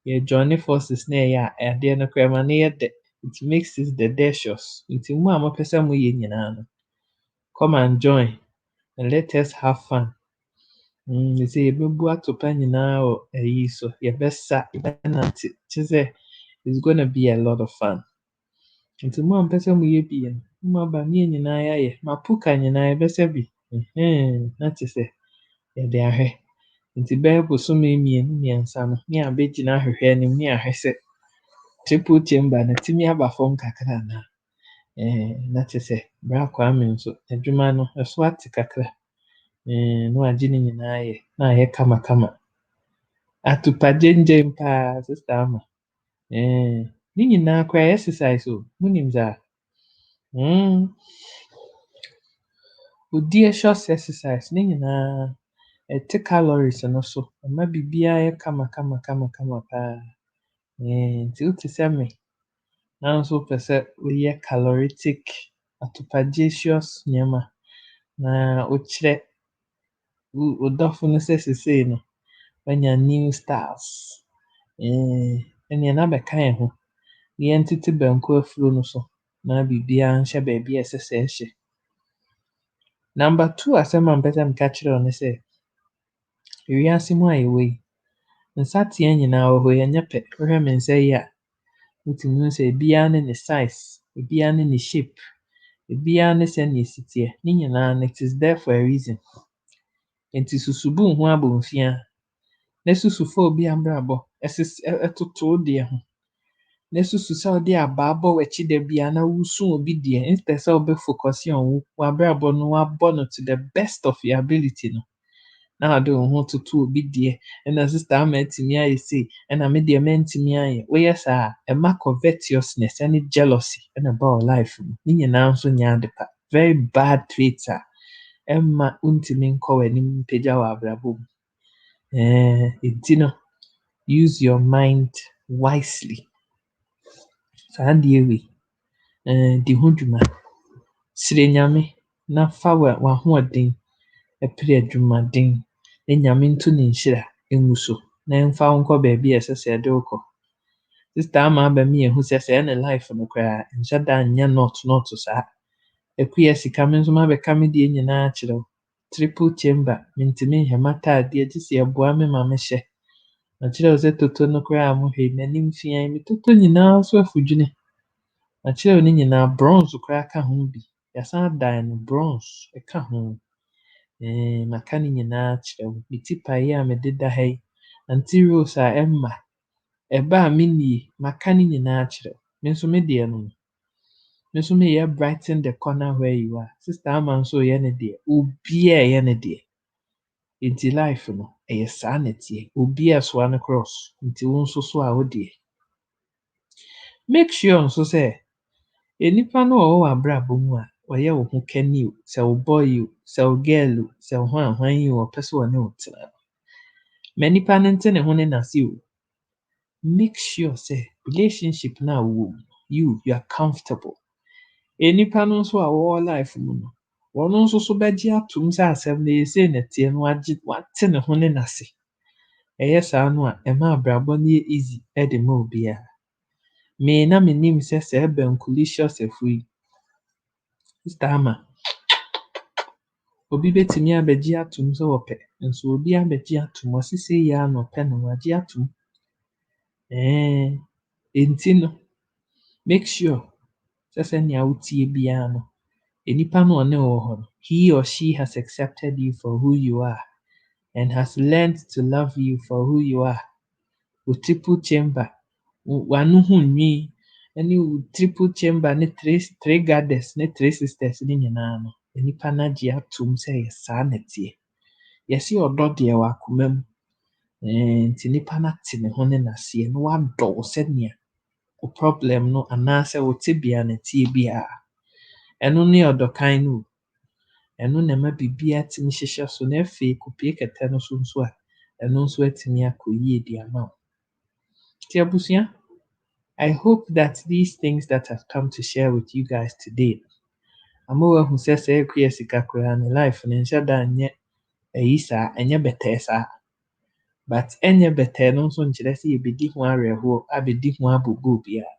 yɛ join forces na ɛyɛ a adeɛ no koraa ma no yɛ dɛ. It makes it delicious. Nti mo a mopɛ sɛ moyɛ nyinaa no, come and join and let us have fun. Sɛ yɛbɛbu atopa nyinaa wɔ ayi so, yɛbɛsa, yɛbɛnante, kyerɛ sɛ it's gonna be a lot of fun. Nti mo a mpɛ sɛ moyɛ bi no, mo aba ne yɛn nyinaa yɛayɛ. Mapuka nyinaa yɛbɛsa bi. Na kyerɛ sɛ yɛde ahwɛ. Nti bɛyɛ bosome 2-3 no, ne abɛgyina ahwehwɛ anim ne ahwɛ sɛ triple chamber no tumi aba fam kakra anaa. Na kyerɛ sɛ bra Kwame nso adwuma no ɛso ate kakra. Na wagye ne nyinaa ayɛ na ayɛ kamakama. Atopa gyengyen paa sister Ama. Ne nyinaa koraa ɛyɛ exercise o. Monim saa? Audacious exercise ne nyinaa ɛte calories no so. Ɛma biribiara yɛ kama paa. Nti wote sɛ me na nso wopɛ sɛ woyɛ caloritic atopagyacious nneɛma na wokyerɛ wo dɔfo no sɛ seesei no woanya new styles. Ɛneɛ na bɛka yɛn ho na yɛntete banku afuro no so na biribiara nhyɛ baabi a ɛsɛ sɛ ɛhyɛ. Number 2 asɛm a mpɛ sɛ meka kyerɛ wo ne sɛ ewiase mu a yɛwɔ yi, nsateaa nyinaa wɔ hɔ yɛnyɛ pɛ. Wohwɛ me nsa yi a, wotumi hu sɛ ebiara ne ne size, ebiara ne ne shape, ebiara ne sɛnea esi teɛ. Ne nyinaa no, it is there for a reason. Nti susu bu ho abɔmfia na susu fa obi abrabɔ ɛtoto wo deɛ ho. Na susu sɛ wode abaa bɔ w'akyi da biara na wosu obi deɛ instead sɛ wobɛfocus on w'abrabɔ no wabɔ no to the best of your ability no. Na wode wo ho toto obi deɛ ɛna sister Ama atumi ayɛ sei ɛna me deɛ mantumi ayɛ. Woyɛ saa a ɛma covetousness ɛne jealousy ɛna ɛba wo life mu. Ne nyinaa nso nyɛ ade pa. Very bad traits a ɛmma wontumi nkɔ w'anim mpagya w'abrabɔ mu. Nti no, use your mind wisely. Saa adeɛ wei, di ho dwuma. Srɛ Nyame na fa w'ahoɔden ɛpere adwumaden na Nyame nto ne nhyira ngu so na ɛmfa wo nkɔ baabi a ɛsɛ sɛ ɛde wo kɔ. Sister Ama aba ma yɛhu sɛ sɛ ɛne life no koraa nhyɛ da nyɛ nɔɔto saa. Akuya sika me nso mabɛka me deɛ nyinaa akyerɛ wo. Triple chamber mentumi nhyɛ m'ataadeɛ gye sɛ ɛboa me ma mehyɛ. Makyerɛ wo sɛ toto no koraa a mohwɛ yi m'anim fia yi metoto nyinaa so afudwene. Makyerɛ wo ne nyinaa bronze koraa ka ho bi. Yɛasan dan no bronze ɛka ho. Maka ne nyinaa akyerɛ wo. Me tipa yi a mede da ha yi, Aunty Rose a ɛmma, ɛba a mennie, maka ne nyinaa akyerɛ wo. Me nso me deɛ no, me nso meyɛ brighten the corner where you are. Sister Ama nso yɛ ne deɛ. Obiara ɛyɛ ne deɛ. Nti life no, ɛyɛ saa na ɛteɛ. Obiara soa ne cross. Nti wo nso so a wo deɛ. Make sure nso sɛ enipa no a ɔwɔ w'abrabɔ mu a ɔyɛ wo ho kani o, sɛ wo boy o, sɛ wo girl o, sɛ wo hwan yi o, ɔpɛ sɛ ɔne wo tena no. Ma nipa no nte ne ho ne n'ase o. Make sure sɛ relationship no a wowɔ mu, you are comfortable. Enipa no nso a wɔwɔ life mu no, ɔno nso so bɛgye atom sɛ asɛm no ɛyɛ sei na ɛteɛ no wate ne ho ne n'ase. Ɛyɛ saa no a ɛma abrabɔ no yɛ easy ɛde ma obiara. Me na menim sɛ sɛ ɛba nkulicious afuo yi, Sister Ama, obi betumi abegye atom so wope nso obi abegye atom osise ya no pe no wagye atom enti no make sure sɛ nea wotie bia no enipa no ɔne wo hɔ no he or she has accepted you for who you are and has learned to love you for who you are. Wo triple chamber wano ho nwi ɛne wo triple chamber ne three goddess ne three sisters ne nyinaa no enipa no agye atom sɛ yɛ saa na tie yɛse ɔdɔ deɛ wɔ akoma mu nti nipa no ate ne ho ne n'aseɛ na wadɔ wo sɛnea wo problem no anaasɛ wo tebea na tie bia ɛno ne ɔdɔkan no ɛno na ɛma biribiara tumi hyehyɛ so na afei kopie kɛtɛ no so nso a ɛno nso atumi akɔ yie de ama wo nti abusua I hope that these things that I've come to share with you guys today ama wahu sɛ sɛ ɛkɔyɛ sika koraa ne life no nhyɛ da nyɛ ɛyi saa ɛnyɛ bɛtɛɛ saa but ɛnyɛ bɛtɛɛ no nso nkyerɛ sɛ yɛbɛdi ho awerɛhoɔ abɛdi ho abobɔ biara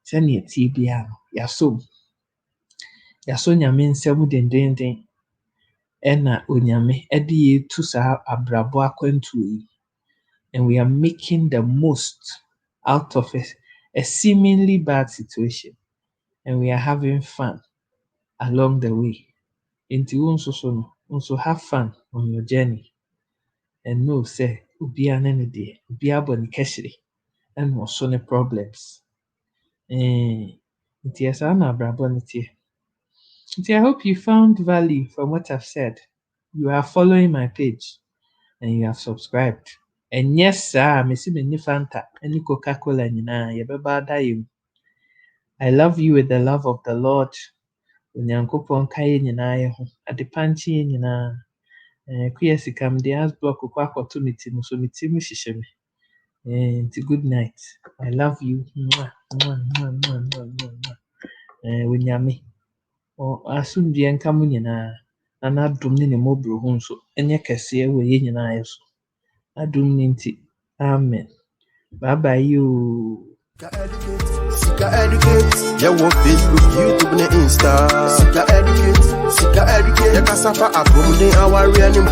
sɛnea tie biara no yɛasɔ nyame nsɛm dendenden ɛna onyame ɛde yɛtu saa abrabɔ akwantuo yi and we are making the most out of a seemingly bad situation and we are having fun along the way. Nti wo nso so no nso have fun on your journey and know say obiara ne ne deɛ obiara bɔ ne kɛhyere ɛna ɔso ne problems nti ɛsaa na abrabɔ no tie. Nti I hope you found value from what I've said. You are following my page and you have subscribed. And yes, sir, mesi me ni Fanta, any Coca-Cola nyinaa yɛbɛba ada yɛ mu. I love you with the love of the Lord. Onyankopɔn ka yɛ nyinaa yɛ ho. Adepa nkye yɛ nyinaa. Kuya sikam de as block kɔ akɔto me ti mu so me ti mu hyehyɛ me. Nti good night. I love you. Onyame. Asomdue nka mo nyinaa. Na n'adom ne ne mmɔborɔ ho nso ɛnyɛ kɛseɛ wɔ yɛn nyinaa yɛ so. Adom ne nti. Amen. Bye bye you. Sika educate, yeah, what Facebook, YouTube, and Insta. Sika educate, yeah, cassava, abode, our real name,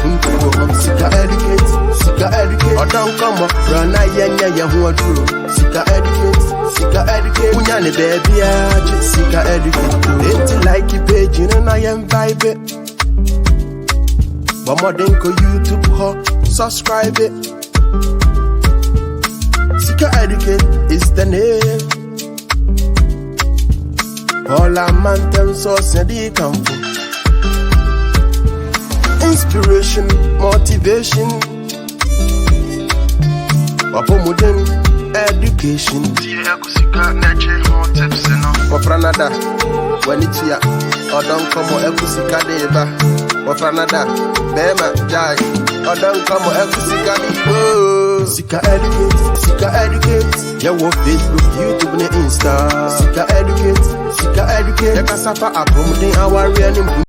Sika educate, or don't come up, run, yeah, who are true. Sika educate, Unyane baby, Sika educate, ain't like you page, and I am vibe. One more than YouTube, subscribe it. Sika educate is the name. All our man them source and they come from inspiration, motivation, modern education. Wafranada, when it's here, or don't come or Ekusika deba. Wafranada, Bema, Jai, or don't come or Ekusika deba. Sika educate, yeah, what Facebook, YouTube, and Insta. Sika educate, yeah, cassava, abode, our real name.